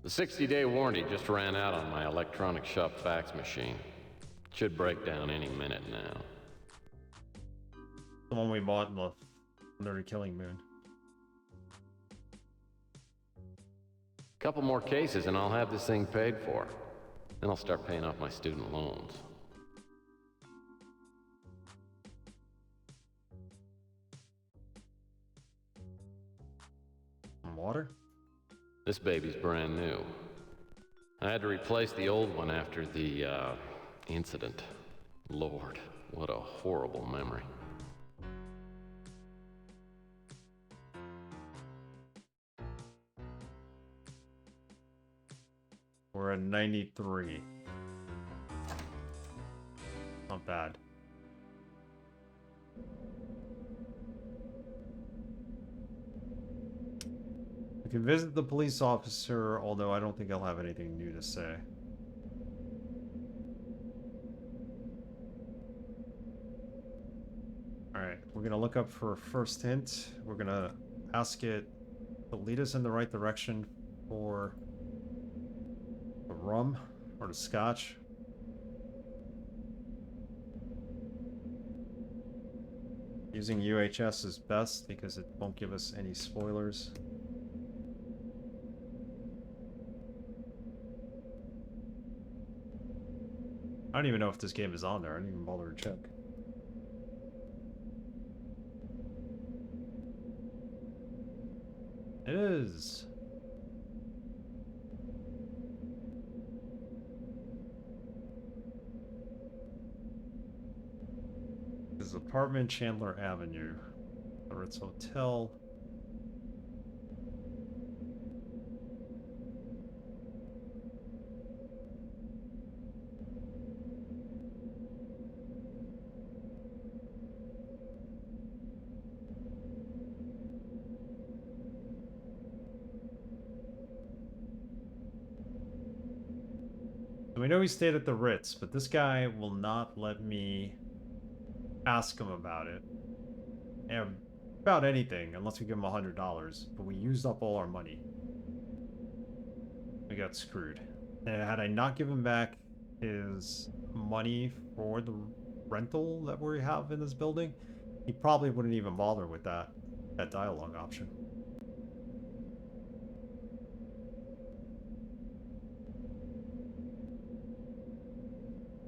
D: The 60-day warranty just ran out on my electronic shop fax machine. Should break down any minute now.
A: The one we bought in the Under the Killing Moon.
D: Couple more cases and I'll have this thing paid for. Then I'll start paying off my student loans.
A: Water?
D: This baby's brand new. I had to replace the old one after the, incident. Lord, what a horrible memory.
A: We're at 93. Not bad. We can visit the police officer, although I don't think I'll have anything new to say. Alright, we're gonna look up for a first hint. We're gonna ask it to lead us in the right direction for the rum or the scotch. Using UHS is best because it won't give us any spoilers. I don't even know if this game is on there. I didn't even bother to check. It is. This is apartment Chandler Avenue. The Ritz Hotel. We know he stayed at the Ritz, but this guy will not let me ask him about it. And about anything, unless we give him $100. But we used up all our money. We got screwed. And had I not given back his money for the rental that we have in this building, he probably wouldn't even bother with that dialogue option.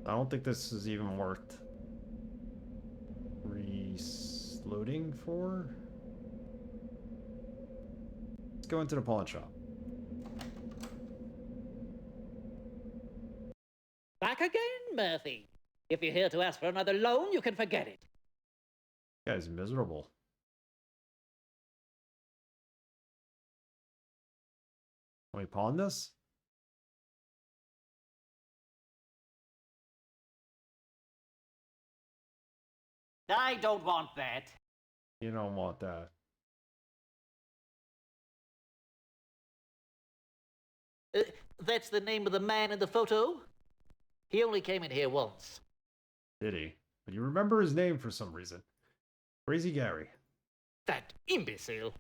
A: I don't think this is even worth reloading for. Let's go into the pawn shop.
E: Back again, Murphy. If you're here to ask for another loan, you can forget it.
A: This guy's miserable. Can we pawn this?
E: I don't want that.
A: You don't want that.
E: That's the name of the man in the photo? He only came in here once.
A: Did he? But you remember his name for some reason. Crazy Gary.
E: That imbecile.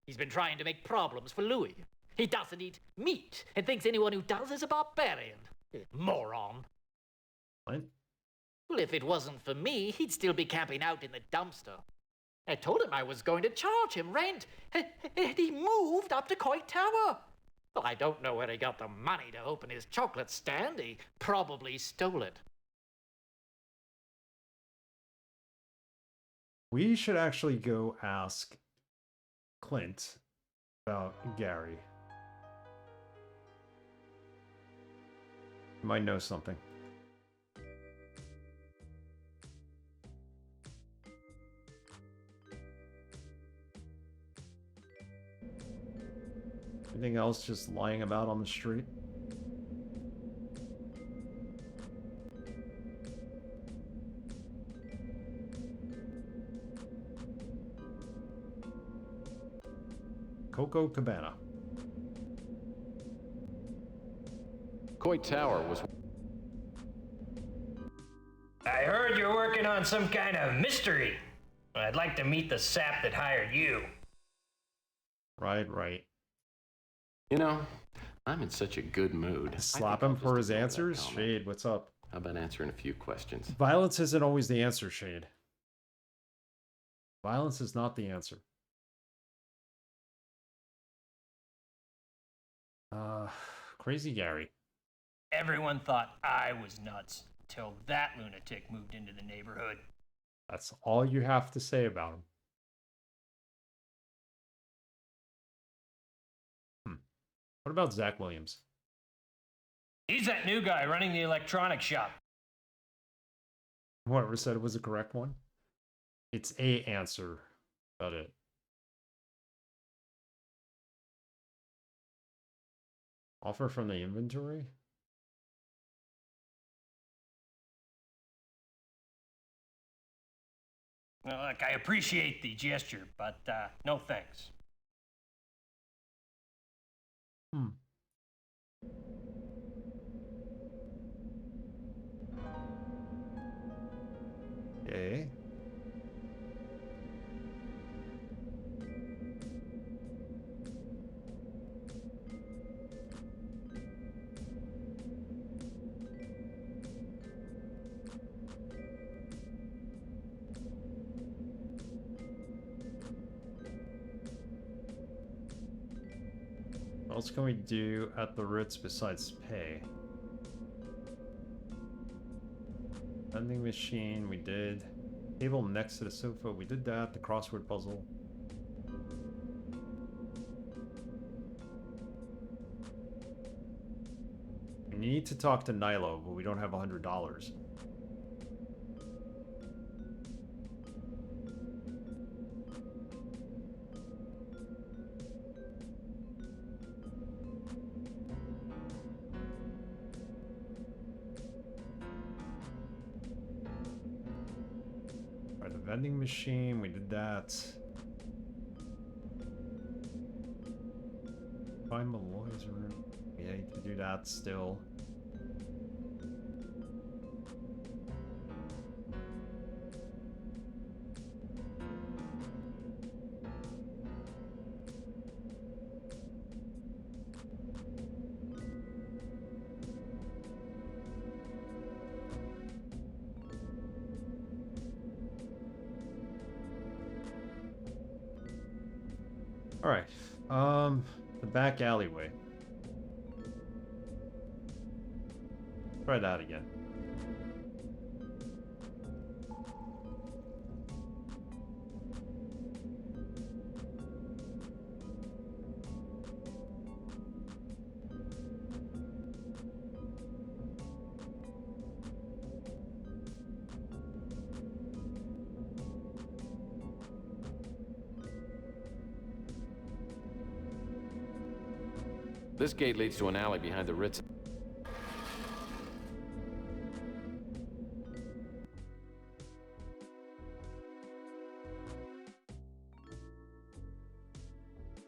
E: He's been trying to make problems for Louis. He doesn't eat meat and thinks anyone who does is a barbarian. Moron.
A: What?
E: Well, if it wasn't for me, he'd still be camping out in the dumpster. I told him I was going to charge him rent, and he moved up to Coit Tower. Well, I don't know where he got the money to open his chocolate stand. He probably stole it.
A: We should actually go ask Clint about Gary. He might know something. Anything else just lying about on the street? Coco Cabana.
D: Coit Tower was...
J: I heard you're working on some kind of mystery. I'd like to meet the sap that hired you.
A: Right.
D: You know, I'm in such a good mood.
A: Slap him for his answers? Shade, what's up?
D: How about answering a few questions?
A: Violence isn't always the answer, Shade. Violence is not the answer. Crazy Gary.
J: Everyone thought I was nuts till that lunatic moved into the neighborhood.
A: That's all you have to say about him. What about Zach Williams?
J: He's that new guy running the electronics shop.
A: Whoever said it was the correct one? It's a answer. About it. Offer from the inventory?
J: Well, look, I appreciate the gesture, but no thanks.
A: Okay. What else can we do at the Ritz besides pay? Vending machine, we did. Table next to the sofa, we did that. The crossword puzzle. We need to talk to Nilo, but we don't have $100. Alright, the vending machine, we did that. Find Malloy's room. We need to do that still. Alright, the back alleyway. Try that again.
D: This gate leads to an alley behind the Ritz.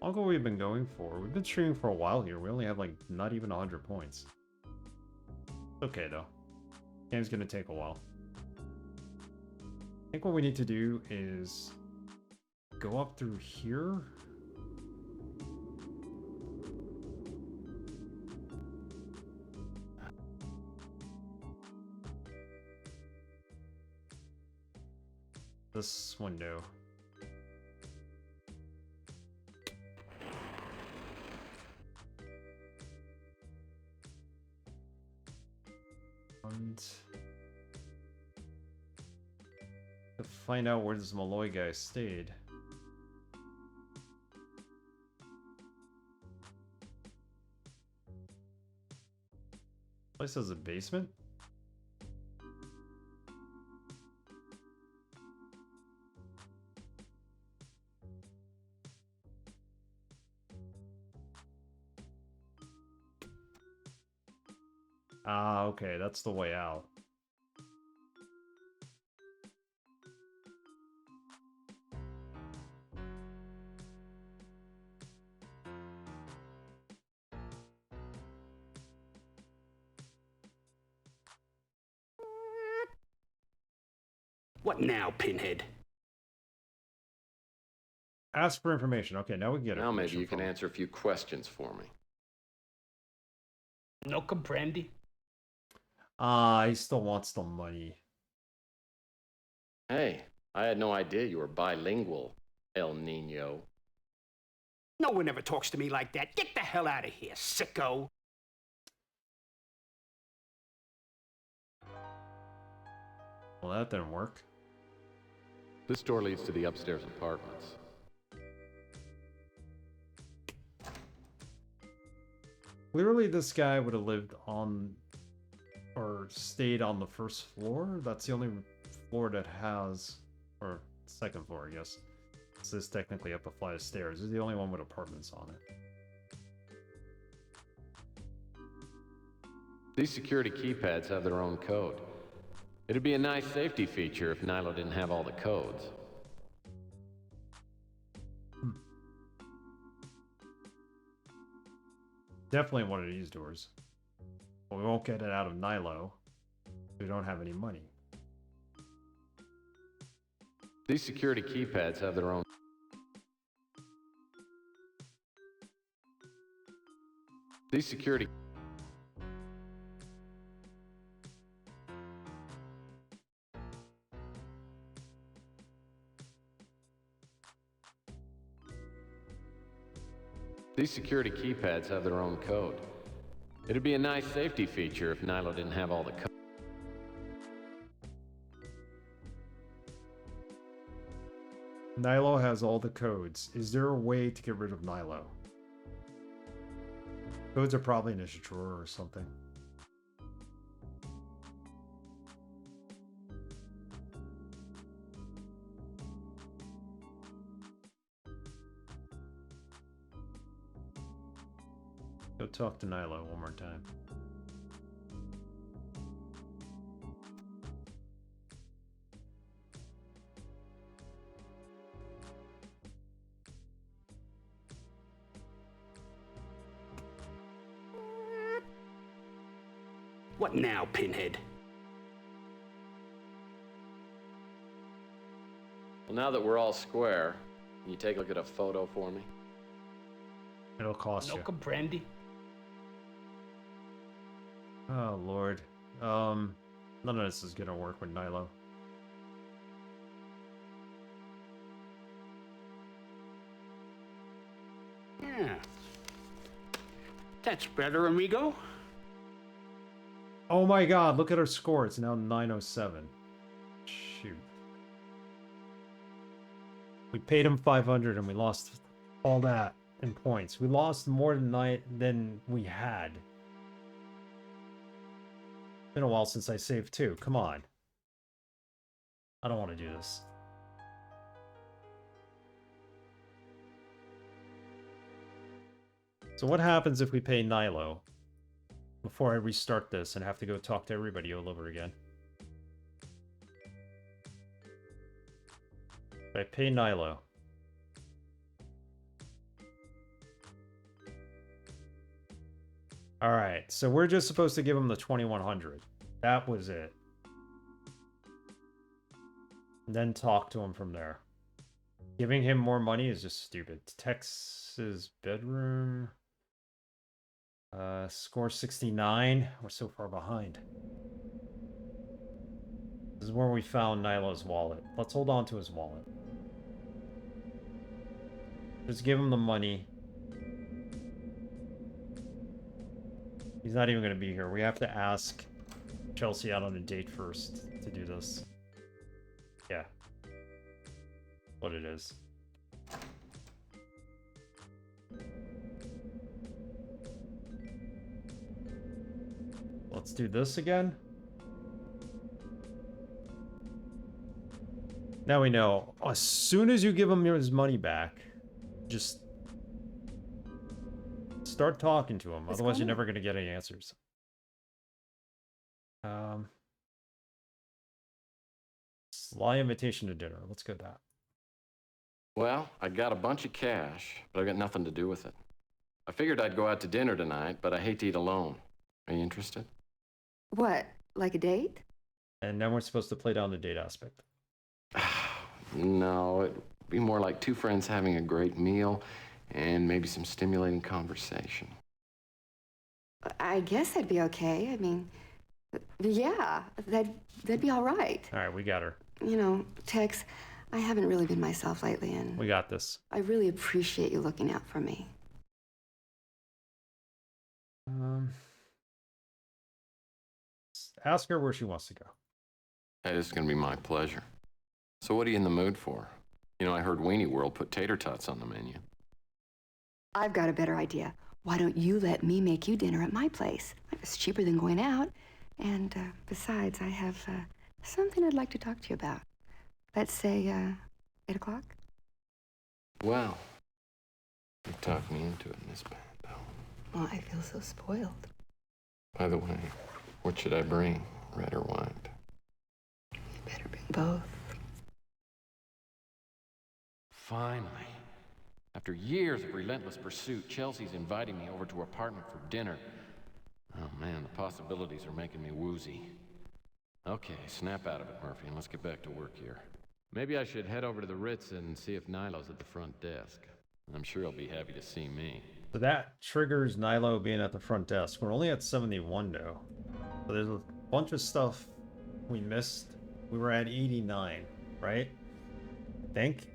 A: How long have we been going for? We've been streaming for a while here. We only have like not even 100 points. It's okay though. Game's gonna take a while. I think what we need to do is go up through here. This window. And to find out where this Malloy guy stayed. Place has a basement? Ah, okay, that's the way out.
M: What now, Pinhead?
A: Ask for information. Okay, now we can get
D: Now maybe
A: information
D: you can
A: from him.
D: answer a few questions for me.
M: No comprendi?
A: He still wants the money.
D: Hey, I had no idea you were bilingual, El Nino.
M: No one ever talks to me like that. Get the hell out of here, sicko.
A: Well, that didn't work.
D: This door leads to the upstairs apartments.
A: Clearly, this guy would have lived on or stayed on the first floor. That's the only floor that has, or second floor, I guess. This is technically up a flight of stairs. This is the only one with apartments on it.
D: These security keypads have their own code. It'd be a nice safety feature if Nilo didn't have all the codes.
A: Definitely one of these doors. But we won't get it out of Nilo. We don't have any money.
D: These security keypads have their own... These security... These security keypads have their own code. It'd be a nice safety feature if Nilo didn't have all the codes.
A: Nilo has all the codes. Is there a way to get rid of Nilo? Codes are probably in his drawer or something. Go talk to Nilo one more time.
M: What now, Pinhead?
D: Well, now that we're all square, can you take a look at a photo for me?
A: It'll cost
M: No
A: you.
M: comprendi?
A: Oh, Lord. None of this is gonna work with Nilo.
M: Yeah. That's better, amigo.
A: Oh my god, look at our score. It's now 907. Shoot. We paid him 500 and we lost all that in points. We lost more than we had. Been a while since I saved too. Come on. I don't want to do this. So what happens if we pay Nilo before I restart this and have to go talk to everybody all over again? If I pay Nilo. Alright, so we're just supposed to give him the 2100. That was it. And then talk to him from there. Giving him more money is just stupid. Tex's bedroom. Score 69. We're so far behind. This is where we found Nilo's wallet. Let's hold on to his wallet. Just give him the money. He's not even going to be here. We have to ask Chelsea out on a date first to do this. Yeah. What it is. Let's do this again. Now we know. As soon as you give him his money back, just start talking to him. Otherwise, you're never going to get any answers. Sly invitation to dinner. Let's go with that.
D: Well, I got a bunch of cash, but I got nothing to do with it. I figured I'd go out to dinner tonight, but I hate to eat alone. Are you interested?
C: What, like a date?
A: And then we're supposed to play down the date aspect.
D: No, it'd be more like two friends having a great meal and maybe some stimulating conversation.
C: I guess that'd be okay. I mean, yeah, that'd be all right.
A: All right, we got her.
C: You know, Tex, I haven't really been myself lately, and
A: We got this.
C: I really appreciate you looking out for me.
A: Ask her where she wants to go.
D: Hey, this is gonna be my pleasure. So what are you in the mood for? You know, I heard Weenie World put tater tots on the menu.
C: I've got a better idea. Why don't you let me make you dinner at my place? It's cheaper than going out. And besides, I have something I'd like to talk to you about. Let's say 8 o'clock?
D: Well, you talked me into it, Miss Pando.
C: Well, I feel so spoiled.
D: By the way, what should I bring, red or white?
C: You better bring both.
D: Finally. After years of relentless pursuit, Chelsea's inviting me over to her apartment for dinner. Oh man, the possibilities are making me woozy. Okay, snap out of it, Murphy, and let's get back to work here. Maybe I should head over to the Ritz and see if Nilo's at the front desk. I'm sure he'll be happy to see me.
A: So that triggers Nilo being at the front desk. We're only at 71 though. So there's a bunch of stuff we missed. We were at 89, right? I think.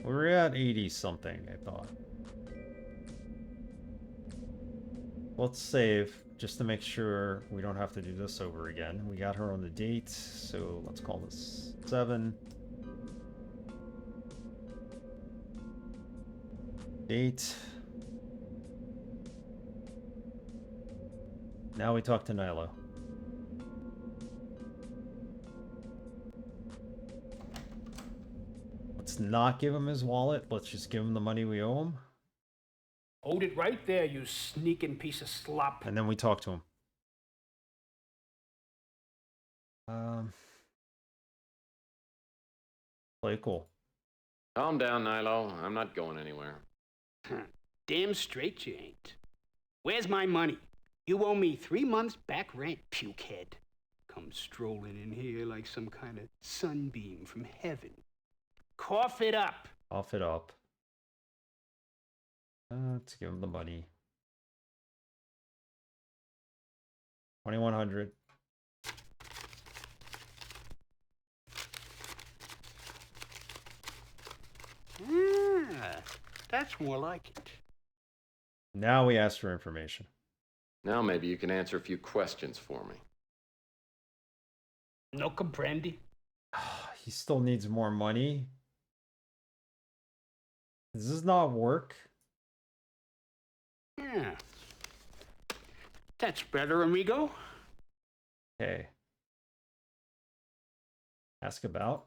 A: We were at 80 something, I thought. Let's save just to make sure we don't have to do this over again. We got her on the date, so let's call this 7. Date. Now we talk to Nilo. Let's not give him his wallet. Let's just give him the money we owe him.
M: Hold it right there, you sneaking piece of slop.
A: And then we talk to him. Play cool.
D: Calm down, Nilo. I'm not going anywhere.
M: Damn straight you ain't. Where's my money? You owe me 3 months back rent, pukehead. Come strolling in here like some kind of sunbeam from heaven. Cough it up.
A: Cough it up. Let's give him the money. 2,100.
M: Ah, that's more like it.
A: Now we ask for information.
D: Now maybe you can answer a few questions for me.
M: No comprendi.
A: He still needs more money. Does this not work?
M: Yeah. That's better, amigo.
A: Okay. Ask about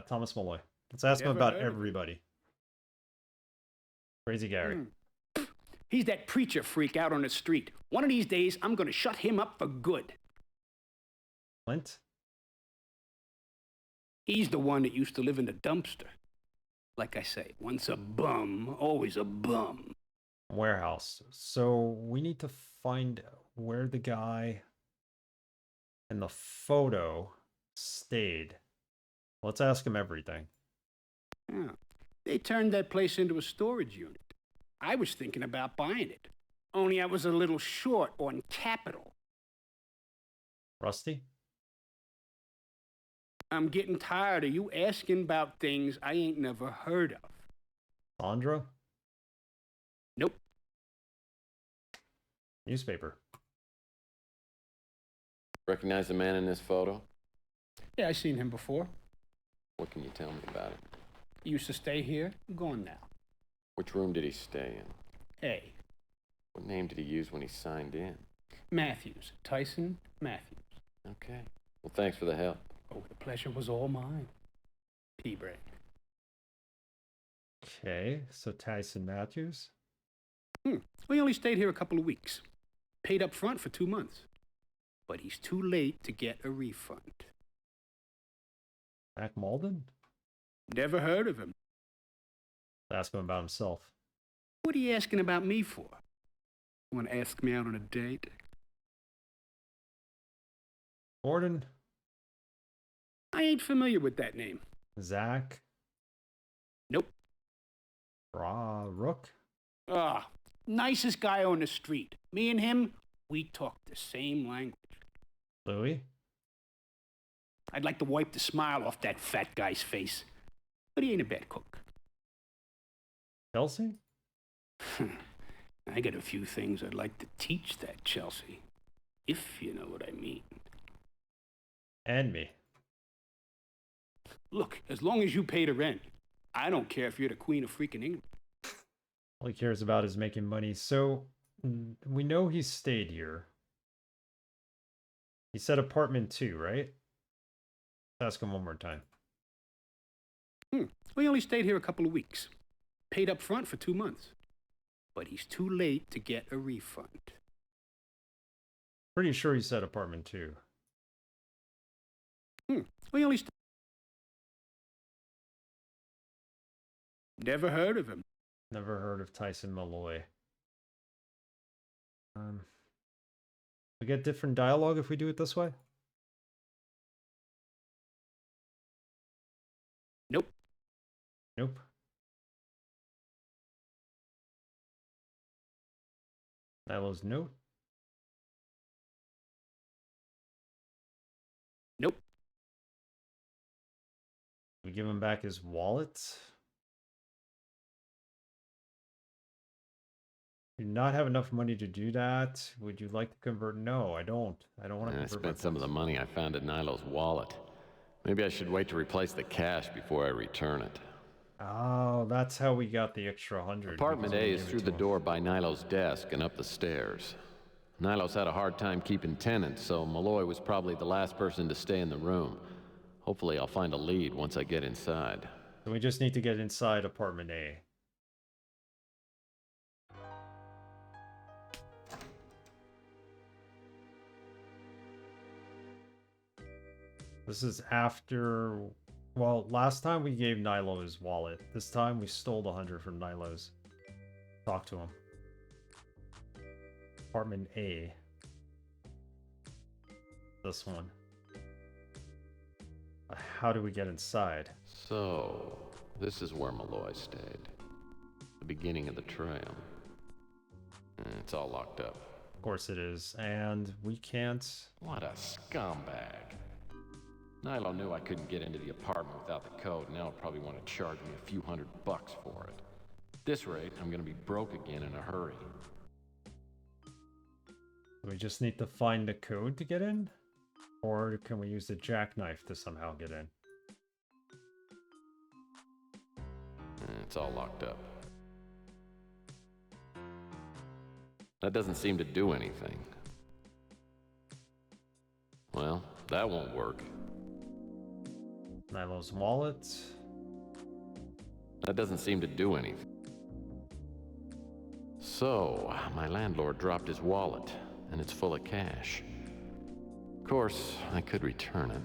A: Thomas Malloy. Let's ask him about everybody. Crazy Gary.
M: He's that preacher freak out on the street. One of these days, I'm gonna shut him up for good.
A: Clint?
M: He's the one that used to live in the dumpster. Like I say, once a bum, always a bum.
A: Warehouse. So we need to find where the guy in the photo stayed. Let's ask him everything.
M: Yeah. They turned that place into a storage unit. I was thinking about buying it. Only I was a little short on capital.
A: Rusty?
M: I'm getting tired of you asking about things I ain't never heard of.
A: Sandra?
M: Nope.
A: Newspaper.
D: Recognize the man in this photo?
M: Yeah, I seen him before.
D: What can you tell me about him?
M: He used to stay here. Gone now.
D: Which room did he stay in?
M: A.
D: What name did he use when he signed in?
M: Matthews. Tyson Matthews.
D: Okay. Well, thanks for the help.
M: Oh, the pleasure was all mine. P-break.
A: Okay, so Tyson Matthews.
M: We only stayed here a couple of weeks. Paid up front for 2 months. But he's too late to get a refund.
A: Mac Malden?
M: Never heard of him.
A: Ask him about himself.
M: What are you asking about me for? Want to ask me out on a date?
A: Gordon?
M: I ain't familiar with that name.
A: Zach?
M: Nope.
A: Rook?
M: Ah, nicest guy on the street. Me and him, we talk the same language.
A: Louis?
M: I'd like to wipe the smile off that fat guy's face. But he ain't a bad cook.
A: Chelsea?
M: I got a few things I'd like to teach that Chelsea. If you know what I mean.
A: And me.
M: Look, as long as you pay the rent, I don't care if you're the Queen of freaking England.
A: All he cares about is making money. So, we know he stayed here. He said apartment 2, right? Ask him one more time.
M: We only stayed here a couple of weeks. Paid up front for 2 months. But he's too late to get a refund.
A: Pretty sure he said apartment 2.
M: We only Never heard of him.
A: Never heard of Tyson Malloy. We get different dialogue if we do it this way?
M: Nope.
A: Nope. Nilo's note?
M: Nope.
A: We give him back his wallet? Do not have enough money to do that. Would you like to convert? No, I don't. I don't want to
D: I
A: convert.
D: spent some of the money I found in Nilo's wallet. Maybe I should wait to replace the cash before I return it.
A: Oh, that's how we got the extra 100.
D: Apartment A is through the door by Nilo's desk and up the stairs. Nilo's had a hard time keeping tenants, so Malloy was probably the last person to stay in the room. Hopefully I'll find a lead once I get inside.
A: So we just need to get inside apartment A. This is after... Well, last time we gave Nilo his wallet. This time we stole the 100 from Nilo's. Talk to him. Apartment A. This one. How do we get inside?
D: So, this is where Malloy stayed. The beginning of the trail. It's all locked up.
A: Of course it is. And we can't...
D: What a scumbag. Nilo knew I couldn't get into the apartment without the code, and now he'll probably want to charge me a few $100 for it. At this rate, I'm gonna be broke again in a hurry.
A: We just need to find the code to get in? Or can we use the jackknife to somehow get in?
D: It's all locked up. That doesn't seem to do anything. Well, that won't work.
A: Nilo's wallet.
D: That doesn't seem to do anything. So, my landlord dropped his wallet, and it's full of cash. Of course, I could return it.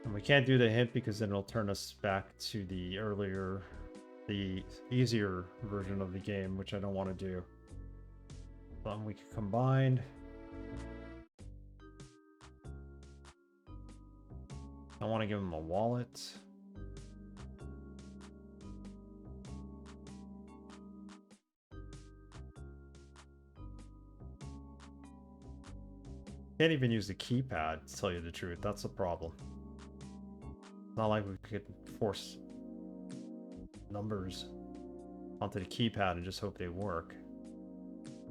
A: And we can't do the hint because then it'll turn us back to the earlier, the easier version of the game, which I don't want to do. We can combine. I want to give him a wallet. Can't even use the keypad, to tell you the truth. That's the problem. Not like we could force numbers onto the keypad and just hope they work.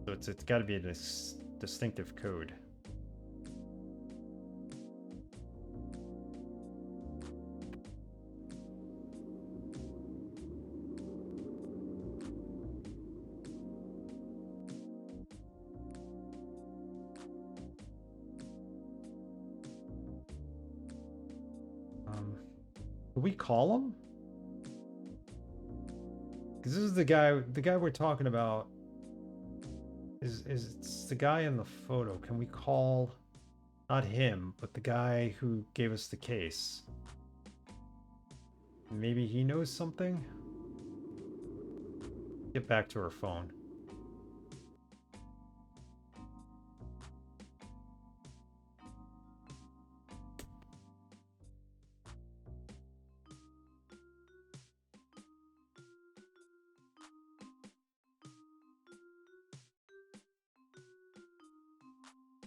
A: So it's got to be a distinctive code. Do we call him? Because this is the guy we're talking about. Is it's the guy in the photo. Can we call? Not him, but the guy who gave us the case. Maybe he knows something? Get back to her phone.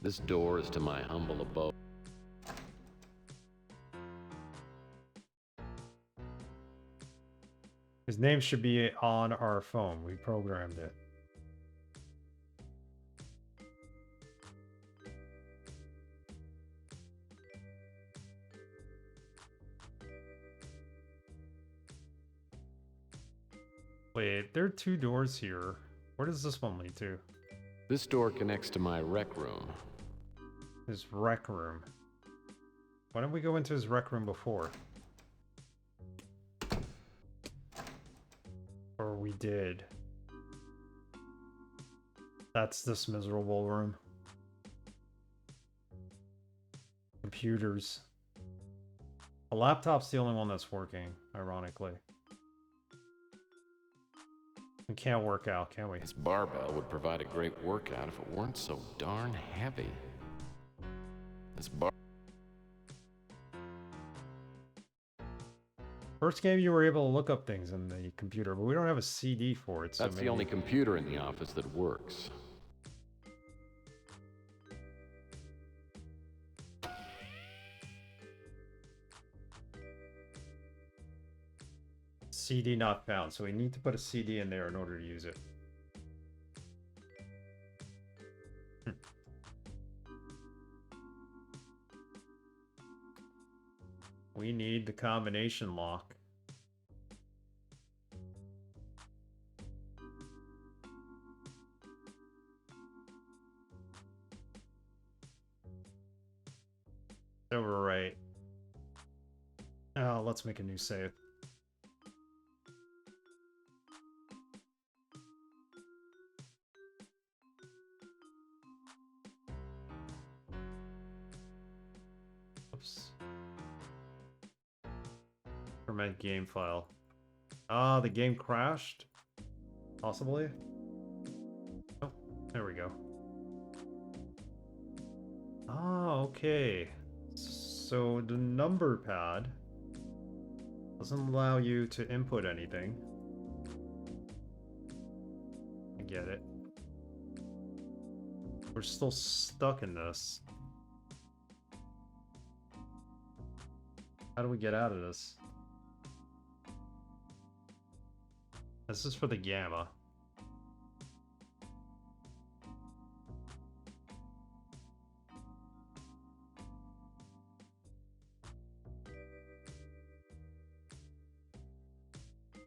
D: This door is to my humble abode.
A: His name should be on our phone. We programmed it. Wait, there are two doors here. Where does this one lead to?
D: This door connects to my rec room.
A: His rec room. Why didn't we go into his rec room before? Or we did. That's this miserable room. Computers. The laptop's the only one that's working, ironically. We can't work out, can we?
D: This barbell would provide a great workout if it weren't so darn heavy. This bar...
A: First game you were able to look up things in the computer, but we don't have a CD for it, so
D: That's the only computer in the office that works.
A: CD not found, so we need to put a CD in there in order to use it. We need the combination lock. Overwrite. Oh, let's make a new save. Oops. Format game file. Ah, the game crashed? Possibly? Oh, there we go. Ah, okay. So the number pad doesn't allow you to input anything. I get it. We're still stuck in this. How do we get out of this? This is for the gamma.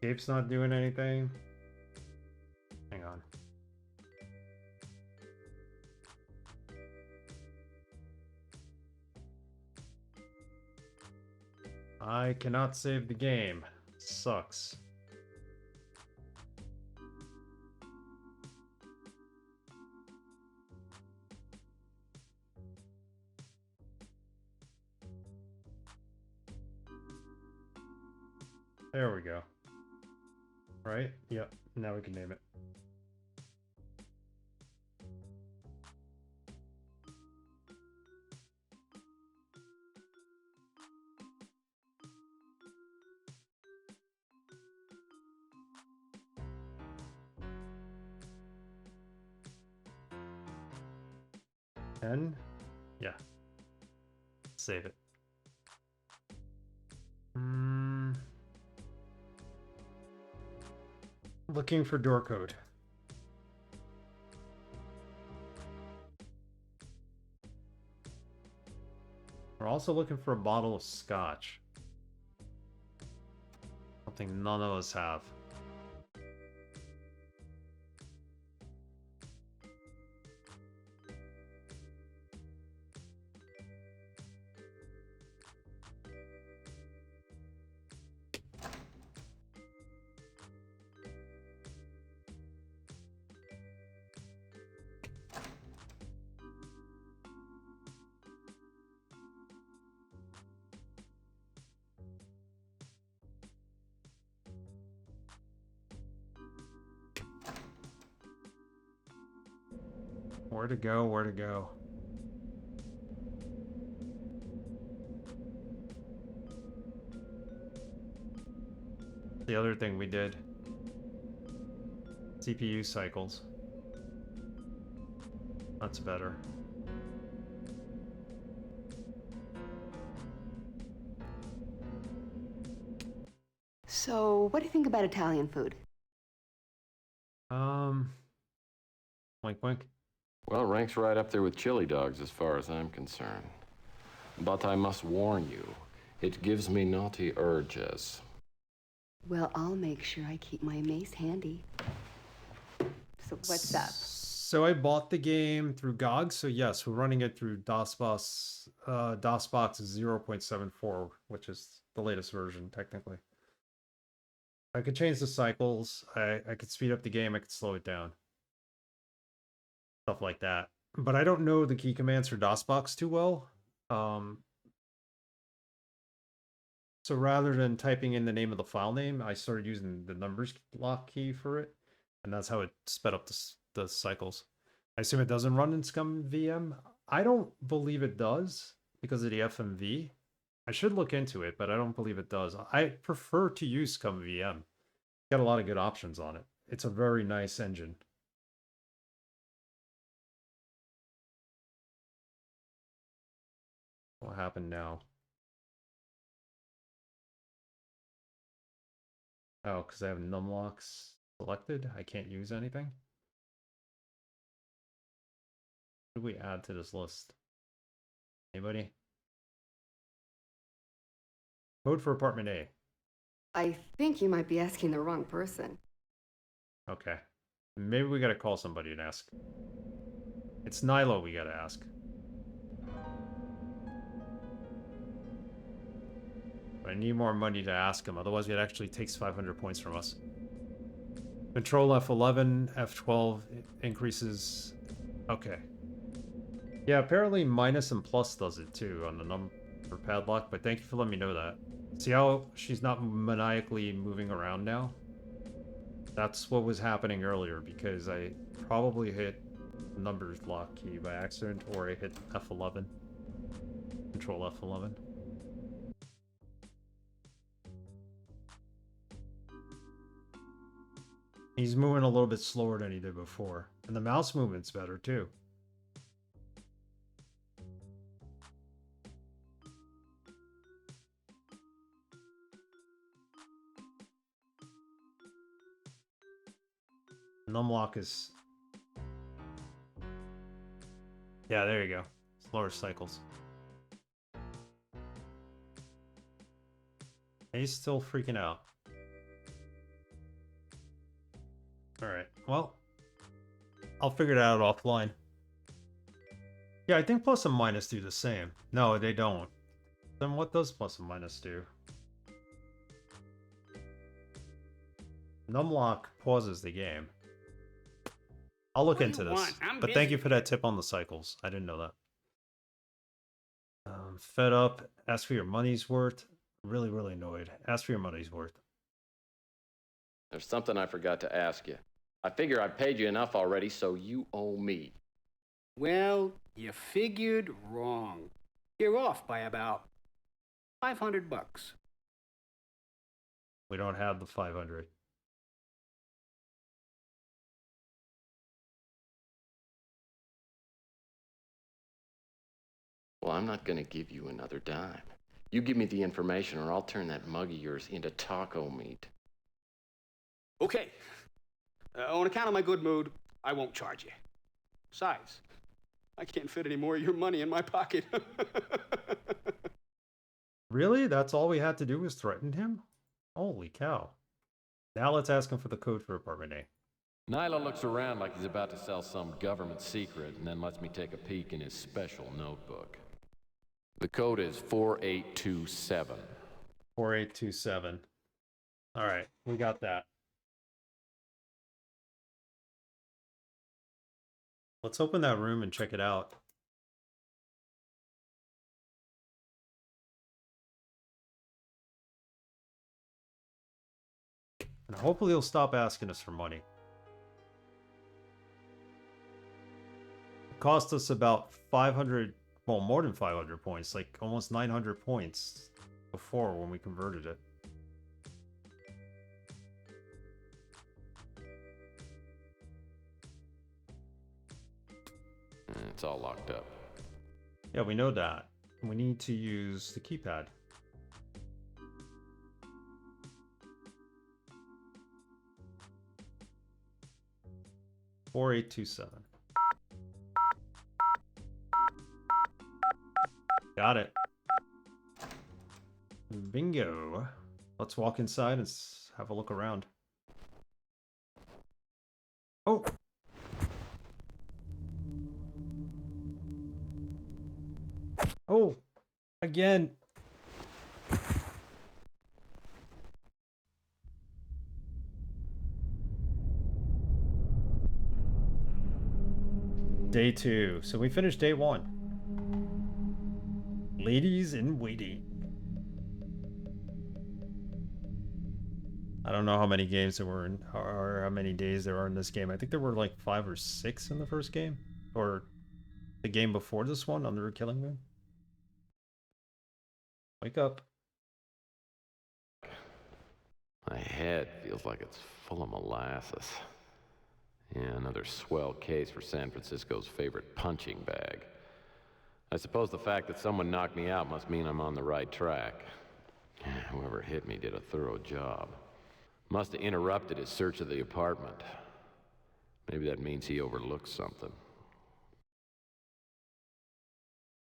A: Escape's not doing anything. Hang on. I cannot save the game. Sucks. There we go. Right? Yep. Now we can name it. And yeah. Save it. Looking for door code. We're also looking for a bottle of scotch. Something none of us have. Where to go? Where to go? The other thing we did. CPU cycles. That's better.
C: So, what do you think about Italian food?
A: Wink wink.
D: Well, it ranks right up there with chili dogs as far as I'm concerned. But I must warn you, it gives me naughty urges.
C: Well, I'll make sure I keep my mace handy. So, what's up?
A: So I bought the game through GOG, so yes, we're running it through DOSBox. DOSBox is 0.74, which is the latest version, technically. I could change the cycles, I could speed up the game, I could slow it down. Stuff like that. But I don't know the key commands for DOSBox too well. So rather than typing in the name of the file name, I started using the numbers lock key for it. And that's how it sped up the cycles. I assume it doesn't run in ScumVM. I don't believe it does because of the FMV. I should look into it, but I don't believe it does. I prefer to use ScumVM. Got a lot of good options on it. It's a very nice engine. What happened now? Oh, because I have numlocks selected. I can't use anything. What do we add to this list? Anybody? Code for apartment A.
C: I think you might be asking the wrong person.
A: Okay. Maybe we gotta call somebody and ask. It's Nilo we gotta ask. But I need more money to ask him, otherwise it actually takes 500 points from us. Control F11, F12 increases. Okay. Yeah, apparently minus and plus does it too on the number padlock, but thank you for letting me know that. See how she's not maniacally moving around now? That's what was happening earlier because I probably hit numbers lock key by accident or I hit F11. Control F11. He's moving a little bit slower than he did before. And the mouse movement's better too. Numlock is... Yeah, there you go. Slower cycles. He's still freaking out. Alright, well, I'll figure it out offline. Yeah, I think plus and minus do the same. No, they don't. Then what does plus and minus do? Numlock pauses the game. I'll look into this. But thank you for that tip on the cycles. I didn't know that. Fed up. Ask for your money's worth. Really, really annoyed. Ask for your money's worth.
D: There's something I forgot to ask you. I figure I've paid you enough already, so you owe me.
M: Well, you figured wrong. You're off by about $500.
A: We don't have the 500.
D: Well, I'm not gonna give you another dime. You give me the information or I'll turn that mug of yours into taco meat.
M: Okay. On account of my good mood, I won't charge you. Besides, I can't fit any more of your money in my pocket.
A: Really? That's all we had to do was threaten him? Holy cow. Now let's ask him for the code for apartment A.
D: Nyla looks around like he's about to sell some government secret and then lets me take a peek in his special notebook. The code is 4827.
A: 4827. Alright, we got that. Let's open that room and check it out. And hopefully he'll stop asking us for money. cost us about 500, well, more than 500 points, like almost 900 points before when we converted it.
D: It's all locked up.
A: Yeah, we know that. We need to use the keypad. $4827. Got it. Bingo. Let's walk inside and have a look around. Oh! Oh! Again! Day 2. So we finished day 1. Ladies in waiting. I don't know how many games there were in, or how many days there are in this game. I think there were like 5 or 6 in the first game. Or the game before this one, Under a Killing Moon. Wake up.
D: My head feels like it's full of molasses. Yeah, another swell case for San Francisco's favorite punching bag. I suppose the fact that someone knocked me out must mean I'm on the right track. Whoever hit me did a thorough job. Must have interrupted his search of the apartment. Maybe that means he overlooked something.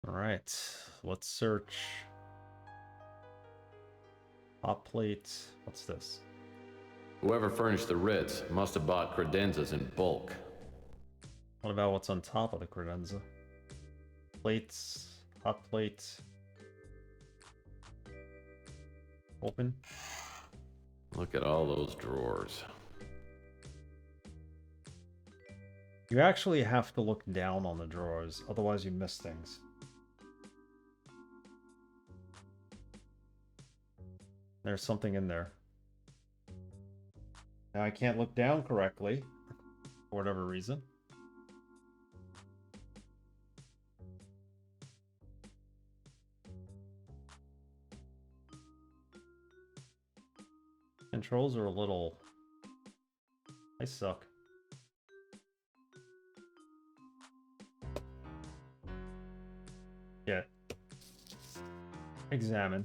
A: Alright, let's search. Hot plate. What's this?
D: Whoever furnished the Ritz must have bought credenzas in bulk.
A: What about what's on top of the credenza? Plates. Hot plate. Open.
D: Look at all those drawers.
A: You actually have to look down on the drawers, otherwise you miss things. There's something in there. Now I can't look down correctly, for whatever reason. Controls are a little... They suck. Yeah. Examine.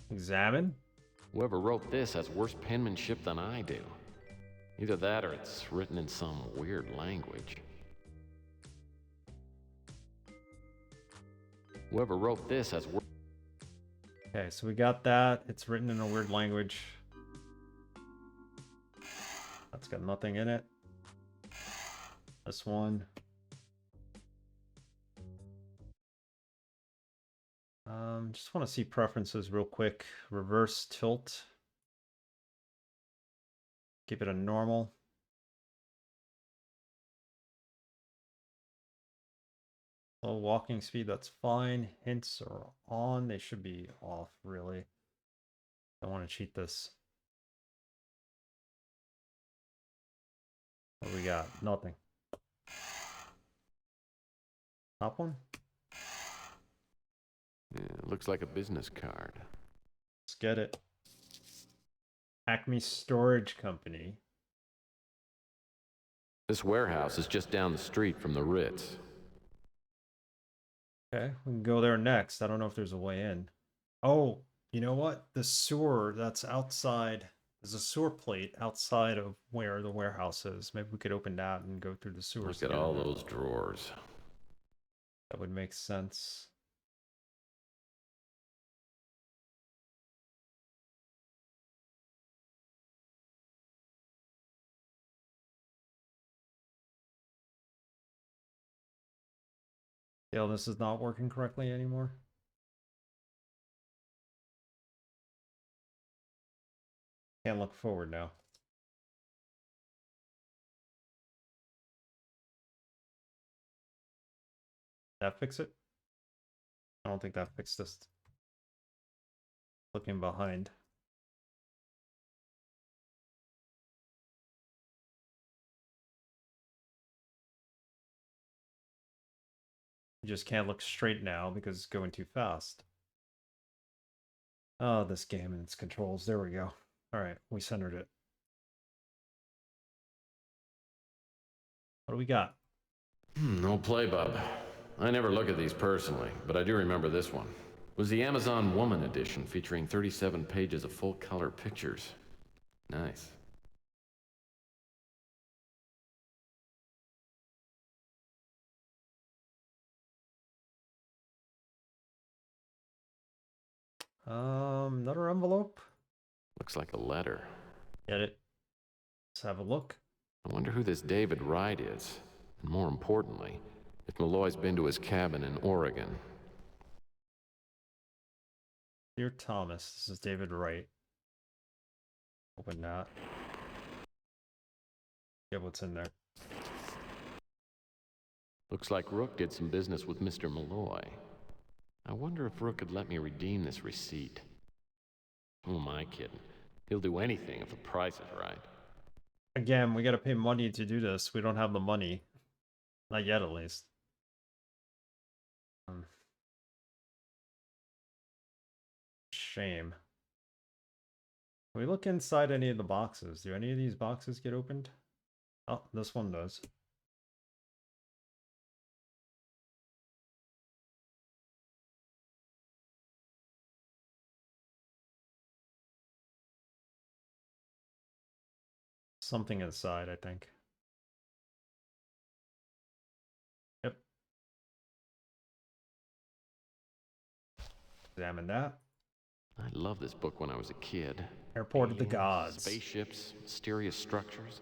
A: Examine?
D: Whoever wrote this has worse penmanship than I do. Either that or it's written in some weird language. Whoever wrote this has worse...
A: Okay, so we got that. It's written in a weird language. That's got nothing in it. This one. Just want to see preferences real quick. Reverse tilt. Keep it a normal. Low walking speed, that's fine. Hints are on. They should be off, really. I want to cheat this. What do we got? Nothing. Top one?
D: Yeah, looks like a business card.
A: Let's get it. Acme Storage Company.
D: This warehouse is just down the street from the Ritz.
A: Okay, we can go there next. I don't know if there's a way in. Oh, you know what? The sewer that's outside. There's a sewer plate outside of where the warehouse is. Maybe we could open that and go through the sewers.
D: Look at all those drawers.
A: That would make sense. Yeah, this is not working correctly anymore. Can't look forward now. That fix it? I don't think that fixed this. Looking behind. You just can't look straight now because it's going too fast. Oh, this game and its controls. There we go. Alright, we centered it. What do we got?
D: No play, bub. I never look at these personally, but I do remember this one. It was the Amazon Woman edition featuring 37 pages of full-color pictures. Nice.
A: Another envelope?
D: Looks like a letter.
A: Get it? Let's have a look.
D: I wonder who this David Wright is. And more importantly, if Malloy's been to his cabin in Oregon.
A: Dear Thomas, this is David Wright. Open that. Get what's in there.
D: Looks like Rook did some business with Mr. Malloy. I wonder if Rook could let me redeem this receipt. Who am I kidding? He'll do anything if the price is right.
A: Again, we gotta pay money to do this. We don't have the money. Not yet, at least. Shame. Can we look inside any of the boxes? Do any of these boxes get opened? Oh, this one does. Something inside, I think. Yep. Examine that.
D: I loved this book when I was a kid.
A: Airport of the
D: Aliens,
A: Gods.
D: Spaceships, mysterious structures.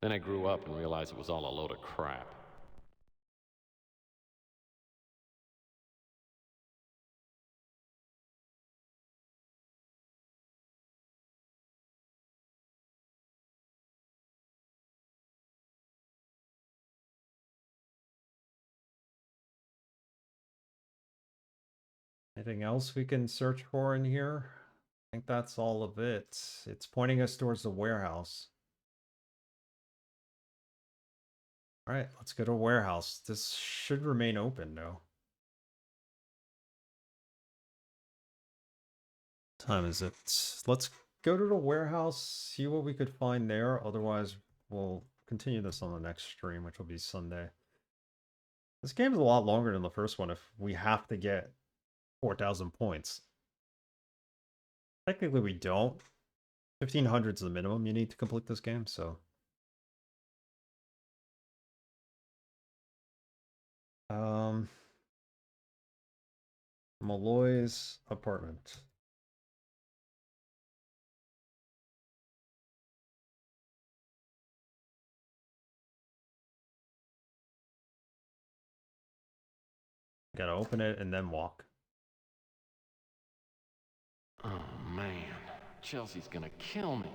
D: Then I grew up and realized it was all a load of crap.
A: Anything else we can search for in here? I think that's all of it. It's pointing us towards the warehouse. Alright, let's go to a warehouse. This should remain open, though. What time is it? Let's go to the warehouse, see what we could find there. Otherwise, we'll continue this on the next stream, which will be Sunday. This game's a lot longer than the first one if we have to get 4,000 points. Technically, we don't. 1,500 is the minimum you need to complete this game, so. Malloy's apartment. Gotta open it and then walk.
D: Oh man, Chelsea's gonna kill me.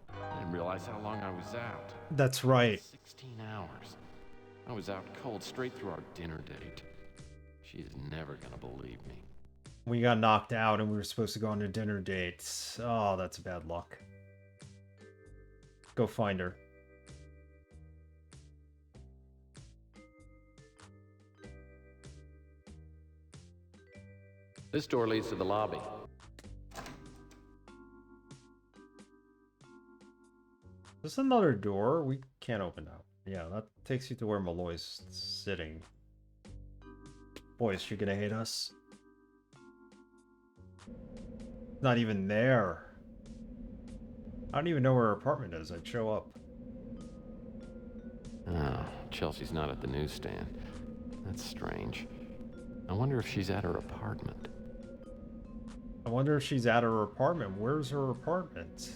D: I didn't realize how long I was out.
A: That's right.
D: 16 hours. I was out cold straight through our dinner date. She is never gonna believe me.
A: We got knocked out and we were supposed to go on a dinner date. Oh, that's bad luck. Go find her.
D: This door leads to the lobby.
A: Is this another door? We can't open that. Yeah, that takes you to where Malloy's sitting. Boy, is she gonna hate us. Not even there. I don't even know where her apartment is. I'd show up.
D: Oh, Chelsea's not at the newsstand. That's strange. I wonder if she's at her apartment.
A: I wonder if she's at her apartment. Where's her apartment?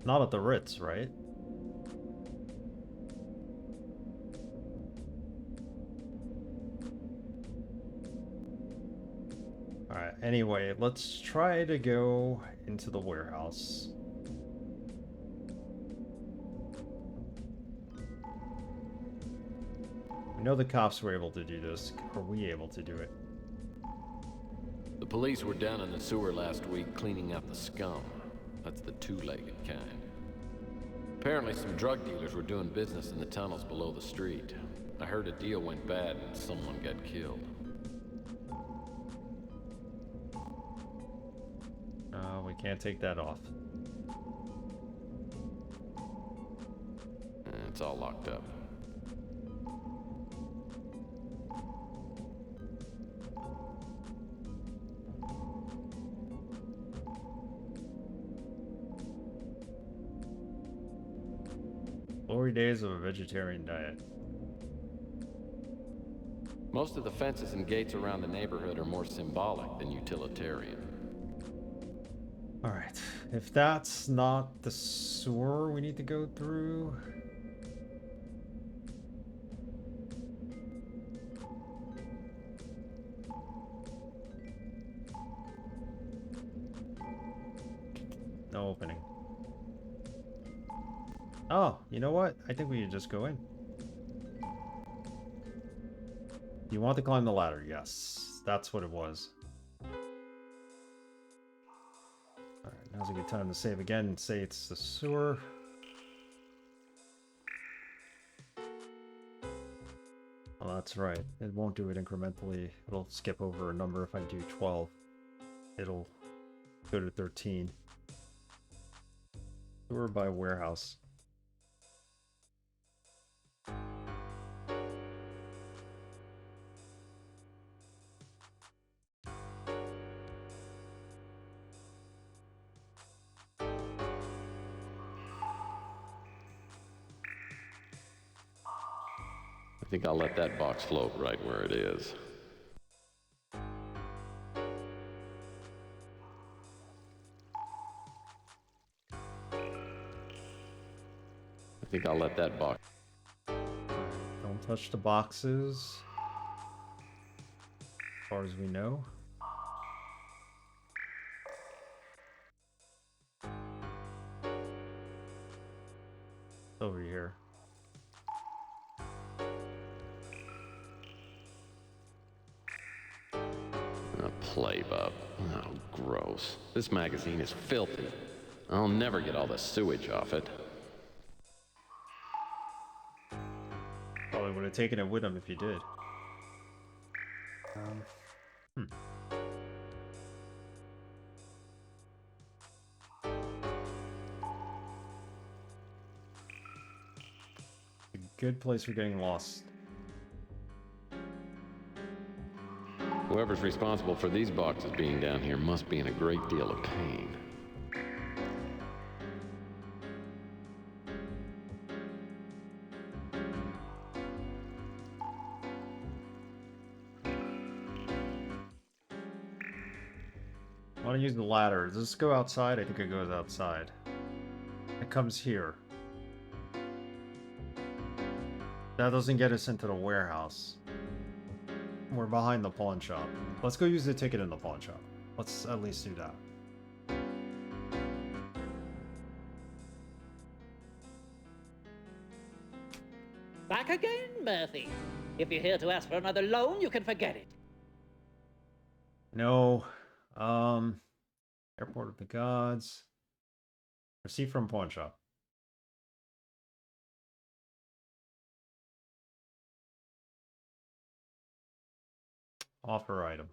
A: Not at the Ritz, right? Alright, anyway, let's try to go into the warehouse. We know the cops were able to do this. Are we able to do it?
D: The police were down in the sewer last week cleaning out the scum. That's the two-legged kind. Apparently some drug dealers were doing business in the tunnels below the street. I heard a deal went bad and someone got killed.
A: We can't take that off.
D: It's all locked up.
A: Glory days of a vegetarian diet.
D: Most of the fences and gates around the neighborhood are more symbolic than utilitarian.
A: Alright, if that's not the sewer we need to go through... No opening. Oh, you know what? I think we can just go in. You want to climb the ladder? Yes. That's what it was. Alright, now's a good time to save again and say it's the sewer. Oh, that's right. It won't do it incrementally. It'll skip over a number if I do 12. It'll go to 13. Sewer by warehouse.
D: I think I'll let that box float right where it is. I think I'll let that box...
A: Don't touch the boxes. As far as we know. Over here.
D: A play bub. Oh, gross. This magazine is filthy. I'll never get all the sewage off it.
A: Probably would have taken it with him if you did. A good place for getting lost.
D: Whoever's responsible for these boxes being down here must be in a great deal of pain.
A: I want to use the ladder. Does this go outside? I think it goes outside. It comes here. That doesn't get us into the warehouse. We're behind the pawn shop. Let's go use the ticket in the pawn shop. Let's at least do that.
E: Back again, Murphy. If you're here to ask for another loan, you can forget it.
A: No. Airport of the Gods. Receipt from pawn shop. Offer item.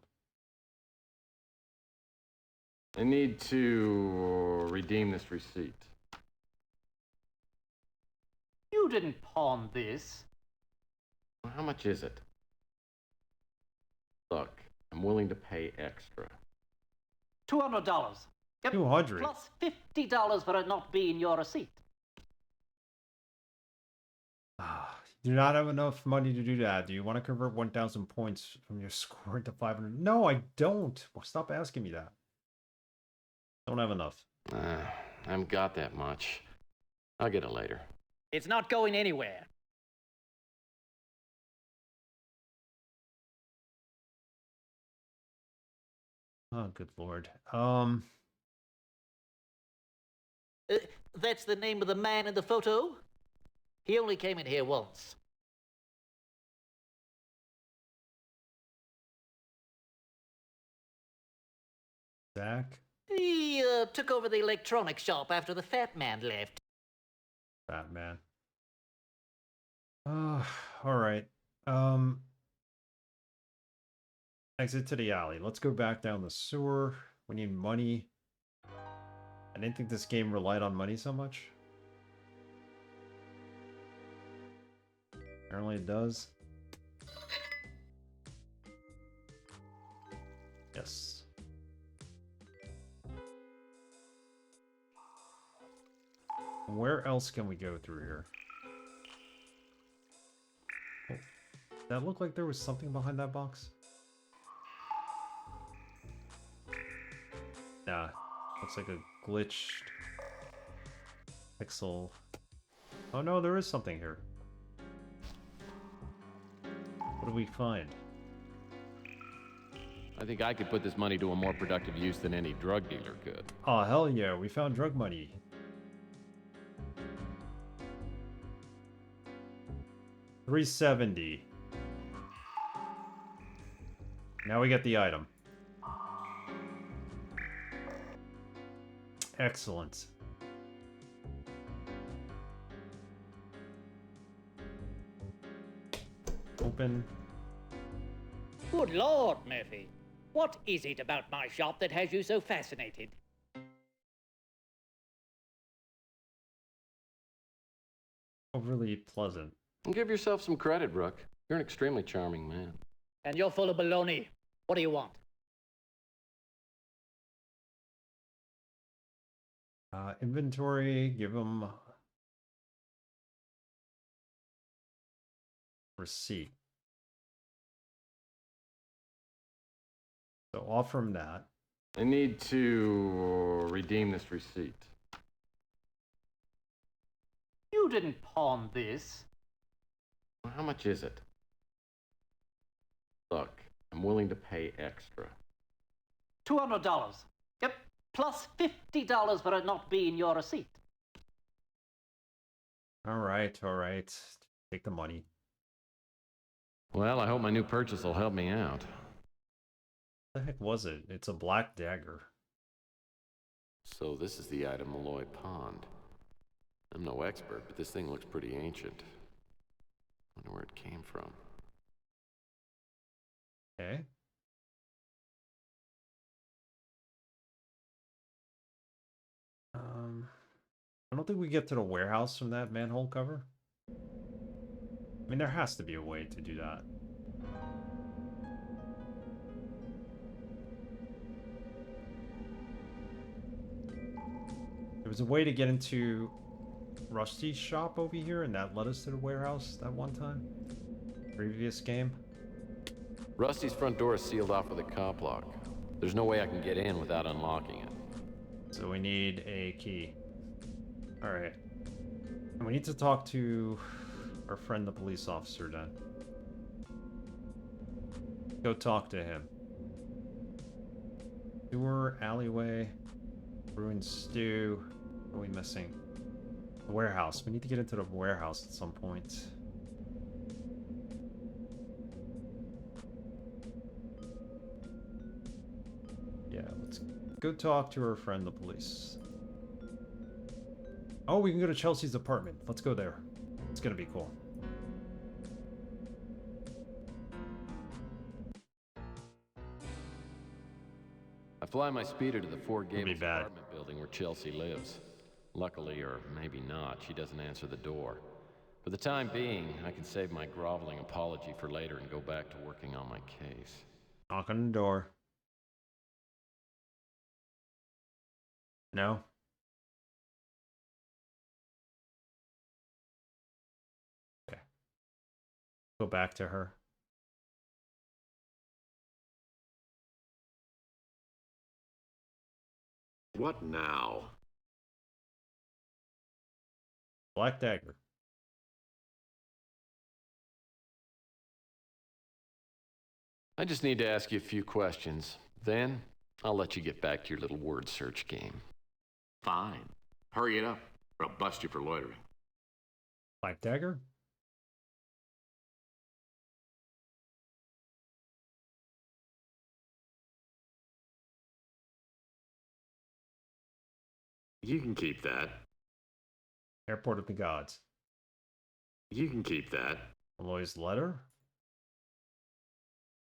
D: I need to redeem this receipt.
E: You didn't pawn this.
D: How much is it? Look, I'm willing to pay extra.
E: $200. Yep,
A: 200.
E: Plus $50 for it not being your receipt.
A: You do not have enough money to do that. Do you want to convert 1,000 points from your score to 500? No, I don't. Well, stop asking me that. Don't have enough.
D: I haven't got that much. I'll get it later.
E: It's not going anywhere.
A: Oh, good lord.
E: That's the name of the man in the photo? He only came in here once.
A: Zach?
E: He took over the electronics shop after the fat man left.
A: Fat man. Alright. Exit to the alley. Let's go back down the sewer. We need money. I didn't think this game relied on money so much. Apparently it does. Yes. Where else can we go through here? Oh, that looked like there was something behind that box. Nah, looks like a glitched pixel. Oh no, there is something here. What do we find?
D: I think I could put this money to a more productive use than any drug dealer could.
A: Oh, hell yeah, we found drug money. $370. Now we get the item. Excellent. Open.
E: Good Lord, Murphy. What is it about my shop that has you so fascinated?
A: Overly pleasant.
D: Give yourself some credit, Rook. You're an extremely charming man.
E: And you're full of baloney. What do you want?
A: Inventory, give them receipt. So offer him that.
D: I need to redeem this receipt.
E: You didn't pawn this.
D: Well, how much is it? Look, I'm willing to pay extra.
E: $200. Yep, plus $50 for it not being your receipt.
A: All right. Take the money.
D: Well, I hope my new purchase will help me out.
A: What the heck was it? It's a black dagger.
D: So this is the item Malloy pawned. I'm no expert, but this thing looks pretty ancient. Wonder where it came from.
A: Okay. I don't think we get to the warehouse from that manhole cover. I mean, there has to be a way to do that. There was a way to get into Rusty's shop over here, and that led us to the warehouse that one time. Previous game.
D: Rusty's front door is sealed off with a cop lock. There's no way I can get in without unlocking it.
A: So we need a key. Alright. And we need to talk to our friend the police officer then. Go talk to him. Sewer, alleyway, ruined stew. What are we missing? The warehouse. We need to get into the warehouse at some point. Yeah, let's go talk to our friend the police. Oh, we can go to Chelsea's apartment. Let's go there. It's gonna be cool.
D: I fly my speeder to the Four Gables apartment building where Chelsea lives. Luckily, or maybe not, she doesn't answer the door. For the time being, I can save my groveling apology for later and go back to working on my case.
A: Knock on the door. No? Okay. Go back to her.
G: What now?
A: Black dagger.
D: I just need to ask you a few questions. Then, I'll let you get back to your little word search game.
G: Fine. Hurry it up, or I'll bust you for loitering.
A: Black dagger?
G: You can keep that.
A: Airport of the Gods.
G: You can keep that.
A: Malloy's letter.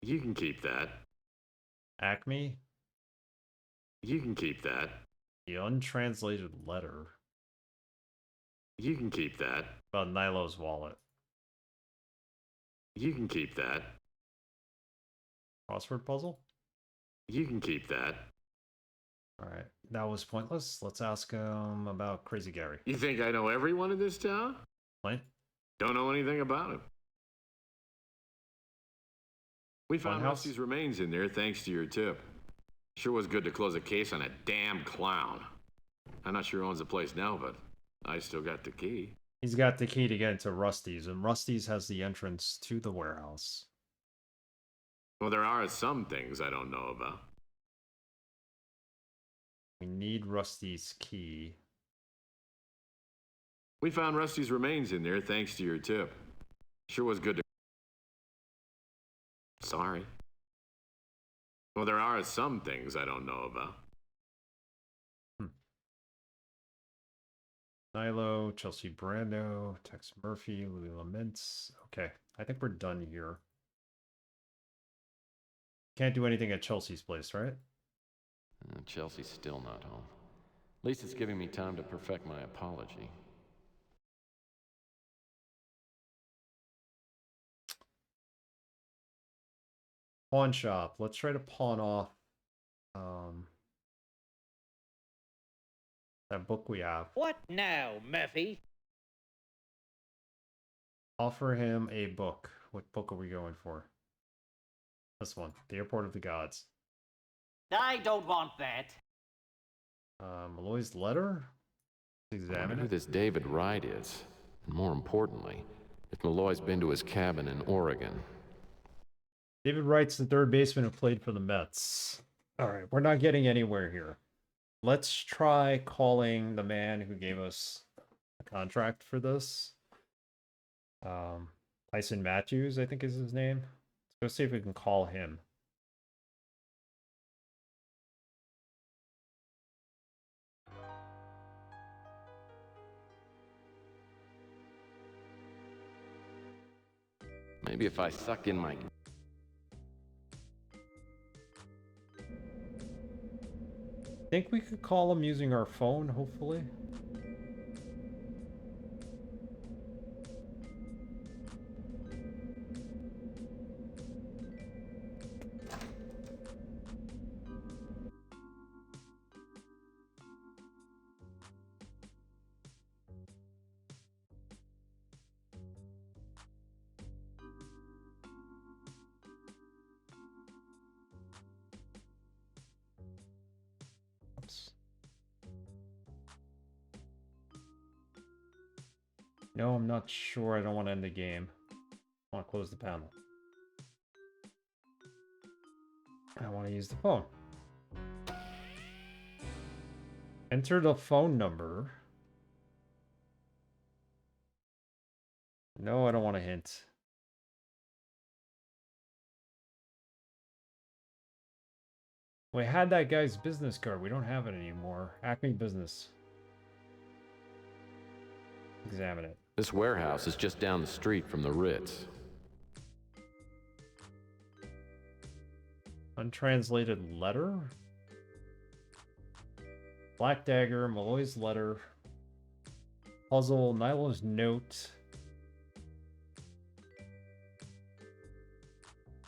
G: You can keep that.
A: Acme.
G: You can keep that.
A: The untranslated letter.
G: You can keep that.
A: About Nilo's wallet.
G: You can keep that.
A: Crossword puzzle?
G: You can keep that.
A: Alright, that was pointless. Let's ask him about Crazy Gary.
G: You think I know everyone in this town?
A: What?
G: Don't know anything about him. We found
A: Funhouse?
G: Rusty's remains in there thanks to your tip. Sure was good to close a case on a damn clown. I'm not sure who owns the place now, but I still got the key.
A: He's got the key to get into Rusty's, and Rusty's has the entrance to the warehouse.
G: Well, there are some things I don't know about.
A: We need Rusty's key.
G: We found Rusty's remains in there thanks to your tip. Sure was good to... Sorry. Well, there are some things I don't know about.
A: Nilo, Chelsea Brando, Tex Murphy, Louis Laments. Okay, I think we're done here. Can't do anything at Chelsea's place, right?
D: Chelsea's still not home. At least it's giving me time to perfect my apology.
A: Pawn shop. Let's try to pawn off that book we have.
E: What now, Murphy?
A: Offer him a book. What book are we going for? This one. The Airport of the Gods.
E: I don't want that.
A: Malloy's letter?
D: I
A: Examine
D: wonder who
A: it.
D: this David Wright is. And more importantly, if Malloy's been to his cabin in Oregon.
A: David Wright's the third baseman who played for the Mets. All right, we're not getting anywhere here. Let's try calling the man who gave us a contract for this. Tyson Matthews, I think is his name. Let's go see if we can call him.
D: Maybe if I suck in my...
A: Think we could call him using our phone, hopefully. No, I'm not sure. I don't want to end the game. I want to close the panel. I want to use the phone. Enter the phone number. No, I don't want a hint. We had that guy's business card. We don't have it anymore. Acme Business. Examine it.
D: This warehouse is just down the street from the Ritz.
A: Untranslated letter? Black Dagger, Malloy's letter. Puzzle, Nilo's note.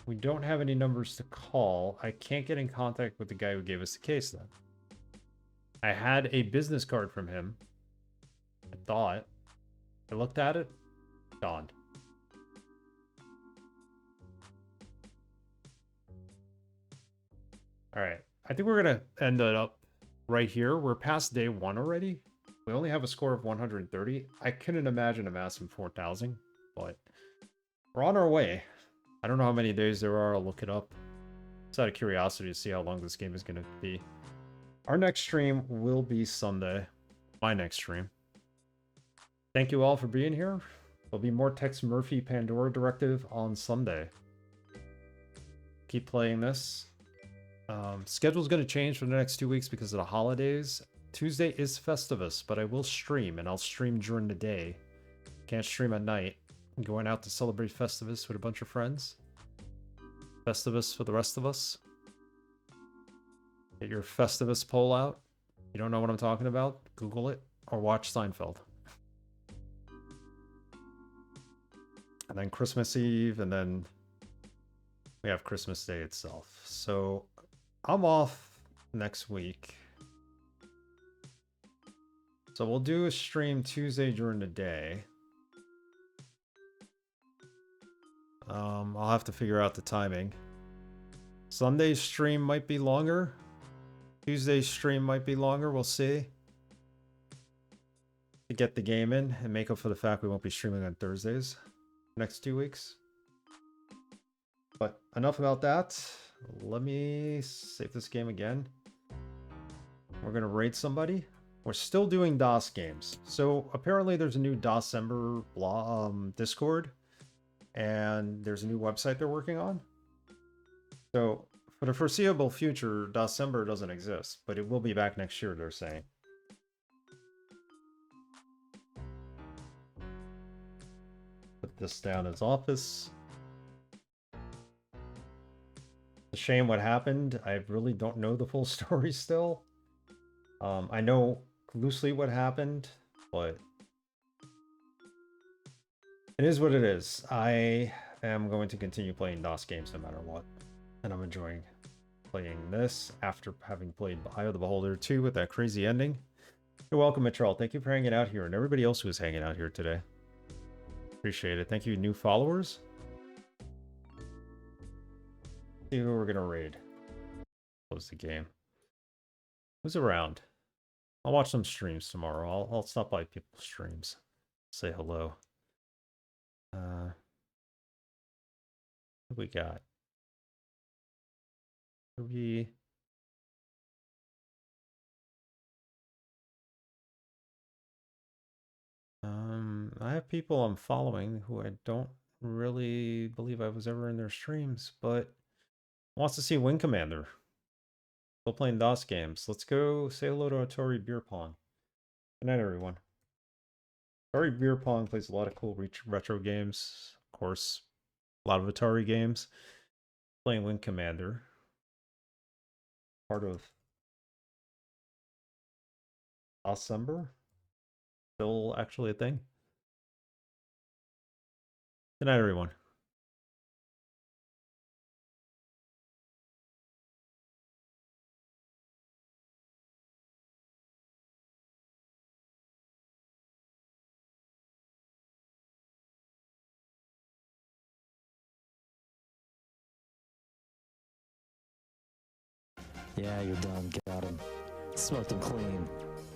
A: We don't have any numbers to call. I can't get in contact with the guy who gave us the case then. I had a business card from him. I thought. I looked at it. Gone. Alright. I think we're going to end it up right here. We're past day 1 already. We only have a score of 130. I couldn't imagine amassing 4,000, but we're on our way. I don't know how many days there are. I'll look it up. Just out of curiosity to see how long this game is going to be. Our next stream will be Sunday. My next stream. Thank you all for being here. There'll be more Tex Murphy Pandora Directive on Sunday. Keep playing this. Schedule's going to change for the next 2 weeks because of the holidays. Tuesday is Festivus, but I will stream, and I'll stream during the day. Can't stream at night. I'm going out to celebrate Festivus with a bunch of friends. Festivus for the rest of us. Get your Festivus poll out. You don't know what I'm talking about? Google it or watch Seinfeld. And then Christmas Eve, and then we have Christmas Day itself. So I'm off next week. So we'll do a stream Tuesday during the day. I'll have to figure out the timing. Sunday's stream might be longer. Tuesday's stream might be longer. We'll see. To get the game in and make up for the fact we won't be streaming on Thursdays next 2 weeks. But enough about that. Let me save this game again. We're going to raid somebody. We're still doing DOS games. So apparently there's a new DOSember Discord. And there's a new website they're working on. So for the foreseeable future, DOSember doesn't exist. But it will be back next year, they're saying. Put this down as office. It's a shame what happened. I really don't know the full story still. I know loosely what happened, but it is what it is. I am going to continue playing DOS games no matter what. And I'm enjoying playing this after having played Eye of the Beholder 2 with that crazy ending. You're welcome, Mitchell. Thank you for hanging out here, and everybody else who is hanging out here today. Appreciate it. Thank you, new followers. See who we're gonna raid. Close the game. Who's around? I'll watch some streams tomorrow. I'll stop by people's streams. Say hello. What we got? I have people I'm following who I don't really believe I was ever in their streams, but wants to see Wing Commander. Still playing DOS games. Let's go say hello to Atari Beer Pong. Good night, everyone. Atari Beer Pong plays a lot of cool retro games. Of course, a lot of Atari games. Playing Wing Commander. Part of DOSember. Still actually a thing. Good night, everyone.
N: Yeah, you're done. Got him. Smoked him clean.